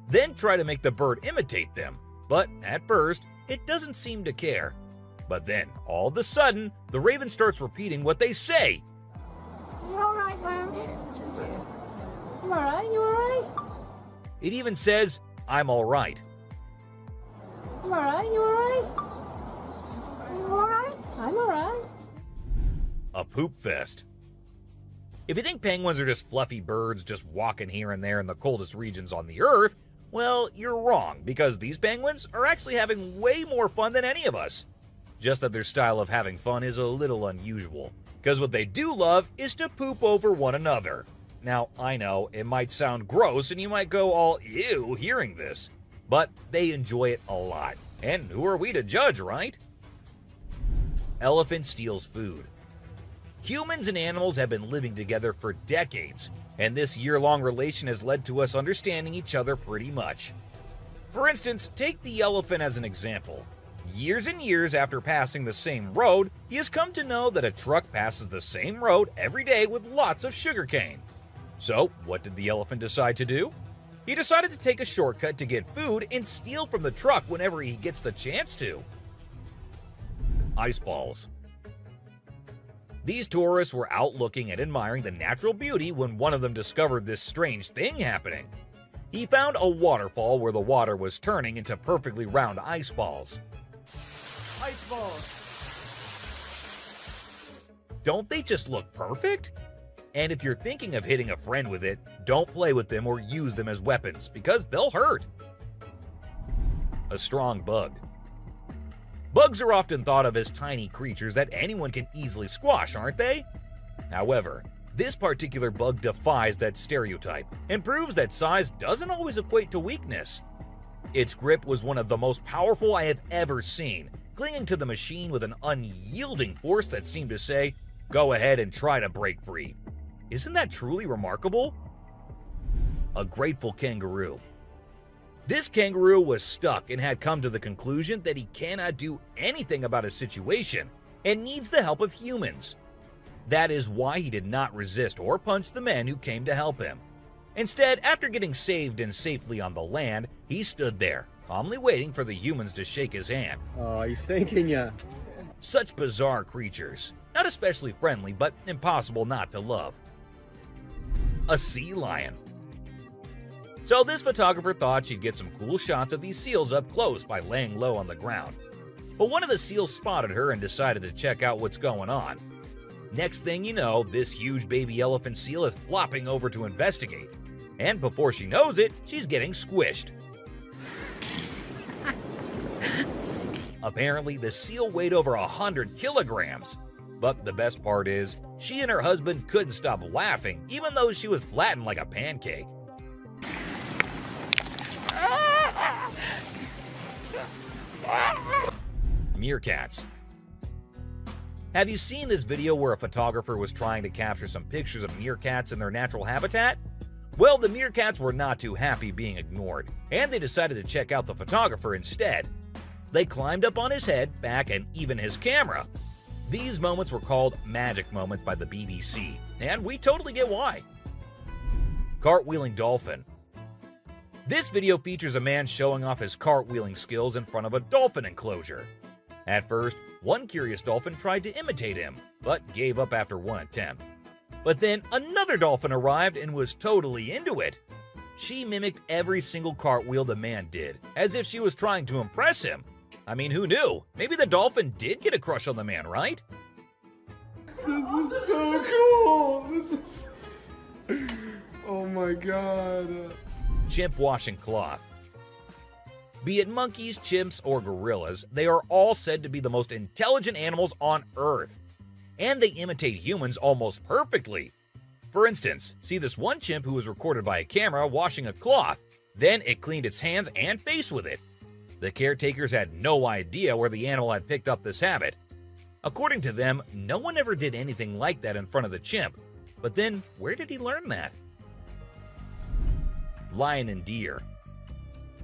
then try to make the bird imitate them, but at first, it doesn't seem to care. But then, all of a sudden, the raven starts repeating what they say. You alright, Lamb? You alright? You alright? It even says, "I'm alright." You alright? You alright? You alright? I'm alright. A poop fest. If you think penguins are just fluffy birds just walking here and there in the coldest regions on the Earth, well, you're wrong, because these penguins are actually having way more fun than any of us. Just that their style of having fun is a little unusual, because what they do love is to poop over one another. Now, I know, it might sound gross and you might go all ew hearing this, but they enjoy it a lot. And who are we to judge, right? Elephant steals food. Humans and animals have been living together for decades, and this year-long relation has led to us understanding each other pretty much. For instance, take the elephant as an example. Years and years after passing the same road, he has come to know that a truck passes the same road every day with lots of sugarcane. So, what did the elephant decide to do? He decided to take a shortcut to get food and steal from the truck whenever he gets the chance to. Ice balls. These tourists were out looking and admiring the natural beauty when one of them discovered this strange thing happening. He found a waterfall where the water was turning into perfectly round ice balls. Ice balls. Don't they just look perfect? And if you're thinking of hitting a friend with it, don't play with them or use them as weapons because they'll hurt. A strong bug. Bugs are often thought of as tiny creatures that anyone can easily squash, aren't they? However, this particular bug defies that stereotype and proves that size doesn't always equate to weakness. Its grip was one of the most powerful I have ever seen, clinging to the machine with an unyielding force that seemed to say, "Go ahead and try to break free." Isn't that truly remarkable? A grateful kangaroo. This kangaroo was stuck and had come to the conclusion that he cannot do anything about his situation and needs the help of humans. That is why he did not resist or punch the men who came to help him. Instead, after getting saved and safely on the land, he stood there, calmly waiting for the humans to shake his hand. Oh, he's thanking ya. Such bizarre creatures, not especially friendly, but impossible not to love. A sea lion. So this photographer thought she'd get some cool shots of these seals up close by laying low on the ground. But one of the seals spotted her and decided to check out what's going on. Next thing you know, this huge baby elephant seal is flopping over to investigate. And before she knows it, she's getting squished. Apparently, the seal weighed over 100 kilograms. But the best part is, she and her husband couldn't stop laughing even though she was flattened like a pancake. Meerkats. Have you seen this video where a photographer was trying to capture some pictures of meerkats in their natural habitat? Well, the meerkats were not too happy being ignored, and they decided to check out the photographer instead. They climbed up on his head, back, and even his camera. These moments were called magic moments by the BBC, and we totally get why. Cartwheeling dolphin. This video features a man showing off his cartwheeling skills in front of a dolphin enclosure. At first, one curious dolphin tried to imitate him, but gave up after one attempt. But then another dolphin arrived and was totally into it. She mimicked every single cartwheel the man did, as if she was trying to impress him. I mean, who knew? Maybe the dolphin did get a crush on the man, right? This is so cool! This is... Oh my god. Chimp washing cloth. Be it monkeys, chimps, or gorillas, they are all said to be the most intelligent animals on Earth. And they imitate humans almost perfectly. For instance, see this one chimp who was recorded by a camera washing a cloth. Then it cleaned its hands and face with it. The caretakers had no idea where the animal had picked up this habit. According to them, no one ever did anything like that in front of the chimp. But then, where did he learn that? Lion and deer.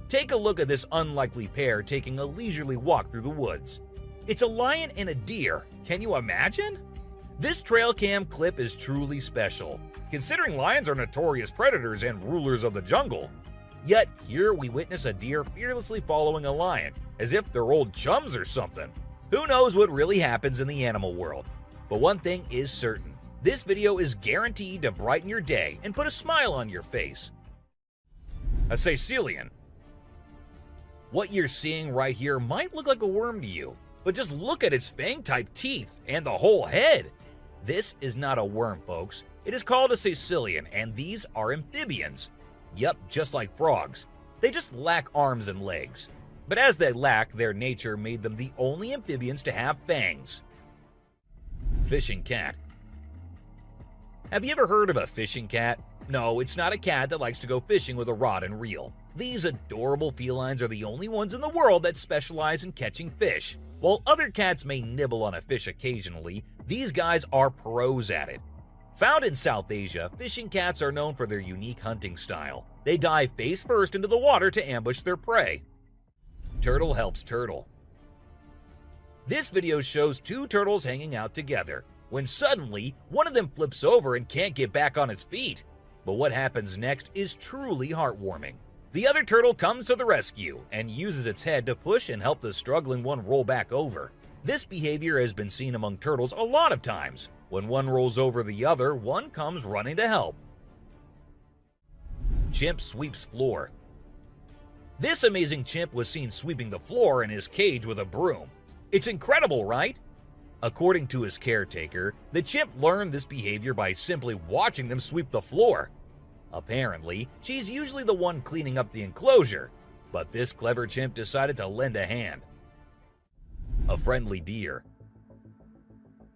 Take a look at this unlikely pair taking a leisurely walk through the woods. It's a lion and a deer. Can you imagine? This trail cam clip is truly special, considering lions are notorious predators and rulers of the jungle. Yet here we witness a deer fearlessly following a lion, as if they're old chums or something. Who knows what really happens in the animal world? But one thing is certain. This video is guaranteed to brighten your day and put a smile on your face. A Caecilian. What you're seeing right here might look like a worm to you, but just look at its fang-type teeth and the whole head. This is not a worm, folks. It is called a Caecilian, and these are amphibians. Yep, just like frogs. They just lack arms and legs. But as they lack, their nature made them the only amphibians to have fangs. Fishing cat. Have you ever heard of a fishing cat? No, it's not a cat that likes to go fishing with a rod and reel. These adorable felines are the only ones in the world that specialize in catching fish. While other cats may nibble on a fish occasionally, these guys are pros at it. Found in South Asia, fishing cats are known for their unique hunting style. They dive face first into the water to ambush their prey. Turtle helps turtle. This video shows two turtles hanging out together, when suddenly one of them flips over and can't get back on its feet. But what happens next is truly heartwarming. The other turtle comes to the rescue and uses its head to push and help the struggling one roll back over. This behavior has been seen among turtles a lot of times. When one rolls over the other, one comes running to help. Chimp sweeps floor. This amazing chimp was seen sweeping the floor in his cage with a broom. It's incredible, right? According to his caretaker, the chimp learned this behavior by simply watching them sweep the floor. Apparently, she's usually the one cleaning up the enclosure, but this clever chimp decided to lend a hand. A friendly deer.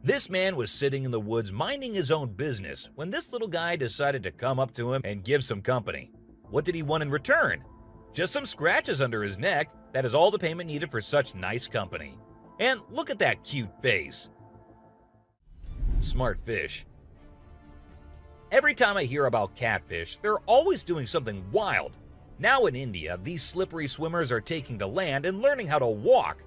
This man was sitting in the woods minding his own business when this little guy decided to come up to him and give some company. What did he want in return? Just some scratches under his neck. That is all the payment needed for such nice company. And look at that cute face. Smart fish. Every time I hear about catfish, they're always doing something wild. Now in India, these slippery swimmers are taking to land and learning how to walk.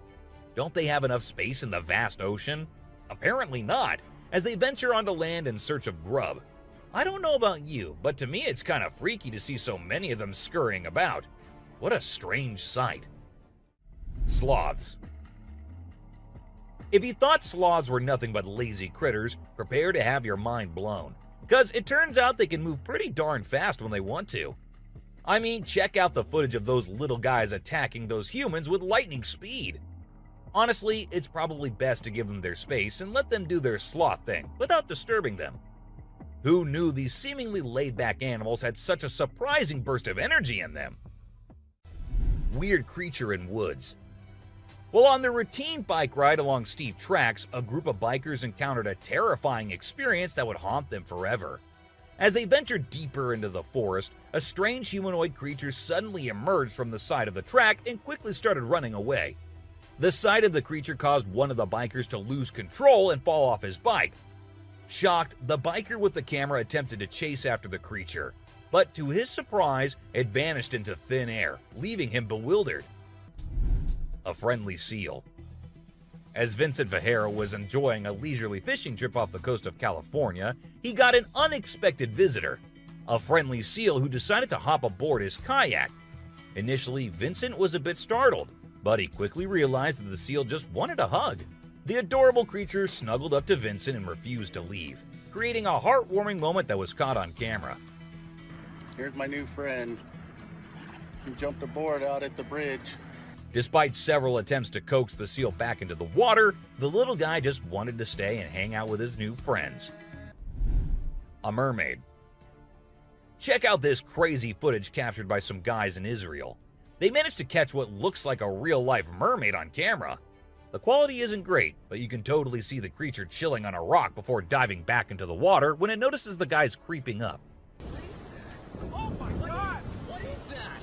Don't they have enough space in the vast ocean? Apparently not, as they venture onto land in search of grub. I don't know about you, but to me it's kind of freaky to see so many of them scurrying about. What a strange sight. Sloths. If you thought sloths were nothing but lazy critters, prepare to have your mind blown. Because it turns out they can move pretty darn fast when they want to. I mean, check out the footage of those little guys attacking those humans with lightning speed. Honestly, it's probably best to give them their space and let them do their sloth thing without disturbing them. Who knew these seemingly laid-back animals had such a surprising burst of energy in them? Weird creature in woods. Well, on their routine bike ride along steep tracks, a group of bikers encountered a terrifying experience that would haunt them forever. As they ventured deeper into the forest, a strange humanoid creature suddenly emerged from the side of the track and quickly started running away. The sight of the creature caused one of the bikers to lose control and fall off his bike. Shocked, the biker with the camera attempted to chase after the creature, but to his surprise, it vanished into thin air, leaving him bewildered. A friendly seal. As Vincent Vajera was enjoying a leisurely fishing trip off the coast of California, he got an unexpected visitor, a friendly seal who decided to hop aboard his kayak. Initially, Vincent was a bit startled, but he quickly realized that the seal just wanted a hug. The adorable creature snuggled up to Vincent and refused to leave, creating a heartwarming moment that was caught on camera. Here's my new friend. He jumped aboard out at the bridge. Despite several attempts to coax the seal back into the water, the little guy just wanted to stay and hang out with his new friends. A mermaid. Check out this crazy footage captured by some guys in Israel. They managed to catch what looks like a real-life mermaid on camera. The quality isn't great, but you can totally see the creature chilling on a rock before diving back into the water when it notices the guys creeping up. Oh my God! What is that?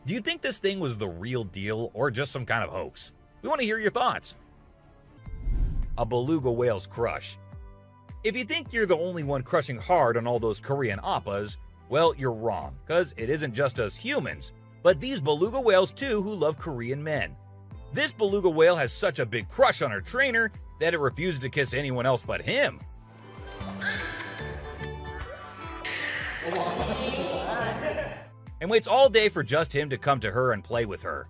Do you think this thing was the real deal or just some kind of hoax? We want to hear your thoughts. A beluga whale's crush. If you think you're the only one crushing hard on all those Korean oppas, well, you're wrong, because it isn't just us humans, but these beluga whales too who love Korean men. This beluga whale has such a big crush on her trainer that it refuses to kiss anyone else but him. And waits all day for just him to come to her and play with her.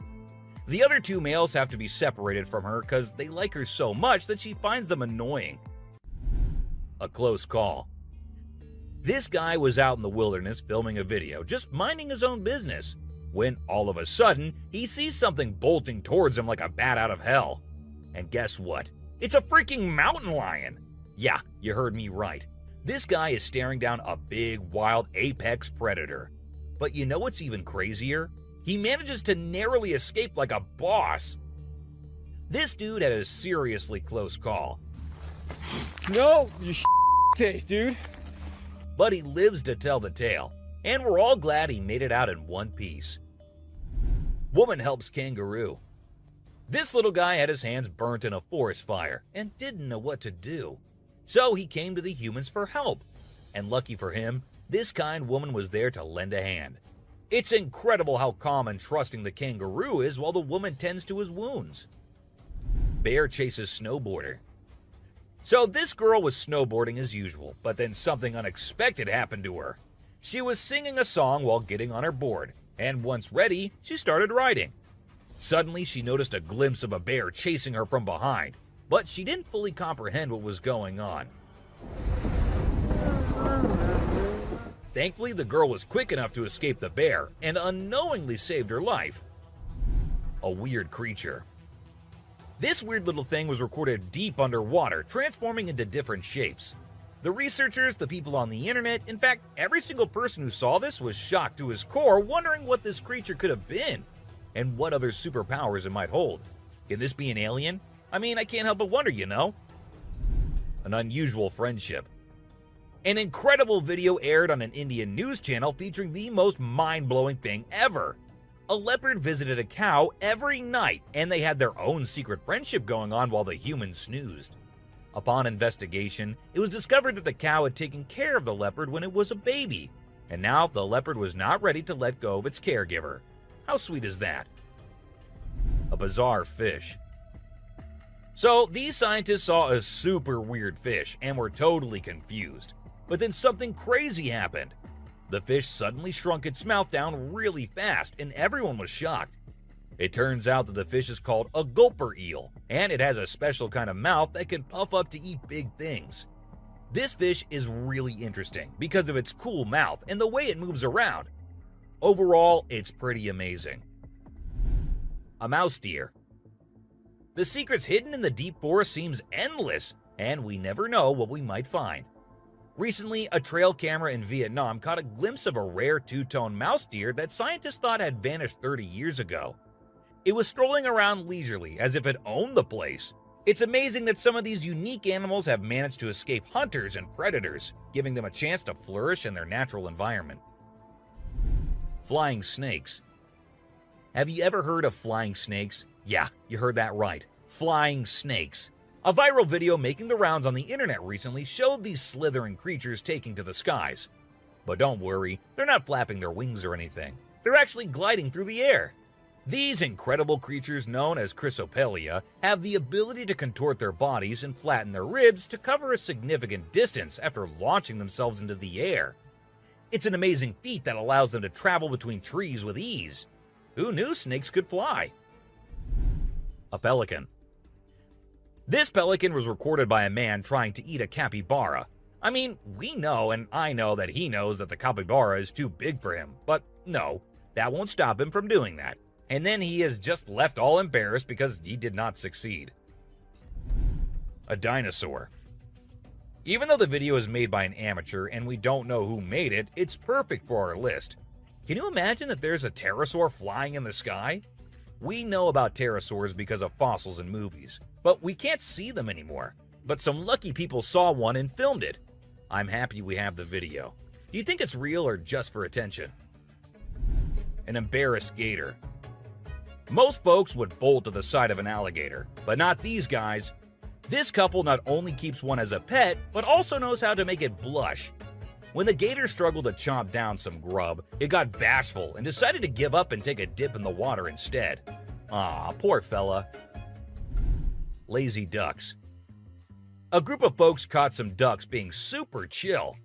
The other two males have to be separated from her because they like her so much that she finds them annoying. A close call. This guy was out in the wilderness filming a video, just minding his own business, when all of a sudden, he sees something bolting towards him like a bat out of hell. And guess what? It's a freaking mountain lion! Yeah, you heard me right. This guy is staring down a big, wild apex predator. But you know what's even crazier? He manages to narrowly escape like a boss. This dude had a seriously close call. No, you face, dude. But he lives to tell the tale, and we're all glad he made it out in one piece. Woman helps kangaroo. This little guy had his hands burnt in a forest fire and didn't know what to do. So he came to the humans for help. And lucky for him, this kind woman was there to lend a hand. It's incredible how calm and trusting the kangaroo is while the woman tends to his wounds. Bear chases snowboarder. So this girl was snowboarding as usual, but then something unexpected happened to her. She was singing a song while getting on her board, and once ready, she started writing. Suddenly, she noticed a glimpse of a bear chasing her from behind, but she didn't fully comprehend what was going on. Thankfully, the girl was quick enough to escape the bear and unknowingly saved her life. A weird creature. This weird little thing was recorded deep underwater, transforming into different shapes. The researchers, the people on the internet, in fact, every single person who saw this was shocked to his core, wondering what this creature could have been and what other superpowers it might hold. Can this be an alien? I mean, I can't help but wonder, you know? An unusual friendship. An incredible video aired on an Indian news channel featuring the most mind-blowing thing ever. A leopard visited a cow every night, and they had their own secret friendship going on while the humans snoozed. Upon investigation, it was discovered that the cow had taken care of the leopard when it was a baby, and now the leopard was not ready to let go of its caregiver. How sweet is that? A bizarre fish. So, these scientists saw a super weird fish and were totally confused. But then something crazy happened. The fish suddenly shrunk its mouth down really fast, and everyone was shocked. It turns out that the fish is called a gulper eel, and it has a special kind of mouth that can puff up to eat big things. This fish is really interesting because of its cool mouth and the way it moves around. Overall, it's pretty amazing. A mouse deer. The secrets hidden in the deep forest seems endless, and we never know what we might find. Recently, a trail camera in Vietnam caught a glimpse of a rare two-tone mouse deer that scientists thought had vanished 30 years ago. It was strolling around leisurely as if it owned the place. It's amazing that some of these unique animals have managed to escape hunters and predators, giving them a chance to flourish in their natural environment. Flying snakes. Have you ever heard of flying snakes? Yeah, you heard that right. Flying snakes. A viral video making the rounds on the internet recently showed these slithering creatures taking to the skies. But don't worry, they're not flapping their wings or anything. They're actually gliding through the air. These incredible creatures, known as Chrysopelia, have the ability to contort their bodies and flatten their ribs to cover a significant distance after launching themselves into the air. It's an amazing feat that allows them to travel between trees with ease. Who knew snakes could fly? A pelican. This pelican was recorded by a man trying to eat a capybara. I mean, we know, and I know that he knows that the capybara is too big for him, but no, that won't stop him from doing that. And then he is just left all embarrassed because he did not succeed. A dinosaur. Even though the video is made by an amateur and we don't know who made it, it's perfect for our list. Can you imagine that there's a pterosaur flying in the sky? We know about pterosaurs because of fossils in movies, but we can't see them anymore. But some lucky people saw one and filmed it. I'm happy we have the video. Do you think it's real or just for attention? An embarrassed gator. Most folks would bolt to the side of an alligator, but not these guys. This couple not only keeps one as a pet, but also knows how to make it blush. When the gator struggled to chomp down some grub, it got bashful and decided to give up and take a dip in the water instead. Aw, poor fella. Lazy ducks. A group of folks caught some ducks being super chill.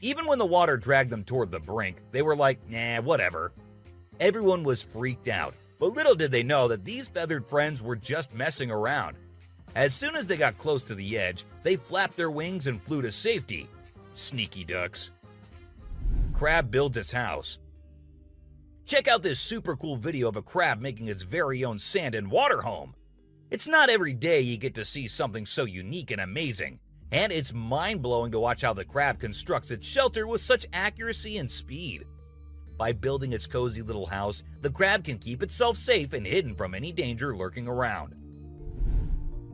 Even when the water dragged them toward the brink, they were like, nah, whatever. Everyone was freaked out, but little did they know that these feathered friends were just messing around. As soon as they got close to the edge, they flapped their wings and flew to safety. Sneaky ducks. Crab builds its house. Check out this super cool video of a crab making its very own sand and water home. It's not every day you get to see something so unique and amazing, and it's mind-blowing to watch how the crab constructs its shelter with such accuracy and speed. By building its cozy little house, the crab can keep itself safe and hidden from any danger lurking around.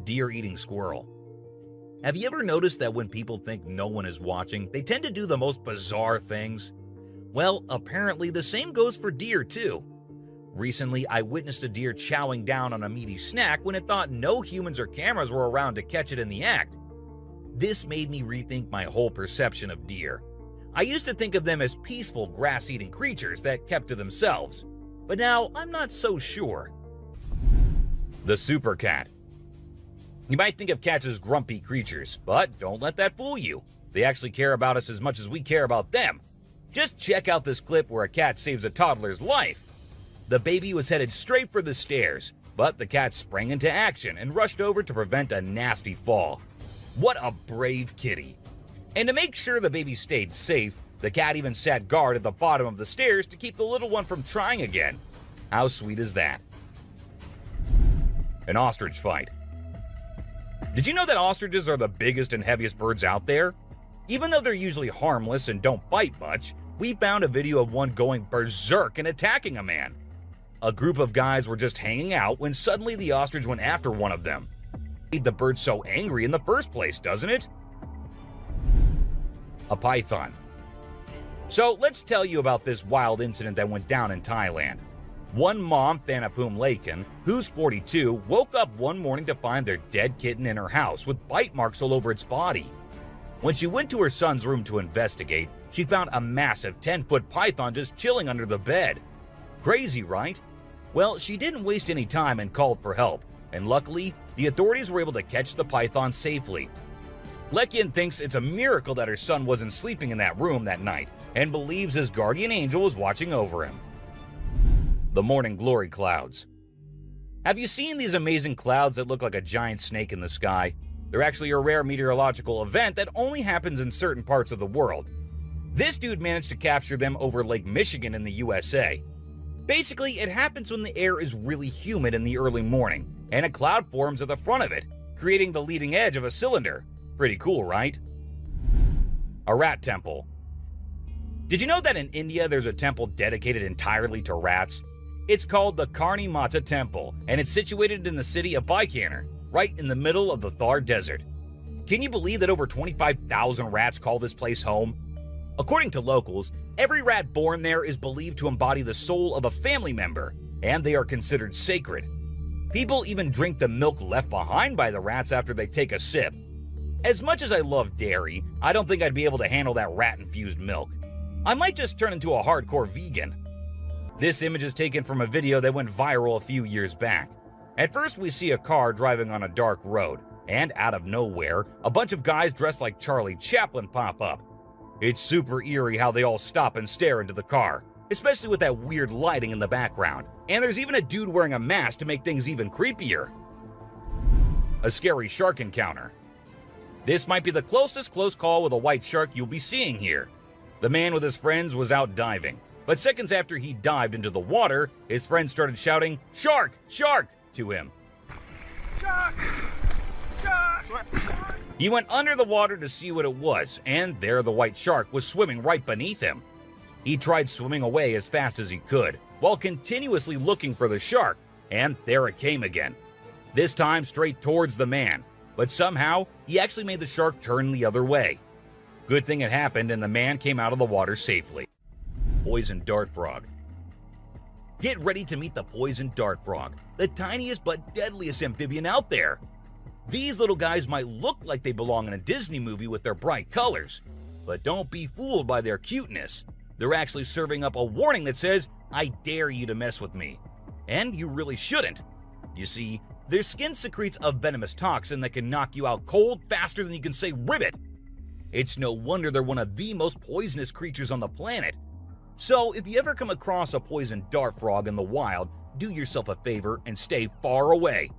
Deer eating squirrel. Have you ever noticed that when people think no one is watching, they tend to do the most bizarre things? Well, apparently the same goes for deer too. Recently, I witnessed a deer chowing down on a meaty snack when it thought no humans or cameras were around to catch it in the act. This made me rethink my whole perception of deer. I used to think of them as peaceful grass-eating creatures that kept to themselves, but now I'm not so sure. The super cat. You might think of cats as grumpy creatures, but don't let that fool you. They actually care about us as much as we care about them. Just check out this clip where a cat saves a toddler's life. The baby was headed straight for the stairs, but the cat sprang into action and rushed over to prevent a nasty fall. What a brave kitty. And to make sure the baby stayed safe, the cat even sat guard at the bottom of the stairs to keep the little one from trying again. How sweet is that? An ostrich fight. Did you know that ostriches are the biggest and heaviest birds out there? Even though they're usually harmless and don't bite much, we found a video of one going berserk and attacking a man. A group of guys were just hanging out when suddenly the ostrich went after one of them. Made the bird so angry in the first place, doesn't it? A python. So let's tell you about this wild incident that went down in Thailand. One mom, Thanapum Laken, who's 42, woke up one morning to find their dead kitten in her house with bite marks all over its body. When she went to her son's room to investigate, she found a massive 10-foot python just chilling under the bed. Crazy, right? Well, she didn't waste any time and called for help, and luckily, the authorities were able to catch the python safely. Lekian thinks it's a miracle that her son wasn't sleeping in that room that night, and believes his guardian angel was watching over him. The morning glory clouds. Have you seen these amazing clouds that look like a giant snake in the sky? They're actually a rare meteorological event that only happens in certain parts of the world. This dude managed to capture them over Lake Michigan in the USA. Basically, it happens when the air is really humid in the early morning, and a cloud forms at the front of it, creating the leading edge of a cylinder. Pretty cool, right? A rat temple. Did you know that in India there's a temple dedicated entirely to rats? It's called the Karni Mata Temple, and it's situated in the city of Bikaner, right in the middle of the Thar Desert. Can you believe that over 25,000 rats call this place home? According to locals, every rat born there is believed to embody the soul of a family member, and they are considered sacred. People even drink the milk left behind by the rats after they take a sip. As much as I love dairy, I don't think I'd be able to handle that rat-infused milk. I might just turn into a hardcore vegan. This image is taken from a video that went viral a few years back. At first, we see a car driving on a dark road, and out of nowhere, a bunch of guys dressed like Charlie Chaplin pop up. It's super eerie how they all stop and stare into the car, especially with that weird lighting in the background. And there's even a dude wearing a mask to make things even creepier. A scary shark encounter. This might be the closest close call with a white shark you'll be seeing here. The man with his friends was out diving, but seconds after he dived into the water, his friends started shouting, "Shark! Shark!" to him. Shark! Shark! Shark! He went under the water to see what it was, and there the white shark was swimming right beneath him. He tried swimming away as fast as he could, while continuously looking for the shark, and there it came again. This time straight towards the man, but somehow he actually made the shark turn the other way. Good thing it happened and the man came out of the water safely. Poison dart frog. Get ready to meet the poison dart frog, the tiniest but deadliest amphibian out there. These little guys might look like they belong in a Disney movie with their bright colors, but don't be fooled by their cuteness. They're actually serving up a warning that says, "I dare you to mess with me." And you really shouldn't. You see, their skin secretes a venomous toxin that can knock you out cold faster than you can say ribbit. It's no wonder they're one of the most poisonous creatures on the planet. So if you ever come across a poison dart frog in the wild, do yourself a favor and stay far away.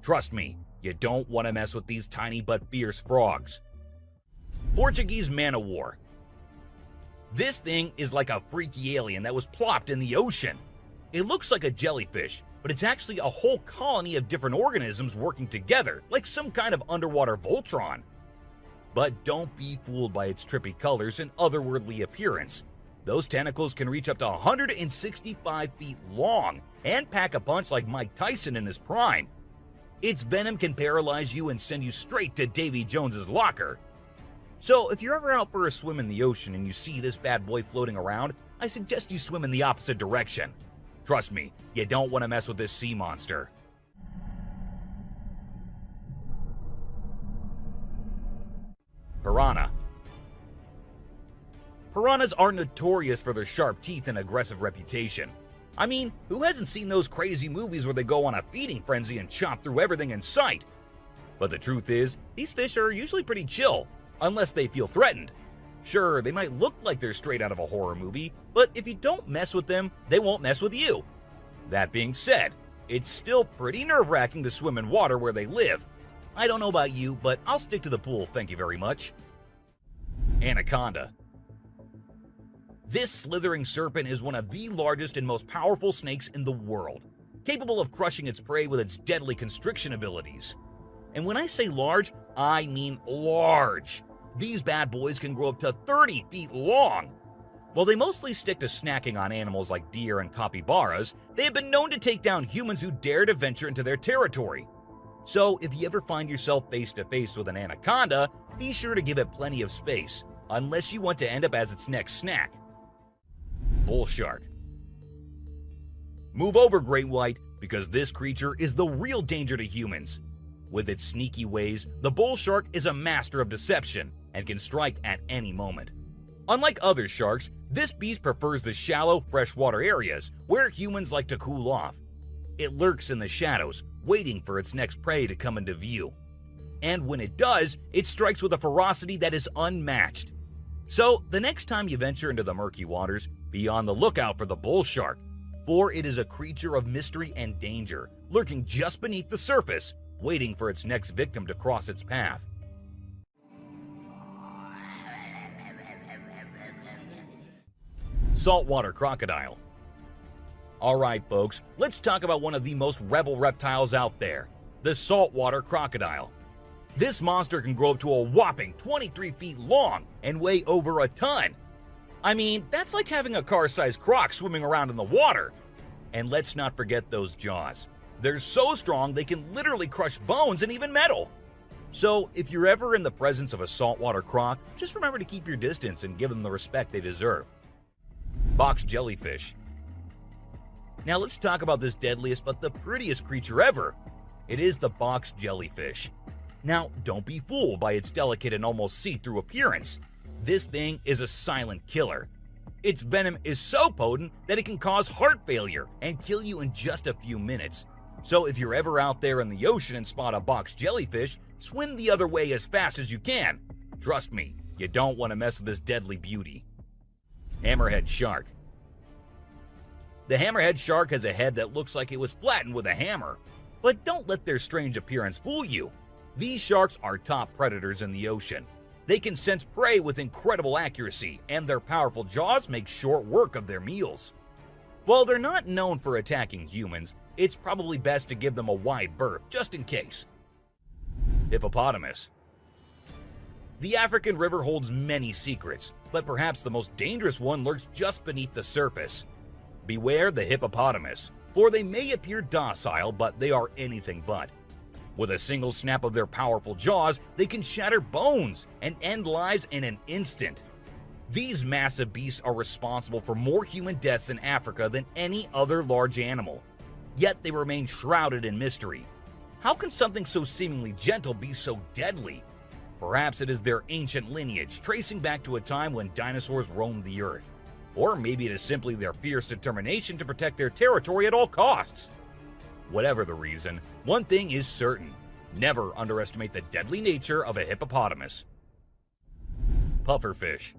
Trust me, you don't want to mess with these tiny but fierce frogs. Portuguese man of war. This thing is like a freaky alien that was plopped in the ocean. It looks like a jellyfish, but it's actually a whole colony of different organisms working together, like some kind of underwater Voltron. But don't be fooled by its trippy colors and otherworldly appearance. Those tentacles can reach up to 165 feet long and pack a punch like Mike Tyson in his prime. Its venom can paralyze you and send you straight to Davy Jones's locker. So if you're ever out for a swim in the ocean and you see this bad boy floating around, I suggest you swim in the opposite direction. Trust me, you don't want to mess with this sea monster. Piranha. Piranhas are notorious for their sharp teeth and aggressive reputation. I mean, who hasn't seen those crazy movies where they go on a feeding frenzy and chomp through everything in sight? But the truth is, these fish are usually pretty chill, unless they feel threatened. Sure, they might look like they're straight out of a horror movie, but if you don't mess with them, they won't mess with you. That being said, it's still pretty nerve-wracking to swim in water where they live. I don't know about you, but I'll stick to the pool, thank you very much. Anaconda. This slithering serpent is one of the largest and most powerful snakes in the world, capable of crushing its prey with its deadly constriction abilities. And when I say large, I mean large. These bad boys can grow up to 30 feet long. While they mostly stick to snacking on animals like deer and capybaras, they have been known to take down humans who dare to venture into their territory. So if you ever find yourself face to face with an anaconda, be sure to give it plenty of space, unless you want to end up as its next snack. Bull shark. Move over, great white, because this creature is the real danger to humans. With its sneaky ways, the bull shark is a master of deception and can strike at any moment. Unlike other sharks, this beast prefers the shallow, freshwater areas where humans like to cool off. It lurks in the shadows, waiting for its next prey to come into view. And when it does, it strikes with a ferocity that is unmatched. So, the next time you venture into the murky waters, be on the lookout for the bull shark, for it is a creature of mystery and danger, lurking just beneath the surface, waiting for its next victim to cross its path. Saltwater crocodile. Alright folks, let's talk about one of the most rebel reptiles out there, the saltwater crocodile. This monster can grow up to a whopping 23 feet long and weigh over a ton. I mean, that's like having a car-sized croc swimming around in the water. And let's not forget those jaws. They're so strong they can literally crush bones and even metal. So if you're ever in the presence of a saltwater croc, just remember to keep your distance and give them the respect they deserve. Box jellyfish. Now let's talk about this deadliest but the prettiest creature ever. It is the box jellyfish. Now don't be fooled by its delicate and almost see-through appearance. This thing is a silent killer. Its venom is so potent that it can cause heart failure and kill you in just a few minutes. So if you're ever out there in the ocean and spot a box jellyfish, swim the other way as fast as you can. Trust me, you don't want to mess with this deadly beauty. Hammerhead shark. The hammerhead shark has a head that looks like it was flattened with a hammer. But don't let their strange appearance fool you. These sharks are top predators in the ocean. They can sense prey with incredible accuracy, and their powerful jaws make short work of their meals. While they're not known for attacking humans, it's probably best to give them a wide berth, just in case. Hippopotamus. The African river holds many secrets, but perhaps the most dangerous one lurks just beneath the surface. Beware the hippopotamus, for they may appear docile, but they are anything but. With a single snap of their powerful jaws, they can shatter bones and end lives in an instant. These massive beasts are responsible for more human deaths in Africa than any other large animal. Yet they remain shrouded in mystery. How can something so seemingly gentle be so deadly? Perhaps it is their ancient lineage, tracing back to a time when dinosaurs roamed the earth. Or maybe it is simply their fierce determination to protect their territory at all costs. Whatever the reason, one thing is certain: never underestimate the deadly nature of a hippopotamus. Pufferfish.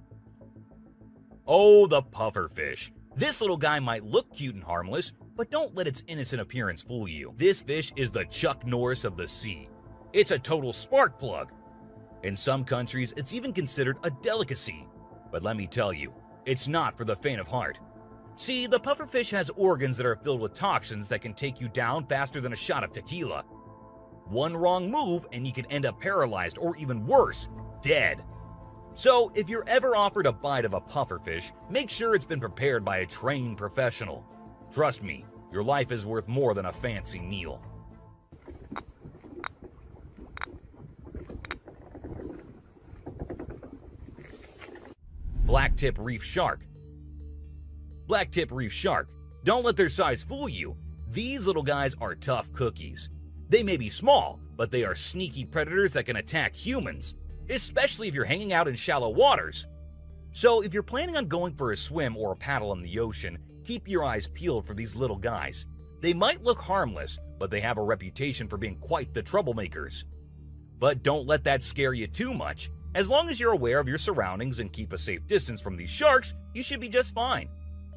Oh, the pufferfish. This little guy might look cute and harmless, but don't let its innocent appearance fool you. This fish is the Chuck Norris of the sea. It's a total spark plug. In some countries, it's even considered a delicacy. But let me tell you, it's not for the faint of heart. See, the pufferfish has organs that are filled with toxins that can take you down faster than a shot of tequila. One wrong move and you can end up paralyzed, or even worse, dead. So if you're ever offered a bite of a pufferfish, make sure it's been prepared by a trained professional. Trust me, your life is worth more than a fancy meal. Blacktip reef shark. Blacktip reef shark. Don't let their size fool you. These little guys are tough cookies. They may be small, but they are sneaky predators that can attack humans, especially if you're hanging out in shallow waters. So if you're planning on going for a swim or a paddle in the ocean, keep your eyes peeled for these little guys. They might look harmless, but they have a reputation for being quite the troublemakers. But don't let that scare you too much. As long as you're aware of your surroundings and keep a safe distance from these sharks, you should be just fine.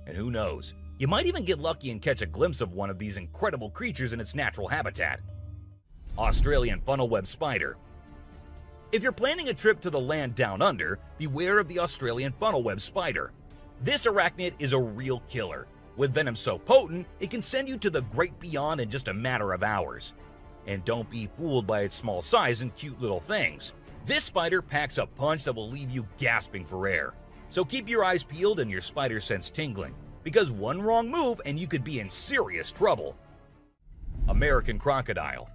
And who knows, you might even get lucky and catch a glimpse of one of these incredible creatures in its natural habitat. Australian funnel-web spider. If you're planning a trip to the land down under, beware of the Australian funnel-web spider. This arachnid is a real killer. With venom so potent, it can send you to the great beyond in just a matter of hours. And don't be fooled by its small size and cute little things. This spider packs a punch that will leave you gasping for air. So keep your eyes peeled and your spider sense tingling, because one wrong move and you could be in serious trouble. American crocodile.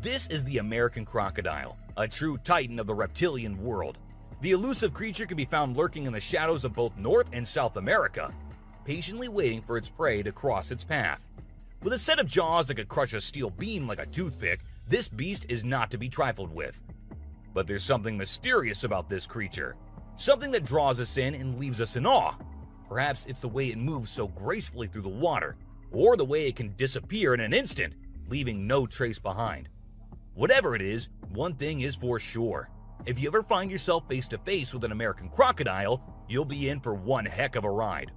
This is the American crocodile, a true titan of the reptilian world. The elusive creature can be found lurking in the shadows of both North and South America, patiently waiting for its prey to cross its path. With a set of jaws that could crush a steel beam like a toothpick, this beast is not to be trifled with. But there's something mysterious about this creature, something that draws us in and leaves us in awe. Perhaps it's the way it moves so gracefully through the water, or the way it can disappear in an instant, leaving no trace behind. Whatever it is, one thing is for sure. If you ever find yourself face to face with an American crocodile, you'll be in for one heck of a ride.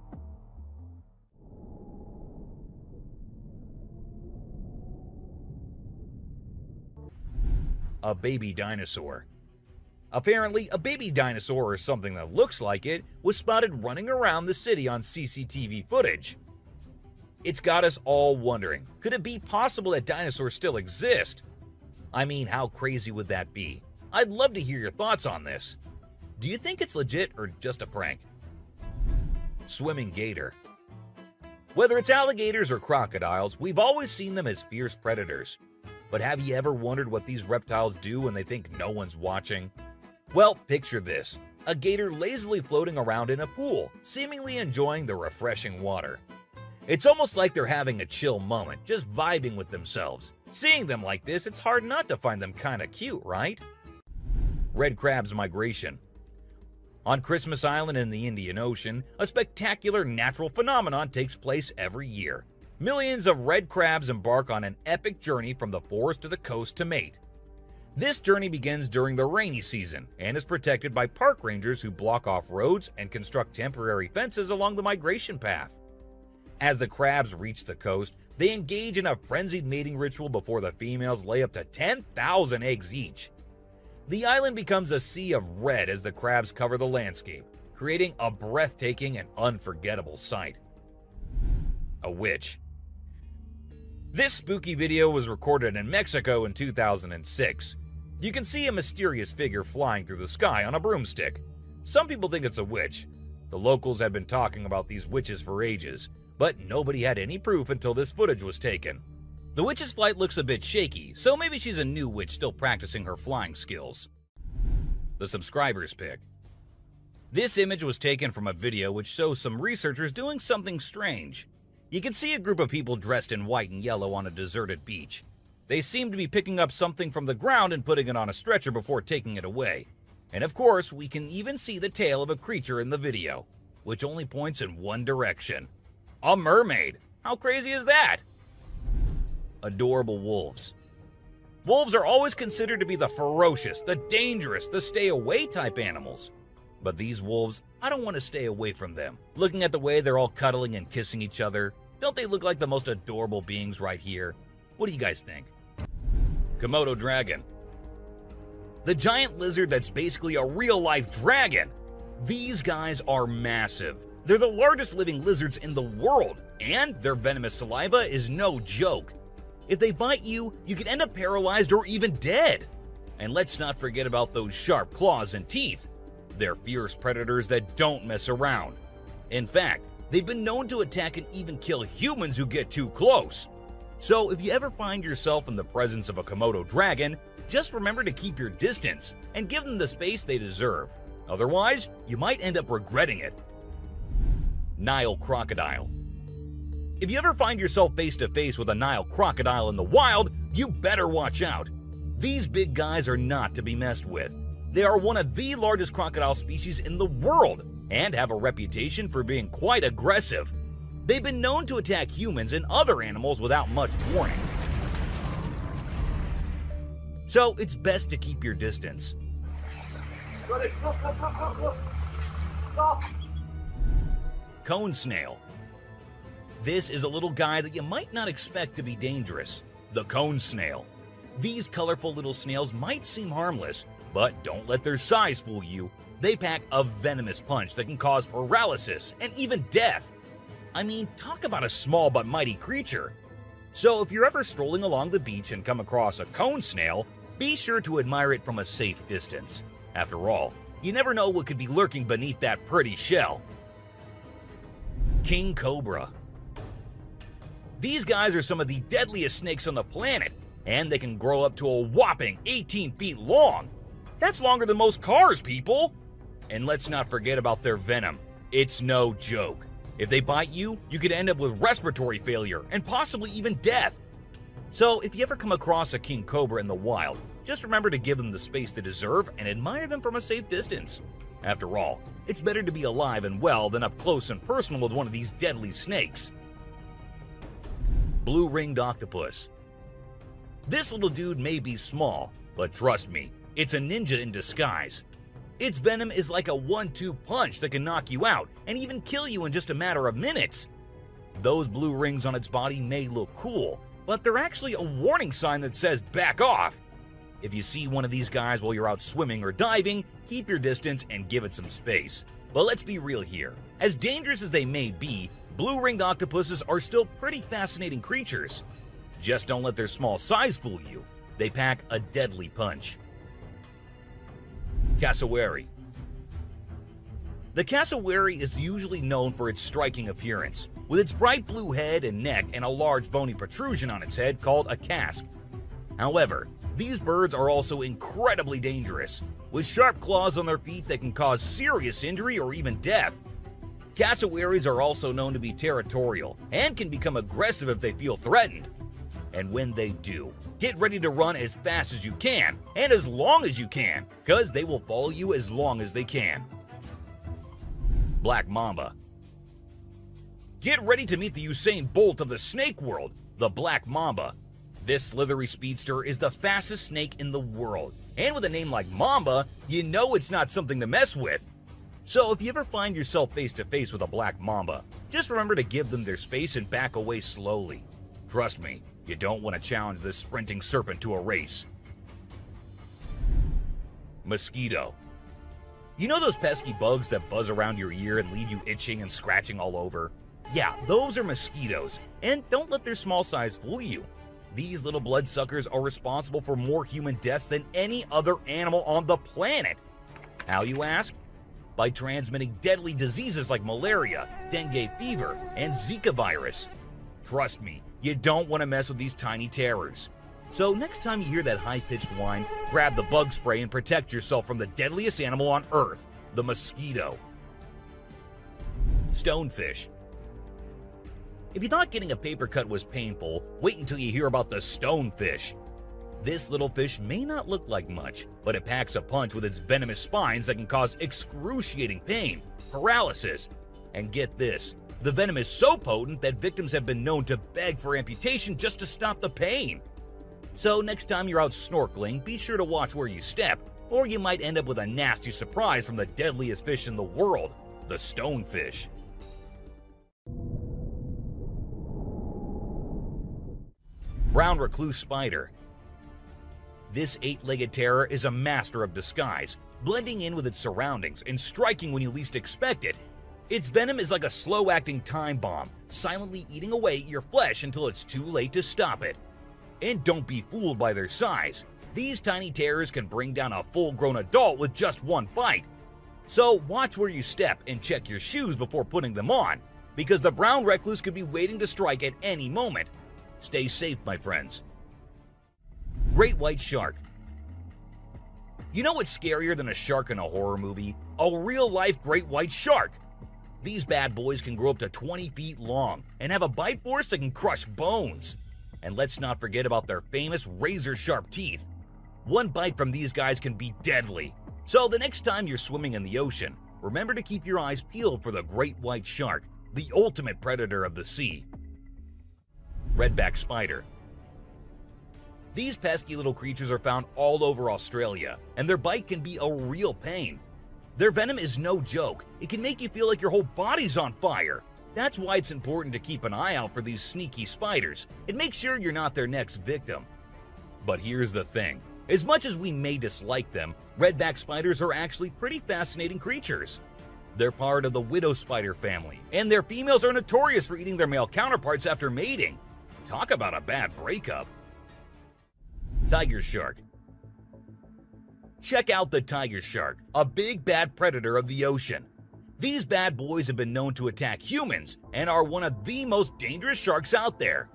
A baby dinosaur. Apparently, a baby dinosaur or something that looks like it was spotted running around the city on CCTV footage. It's got us all wondering, could it be possible that dinosaurs still exist? I mean, how crazy would that be? I'd love to hear your thoughts on this. Do you think it's legit or just a prank? Swimming gator. Whether it's alligators or crocodiles, we've always seen them as fierce predators. But have you ever wondered what these reptiles do when they think no one's watching? Well, picture this. A gator lazily floating around in a pool, seemingly enjoying the refreshing water. It's almost like they're having a chill moment, just vibing with themselves. Seeing them like this, it's hard not to find them kinda cute, right? Red crab's migration. On Christmas Island in the Indian Ocean, a spectacular natural phenomenon takes place every year. Millions of red crabs embark on an epic journey from the forest to the coast to mate. This journey begins during the rainy season and is protected by park rangers who block off roads and construct temporary fences along the migration path. As the crabs reach the coast, they engage in a frenzied mating ritual before the females lay up to 10,000 eggs each. The island becomes a sea of red as the crabs cover the landscape, creating a breathtaking and unforgettable sight. A witch. This spooky video was recorded in Mexico in 2006. You can see a mysterious figure flying through the sky on a broomstick. Some people think it's a witch. The locals had been talking about these witches for ages, but nobody had any proof until this footage was taken. The witch's flight looks a bit shaky, so maybe she's a new witch still practicing her flying skills. The subscribers pick. This image was taken from a video which shows some researchers doing something strange. You can see a group of people dressed in white and yellow on a deserted beach. They seem to be picking up something from the ground and putting it on a stretcher before taking it away. And of course, we can even see the tail of a creature in the video, which only points in one direction. A mermaid! How crazy is that? Adorable wolves. Wolves are always considered to be the ferocious, the dangerous, the stay-away type animals. But these wolves, I don't want to stay away from them. Looking at the way they're all cuddling and kissing each other, don't they look like the most adorable beings right here? What do you guys think? Komodo dragon. The giant lizard that's basically a real-life dragon. These guys are massive. They're the largest living lizards in the world, and their venomous saliva is no joke. If they bite you, you could end up paralyzed or even dead. And let's not forget about those sharp claws and teeth. They're fierce predators that don't mess around. In fact, they've been known to attack and even kill humans who get too close. So if you ever find yourself in the presence of a Komodo dragon, just remember to keep your distance and give them the space they deserve. Otherwise, you might end up regretting it. Nile crocodile. If you ever find yourself face to face with a Nile crocodile in the wild, you better watch out. These big guys are not to be messed with. They are one of the largest crocodile species in the world and have a reputation for being quite aggressive. They've been known to attack humans and other animals without much warning. So it's best to keep your distance. Cone snail. This is a little guy that you might not expect to be dangerous. The cone snail. These colorful little snails might seem harmless, but don't let their size fool you. They pack a venomous punch that can cause paralysis and even death. I mean, talk about a small but mighty creature. So if you're ever strolling along the beach and come across a cone snail, be sure to admire it from a safe distance. After all, you never know what could be lurking beneath that pretty shell. King cobra. These guys are some of the deadliest snakes on the planet, and they can grow up to a whopping 18 feet long. That's longer than most cars, people! And let's not forget about their venom. It's no joke. If they bite you, you could end up with respiratory failure and possibly even death. So if you ever come across a king cobra in the wild, just remember to give them the space they deserve and admire them from a safe distance. After all, it's better to be alive and well than up close and personal with one of these deadly snakes. Blue-ringed octopus. This little dude may be small, but trust me, it's a ninja in disguise. Its venom is like a 1-2 punch that can knock you out and even kill you in just a matter of minutes. Those blue rings on its body may look cool, but they're actually a warning sign that says back off. If you see one of these guys while you're out swimming or diving, keep your distance and give it some space. But let's be real here. As dangerous as they may be, blue-ringed octopuses are still pretty fascinating creatures. Just don't let their small size fool you. They pack a deadly punch. Cassowary. The cassowary is usually known for its striking appearance, with its bright blue head and neck and a large bony protrusion on its head called a casque. However, these birds are also incredibly dangerous, with sharp claws on their feet that can cause serious injury or even death. Cassowaries are also known to be territorial and can become aggressive if they feel threatened. And when they do, get ready to run as fast as you can and as long as you can, because they will follow you as long as they can. Black mamba. Get ready to meet the Usain Bolt of the snake world, the black mamba. This slithery speedster is the fastest snake in the world, and with a name like Mamba, you know it's not something to mess with. So if you ever find yourself face to face with a black mamba, just remember to give them their space and back away slowly. Trust me, you don't want to challenge this sprinting serpent to a race. Mosquito. You know those pesky bugs that buzz around your ear and leave you itching and scratching all over? Yeah, those are mosquitoes, and don't let their small size fool you. These little bloodsuckers are responsible for more human deaths than any other animal on the planet. How, you ask? By transmitting deadly diseases like malaria, dengue fever, and Zika virus. Trust me, you don't want to mess with these tiny terrors. So next time you hear that high-pitched whine, grab the bug spray and protect yourself from the deadliest animal on Earth, the mosquito. Stonefish. If you thought getting a paper cut was painful, wait until you hear about the stonefish. This little fish may not look like much, but it packs a punch with its venomous spines that can cause excruciating pain, paralysis, and get this, the venom is so potent that victims have been known to beg for amputation just to stop the pain. So next time you're out snorkeling, be sure to watch where you step, or you might end up with a nasty surprise from the deadliest fish in the world, the stonefish. Brown recluse spider. This 8-legged terror is a master of disguise, blending in with its surroundings and striking when you least expect it. Its venom is like a slow-acting time bomb, silently eating away at your flesh until it's too late to stop it. And don't be fooled by their size. These tiny terrors can bring down a full-grown adult with just one bite. So watch where you step and check your shoes before putting them on, because the brown recluse could be waiting to strike at any moment. Stay safe, my friends. Great white shark. You know what's scarier than a shark in a horror movie? A real-life great white shark. These bad boys can grow up to 20 feet long and have a bite force that can crush bones. And let's not forget about their famous razor-sharp teeth. One bite from these guys can be deadly. So the next time you're swimming in the ocean, remember to keep your eyes peeled for the great white shark, the ultimate predator of the sea. Redback spider. These pesky little creatures are found all over Australia, and their bite can be a real pain. Their venom is no joke. It can make you feel like your whole body's on fire. That's why it's important to keep an eye out for these sneaky spiders and make sure you're not their next victim. But here's the thing. As much as we may dislike them, redback spiders are actually pretty fascinating creatures. They're part of the widow spider family, and their females are notorious for eating their male counterparts after mating. Talk about a bad breakup. Tiger shark. Check out the tiger shark, a big bad predator of the ocean. These bad boys have been known to attack humans and are one of the most dangerous sharks out there.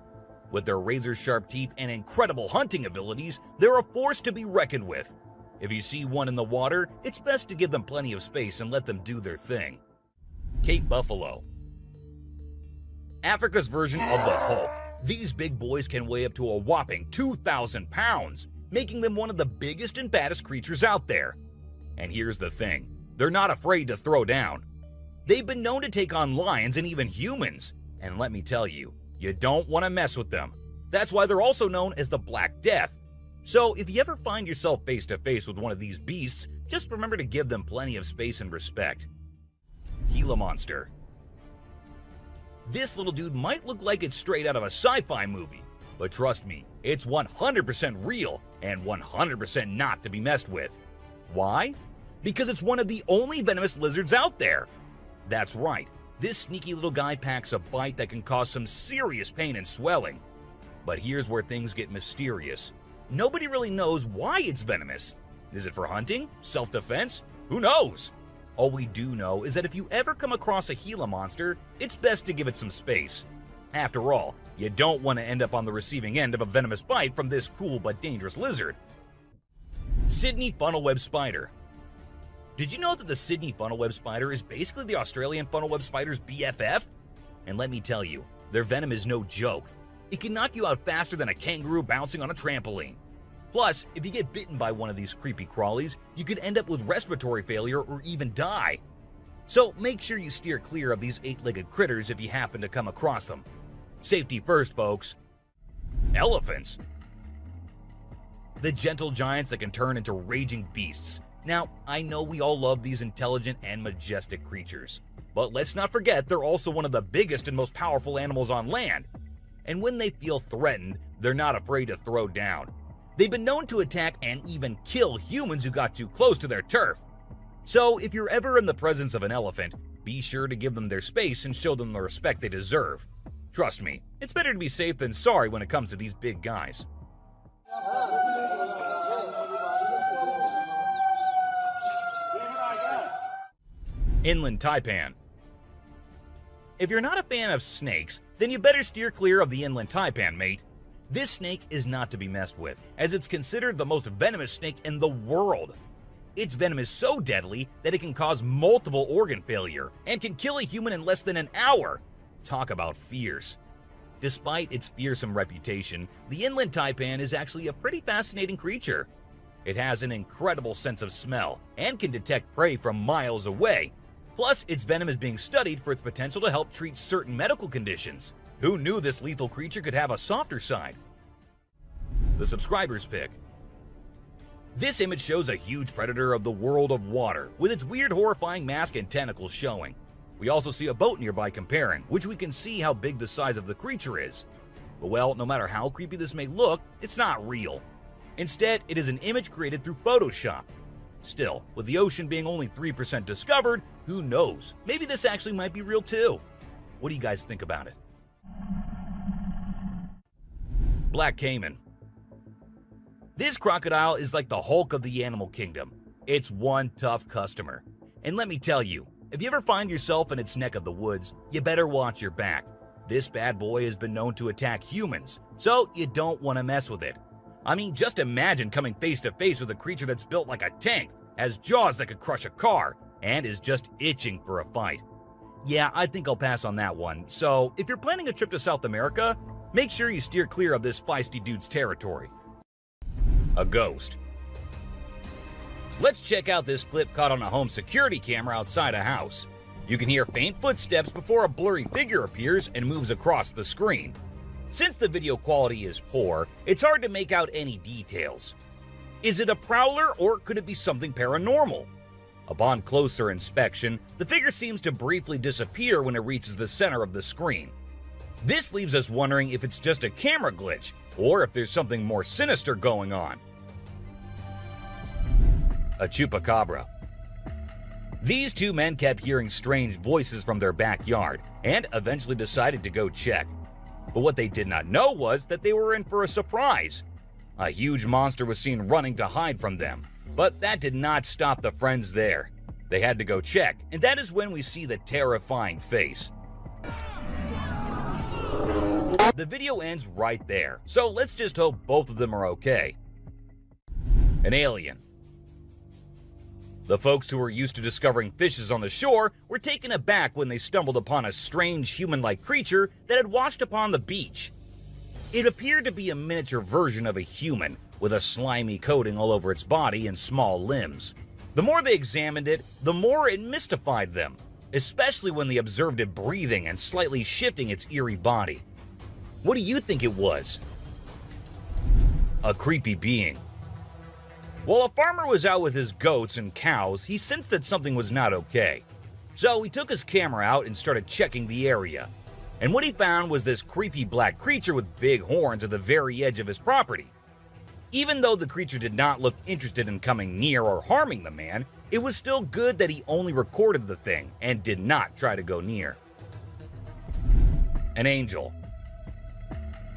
With their razor-sharp teeth and incredible hunting abilities, they're a force to be reckoned with. If you see one in the water, it's best to give them plenty of space and let them do their thing. Cape buffalo. Africa's version of the Hulk. These big boys can weigh up to a whopping 2,000 pounds, making them one of the biggest and baddest creatures out there. And here's the thing, they're not afraid to throw down. They've been known to take on lions and even humans, and let me tell you, you don't want to mess with them. That's why they're also known as the Black Death. So if you ever find yourself face to face with one of these beasts, just remember to give them plenty of space and respect. Gila monster. This little dude might look like it's straight out of a sci-fi movie, but trust me, it's 100% real and 100% not to be messed with. Why? Because it's one of the only venomous lizards out there. That's right, this sneaky little guy packs a bite that can cause some serious pain and swelling. But here's where things get mysterious. Nobody really knows why it's venomous. Is it for hunting? Self-defense? Who knows? All we do know is that if you ever come across a Gila monster, it's best to give it some space. After all, you don't want to end up on the receiving end of a venomous bite from this cool but dangerous lizard. Sydney funnel-web spider. Did you know that the Sydney funnel-web spider is basically the Australian funnel-web spider's BFF? And let me tell you, their venom is no joke. It can knock you out faster than a kangaroo bouncing on a trampoline. Plus, if you get bitten by one of these creepy crawlies, you could end up with respiratory failure or even die. So make sure you steer clear of these 8-legged critters if you happen to come across them. Safety first, folks. Elephants. The gentle giants that can turn into raging beasts. Now, I know we all love these intelligent and majestic creatures, but let's not forget they're also one of the biggest and most powerful animals on land. And when they feel threatened, they're not afraid to throw down. They've been known to attack and even kill humans who got too close to their turf. So if you're ever in the presence of an elephant, be sure to give them their space and show them the respect they deserve. Trust me, it's better to be safe than sorry when it comes to these big guys. Inland taipan. If you're not a fan of snakes, then you better steer clear of the inland taipan, mate. This snake is not to be messed with, as it's considered the most venomous snake in the world. Its venom is so deadly that it can cause multiple organ failure and can kill a human in less than an hour. Talk about fierce. Despite its fearsome reputation, the inland taipan is actually a pretty fascinating creature. It has an incredible sense of smell and can detect prey from miles away. Plus, its venom is being studied for its potential to help treat certain medical conditions. Who knew this lethal creature could have a softer side? The subscriber's pick. This image shows a huge predator of the world of water, with its weird horrifying mask and tentacles showing. We also see a boat nearby comparing, which we can see how big the size of the creature is. But well, no matter how creepy this may look, it's not real. Instead, it is an image created through Photoshop. Still, with the ocean being only 3% discovered, who knows? Maybe this actually might be real too. What do you guys think about it? Black caiman. This crocodile is like the Hulk of the animal kingdom. It's one tough customer. And let me tell you, if you ever find yourself in its neck of the woods, you better watch your back. This bad boy has been known to attack humans, so you don't want to mess with it. I mean, just imagine coming face to face with a creature that's built like a tank, has jaws that could crush a car, and is just itching for a fight. Yeah, I think I'll pass on that one. So, if you're planning a trip to South America, make sure you steer clear of this feisty dude's territory. A ghost. Let's check out this clip caught on a home security camera outside a house. You can hear faint footsteps before a blurry figure appears and moves across the screen. Since the video quality is poor, it's hard to make out any details. Is it a prowler or could it be something paranormal? Upon closer inspection, the figure seems to briefly disappear when it reaches the center of the screen. This leaves us wondering if it's just a camera glitch or if there's something more sinister going on. A chupacabra. These two men kept hearing strange voices from their backyard and eventually decided to go check. But what they did not know was that they were in for a surprise. A huge monster was seen running to hide from them, but that did not stop the friends there. They had to go check, and that is when we see the terrifying face. The video ends right there, so let's just hope both of them are okay. An alien. The folks who were used to discovering fishes on the shore were taken aback when they stumbled upon a strange human-like creature that had washed upon the beach. It appeared to be a miniature version of a human, with a slimy coating all over its body and small limbs. The more they examined it, the more it mystified them, especially when they observed it breathing and slightly shifting its eerie body. What do you think it was? A creepy being. While a farmer was out with his goats and cows, he sensed that something was not okay. So he took his camera out and started checking the area. And what he found was this creepy black creature with big horns at the very edge of his property. Even though the creature did not look interested in coming near or harming the man, it was still good that he only recorded the thing and did not try to go near. An angel.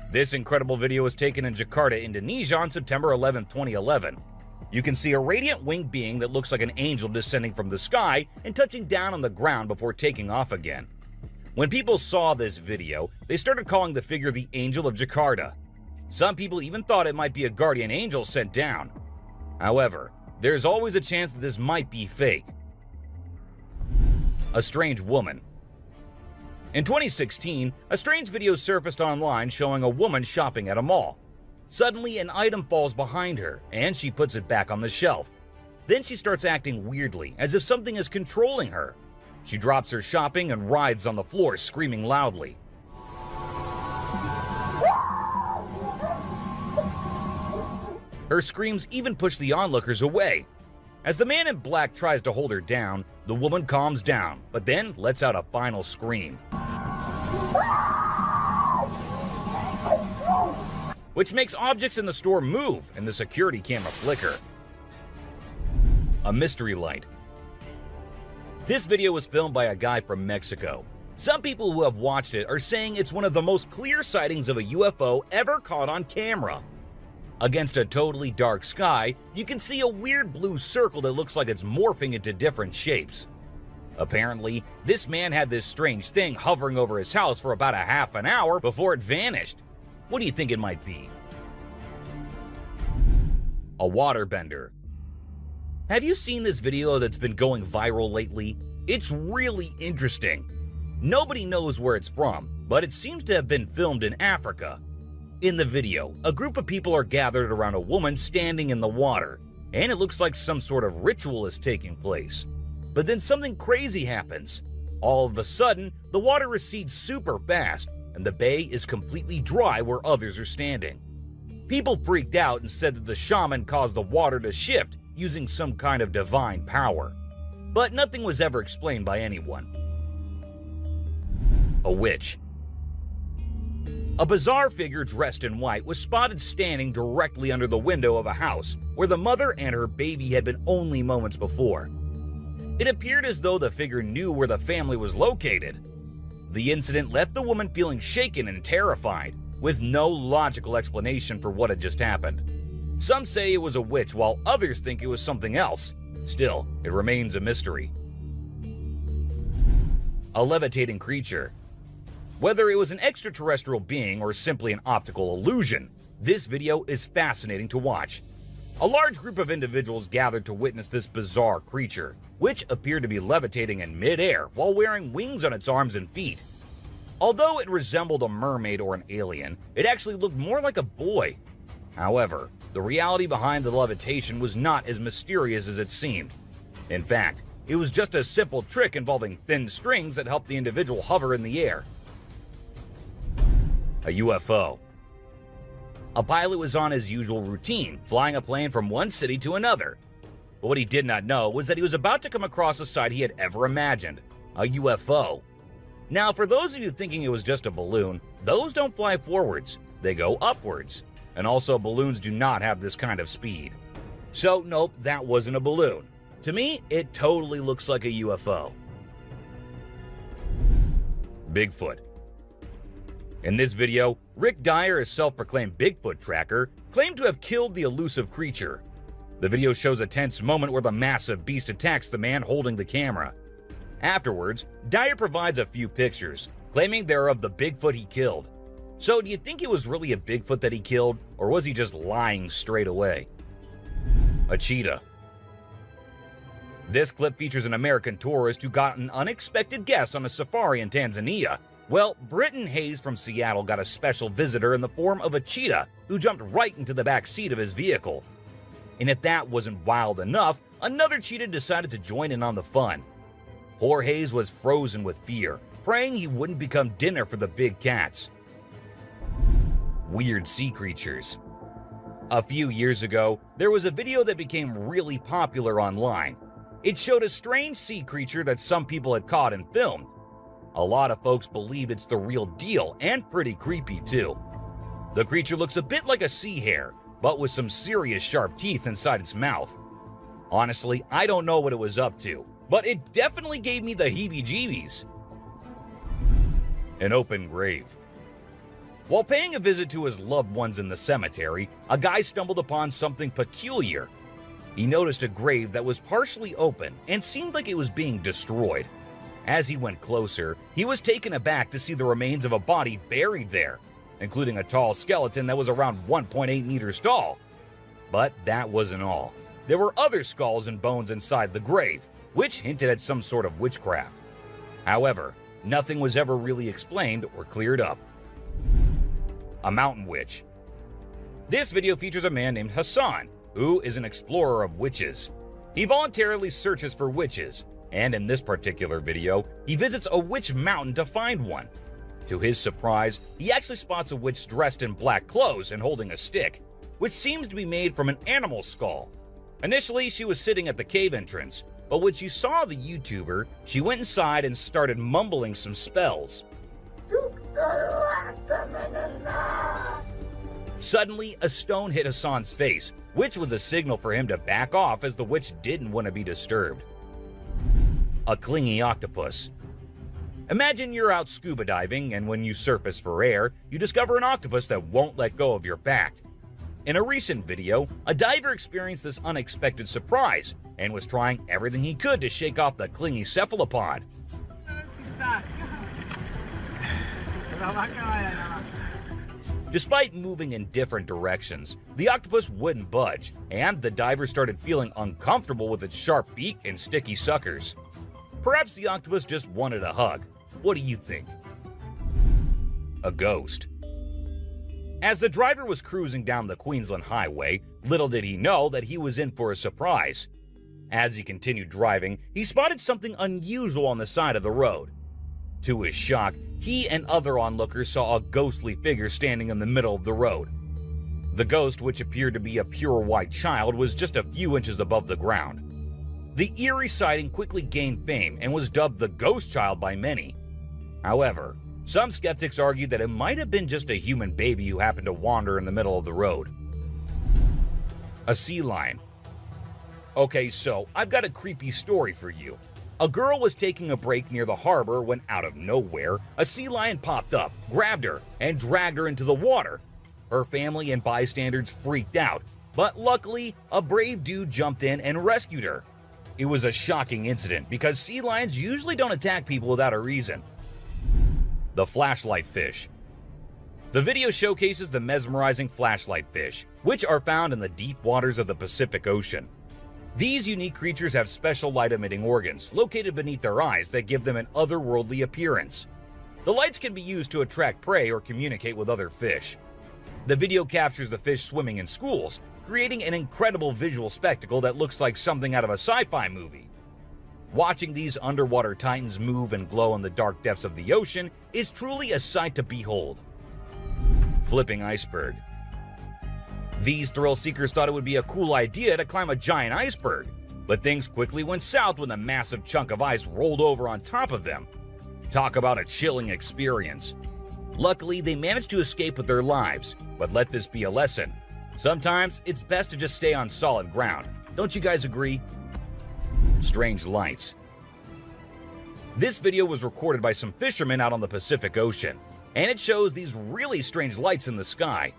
This incredible video was taken in Jakarta, Indonesia on September 11, 2011. You can see a radiant winged being that looks like an angel descending from the sky and touching down on the ground before taking off again. When people saw this video, they started calling the figure the Angel of Jakarta. Some people even thought it might be a guardian angel sent down. However, there's always a chance that this might be fake. A strange woman. In 2016, a strange video surfaced online showing a woman shopping at a mall. Suddenly, an item falls behind her, and she puts it back on the shelf. Then she starts acting weirdly, as if something is controlling her. She drops her shopping and writhes on the floor, screaming loudly. Her screams even push the onlookers away. As the man in black tries to hold her down, the woman calms down, but then lets out a final scream, which makes objects in the store move and the security camera flicker. A mystery light. This video was filmed by a guy from Mexico. Some people who have watched it are saying it's one of the most clear sightings of a UFO ever caught on camera. Against a totally dark sky, you can see a weird blue circle that looks like it's morphing into different shapes. Apparently, this man had this strange thing hovering over his house for about a half an hour before it vanished. What do you think it might be? A waterbender. Have you seen this video that's been going viral lately? It's really interesting. Nobody knows where it's from, but it seems to have been filmed in Africa. In the video, a group of people are gathered around a woman standing in the water, and it looks like some sort of ritual is taking place. But then something crazy happens. All of a sudden, the water recedes super fast, and the bay is completely dry where others are standing. People freaked out and said that the shaman caused the water to shift using some kind of divine power. But nothing was ever explained by anyone. A witch. A bizarre figure dressed in white was spotted standing directly under the window of a house where the mother and her baby had been only moments before. It appeared as though the figure knew where the family was located. The incident left the woman feeling shaken and terrified, with no logical explanation for what had just happened. Some say it was a witch, while others think it was something else. Still, it remains a mystery. A levitating creature. Whether it was an extraterrestrial being or simply an optical illusion, this video is fascinating to watch. A large group of individuals gathered to witness this bizarre creature, which appeared to be levitating in mid-air while wearing wings on its arms and feet. Although it resembled a mermaid or an alien, it actually looked more like a boy. However, the reality behind the levitation was not as mysterious as it seemed. In fact, it was just a simple trick involving thin strings that helped the individual hover in the air. A UFO. A pilot was on his usual routine, flying a plane from one city to another. But what he did not know was that he was about to come across a sight he had ever imagined, a UFO. Now, for those of you thinking it was just a balloon, those don't fly forwards, they go upwards. And also, balloons do not have this kind of speed. So, nope, that wasn't a balloon. To me, it totally looks like a UFO. Bigfoot. In this video, Rick Dyer, a self-proclaimed Bigfoot tracker, claimed to have killed the elusive creature. The video shows a tense moment where the massive beast attacks the man holding the camera. Afterwards, Dyer provides a few pictures, claiming they're of the Bigfoot he killed. So do you think it was really a Bigfoot that he killed, or was he just lying straight away? A cheetah. This clip features an American tourist who got an unexpected guest on a safari in Tanzania. Well, Britton Hayes from Seattle got a special visitor in the form of a cheetah who jumped right into the back seat of his vehicle. And if that wasn't wild enough, another cheetah decided to join in on the fun. Poor Hayes was frozen with fear, praying he wouldn't become dinner for the big cats. Weird sea creatures. A few years ago, there was a video that became really popular online. It showed a strange sea creature that some people had caught and filmed. A lot of folks believe it's the real deal, and pretty creepy too. The creature looks a bit like a sea hare, but with some serious sharp teeth inside its mouth. Honestly, I don't know what it was up to, but it definitely gave me the heebie-jeebies. An open grave. While paying a visit to his loved ones in the cemetery, a guy stumbled upon something peculiar. He noticed a grave that was partially open and seemed like it was being destroyed. As he went closer, he was taken aback to see the remains of a body buried there, including a tall skeleton that was around 1.8 meters tall. But that wasn't all. There were other skulls and bones inside the grave, which hinted at some sort of witchcraft. However, nothing was ever really explained or cleared up. A mountain witch. This video features a man named Hassan, who is an explorer of witches. He voluntarily searches for witches, and in this particular video, he visits a witch mountain to find one. To his surprise, he actually spots a witch dressed in black clothes and holding a stick, which seems to be made from an animal skull. Initially, she was sitting at the cave entrance, but when she saw the YouTuber, she went inside and started mumbling some spells. Suddenly, a stone hit Hassan's face, which was a signal for him to back off as the witch didn't want to be disturbed. A clingy octopus. Imagine you're out scuba diving, and when you surface for air, you discover an octopus that won't let go of your back. In a recent video, a diver experienced this unexpected surprise and was trying everything he could to shake off the clingy cephalopod. Despite moving in different directions, the octopus wouldn't budge, and the diver started feeling uncomfortable with its sharp beak and sticky suckers. Perhaps the octopus just wanted a hug. What do you think? A ghost. As the driver was cruising down the Queensland Highway, little did he know that he was in for a surprise. As he continued driving, he spotted something unusual on the side of the road. To his shock, he and other onlookers saw a ghostly figure standing in the middle of the road. The ghost, which appeared to be a pure white child, was just a few inches above the ground. The eerie sighting quickly gained fame and was dubbed the Ghost Child by many. However, some skeptics argued that it might have been just a human baby who happened to wander in the middle of the road. A sea lion. Okay, so I've got a creepy story for you. A girl was taking a break near the harbor when, out of nowhere, a sea lion popped up, grabbed her, and dragged her into the water. Her family and bystanders freaked out, but luckily, a brave dude jumped in and rescued her. It was a shocking incident because sea lions usually don't attack people without a reason. The flashlight fish. The video showcases the mesmerizing flashlight fish, which are found in the deep waters of the Pacific Ocean. These unique creatures have special light-emitting organs located beneath their eyes that give them an otherworldly appearance. The lights can be used to attract prey or communicate with other fish. The video captures the fish swimming in schools, creating an incredible visual spectacle that looks like something out of a sci-fi movie. Watching these underwater titans move and glow in the dark depths of the ocean is truly a sight to behold. Flipping iceberg. These thrill seekers thought it would be a cool idea to climb a giant iceberg, but things quickly went south when a massive chunk of ice rolled over on top of them. Talk about a chilling experience. Luckily, they managed to escape with their lives, but let this be a lesson. Sometimes it's best to just stay on solid ground. Don't you guys agree? Strange lights. This video was recorded by some fishermen out on the Pacific Ocean, and it shows these really strange lights in the sky.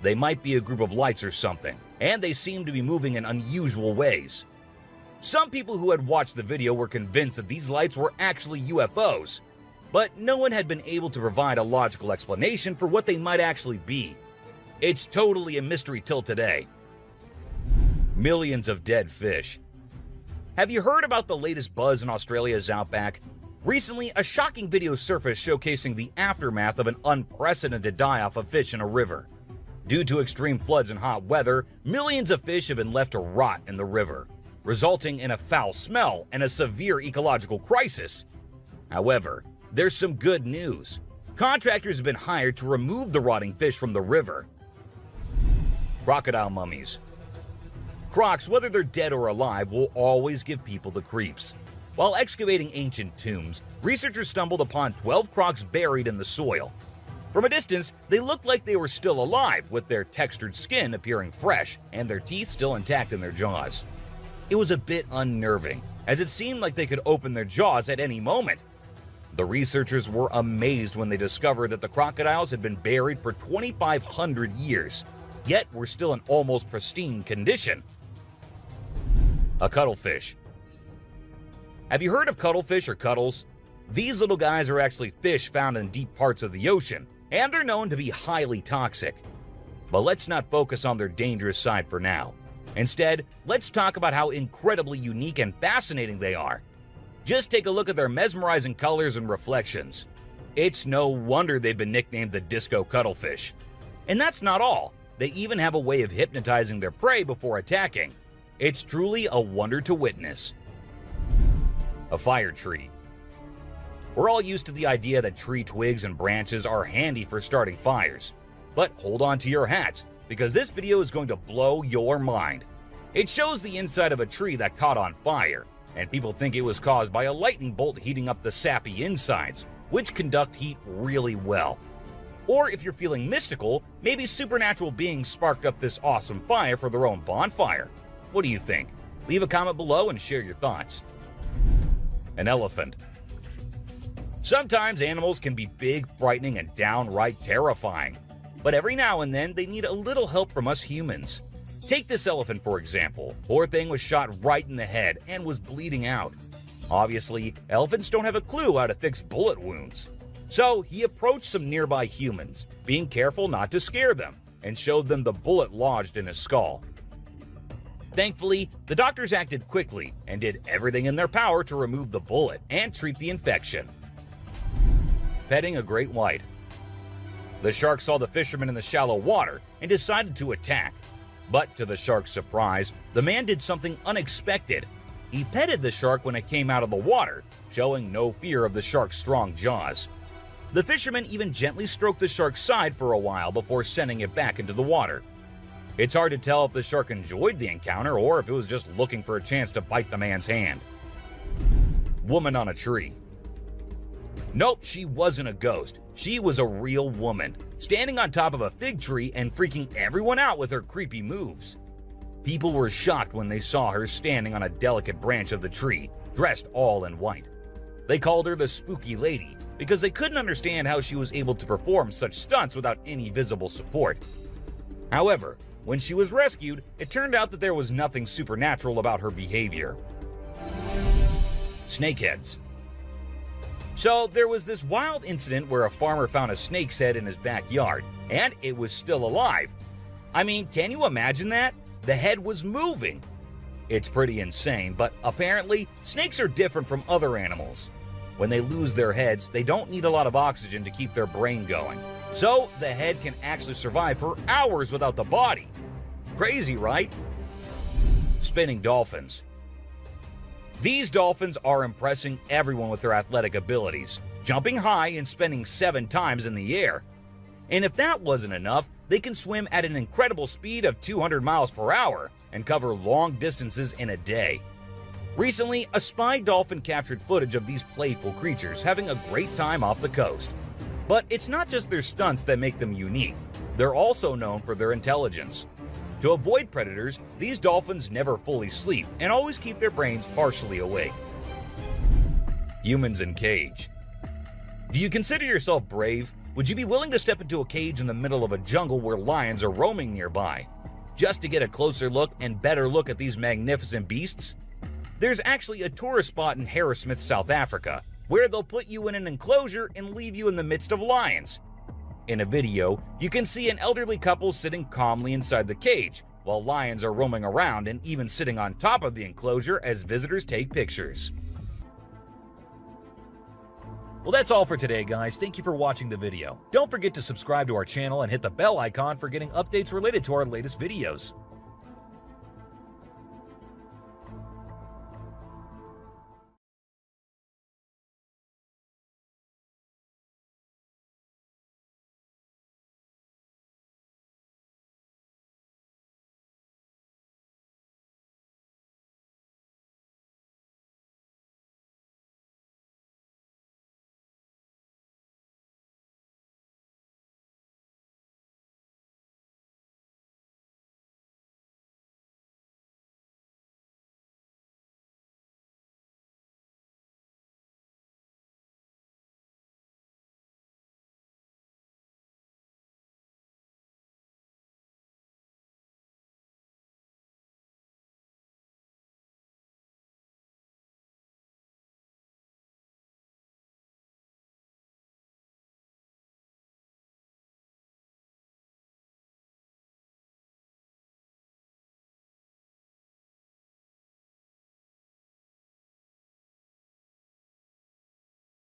They might be a group of lights or something, and they seem to be moving in unusual ways. Some people who had watched the video were convinced that these lights were actually UFOs, but no one had been able to provide a logical explanation for what they might actually be. It's totally a mystery till today. Millions of dead fish. Have you heard about the latest buzz in Australia's outback? Recently, a shocking video surfaced showcasing the aftermath of an unprecedented die-off of fish in a river. Due to extreme floods and hot weather, millions of fish have been left to rot in the river, resulting in a foul smell and a severe ecological crisis. However, there's some good news. Contractors have been hired to remove the rotting fish from the river. Crocodile mummies. Crocs, whether they're dead or alive, will always give people the creeps. While excavating ancient tombs, researchers stumbled upon 12 crocs buried in the soil. From a distance, they looked like they were still alive, with their textured skin appearing fresh and their teeth still intact in their jaws. It was a bit unnerving, as it seemed like they could open their jaws at any moment. The researchers were amazed when they discovered that the crocodiles had been buried for 2,500 years, yet were still in almost pristine condition. A cuttlefish. Have you heard of cuttlefish or cuttles? These little guys are actually fish found in deep parts of the ocean, and they're known to be highly toxic. But let's not focus on their dangerous side for now. Instead, let's talk about how incredibly unique and fascinating they are. Just take a look at their mesmerizing colors and reflections. It's no wonder they've been nicknamed the disco cuttlefish. And that's not all. They even have a way of hypnotizing their prey before attacking. It's truly a wonder to witness. A fire tree. We're all used to the idea that tree twigs and branches are handy for starting fires. But hold on to your hats, because this video is going to blow your mind. It shows the inside of a tree that caught on fire, and people think it was caused by a lightning bolt heating up the sappy insides, which conduct heat really well. Or if you're feeling mystical, maybe supernatural beings sparked up this awesome fire for their own bonfire. What do you think? Leave a comment below and share your thoughts. An elephant. Sometimes animals can be big, frightening, and downright terrifying. But every now and then, they need a little help from us humans. Take this elephant, for example. Poor thing was shot right in the head and was bleeding out. Obviously, elephants don't have a clue how to fix bullet wounds. So he approached some nearby humans, being careful not to scare them, and showed them the bullet lodged in his skull. Thankfully, the doctors acted quickly and did everything in their power to remove the bullet and treat the infection. Petting a great white. The shark saw the fisherman in the shallow water and decided to attack. But to the shark's surprise, the man did something unexpected. He petted the shark when it came out of the water, showing no fear of the shark's strong jaws. The fisherman even gently stroked the shark's side for a while before sending it back into the water. It's hard to tell if the shark enjoyed the encounter or if it was just looking for a chance to bite the man's hand. Woman on a tree. Nope, she wasn't a ghost. She was a real woman, standing on top of a fig tree and freaking everyone out with her creepy moves. People were shocked when they saw her standing on a delicate branch of the tree, dressed all in white. They called her the Spooky Lady because they couldn't understand how she was able to perform such stunts without any visible support. However, when she was rescued, it turned out that there was nothing supernatural about her behavior. Snakeheads. So there was this wild incident where a farmer found a snake's head in his backyard, and it was still alive. I mean, can you imagine that? The head was moving. It's pretty insane, but apparently, snakes are different from other animals. When they lose their heads, they don't need a lot of oxygen to keep their brain going. So the head can actually survive for hours without the body. Crazy, right? Spinning dolphins. These dolphins are impressing everyone with their athletic abilities, jumping high and spinning 7 times in the air. And if that wasn't enough, they can swim at an incredible speed of 200 miles per hour and cover long distances in a day. Recently, a spy dolphin captured footage of these playful creatures having a great time off the coast. But it's not just their stunts that make them unique. They're also known for their intelligence. To avoid predators, these dolphins never fully sleep and always keep their brains partially awake. Humans in cage. Do you consider yourself brave? Would you be willing to step into a cage in the middle of a jungle where lions are roaming nearby, just to get a closer look and better look at these magnificent beasts? There's actually a tourist spot in Harrismith, South Africa, where they'll put you in an enclosure and leave you in the midst of lions. In a video, you can see an elderly couple sitting calmly inside the cage, while lions are roaming around and even sitting on top of the enclosure as visitors take pictures. Well, that's all for today, guys. Thank you for watching the video. Don't forget to subscribe to our channel and hit the bell icon for getting updates related to our latest videos.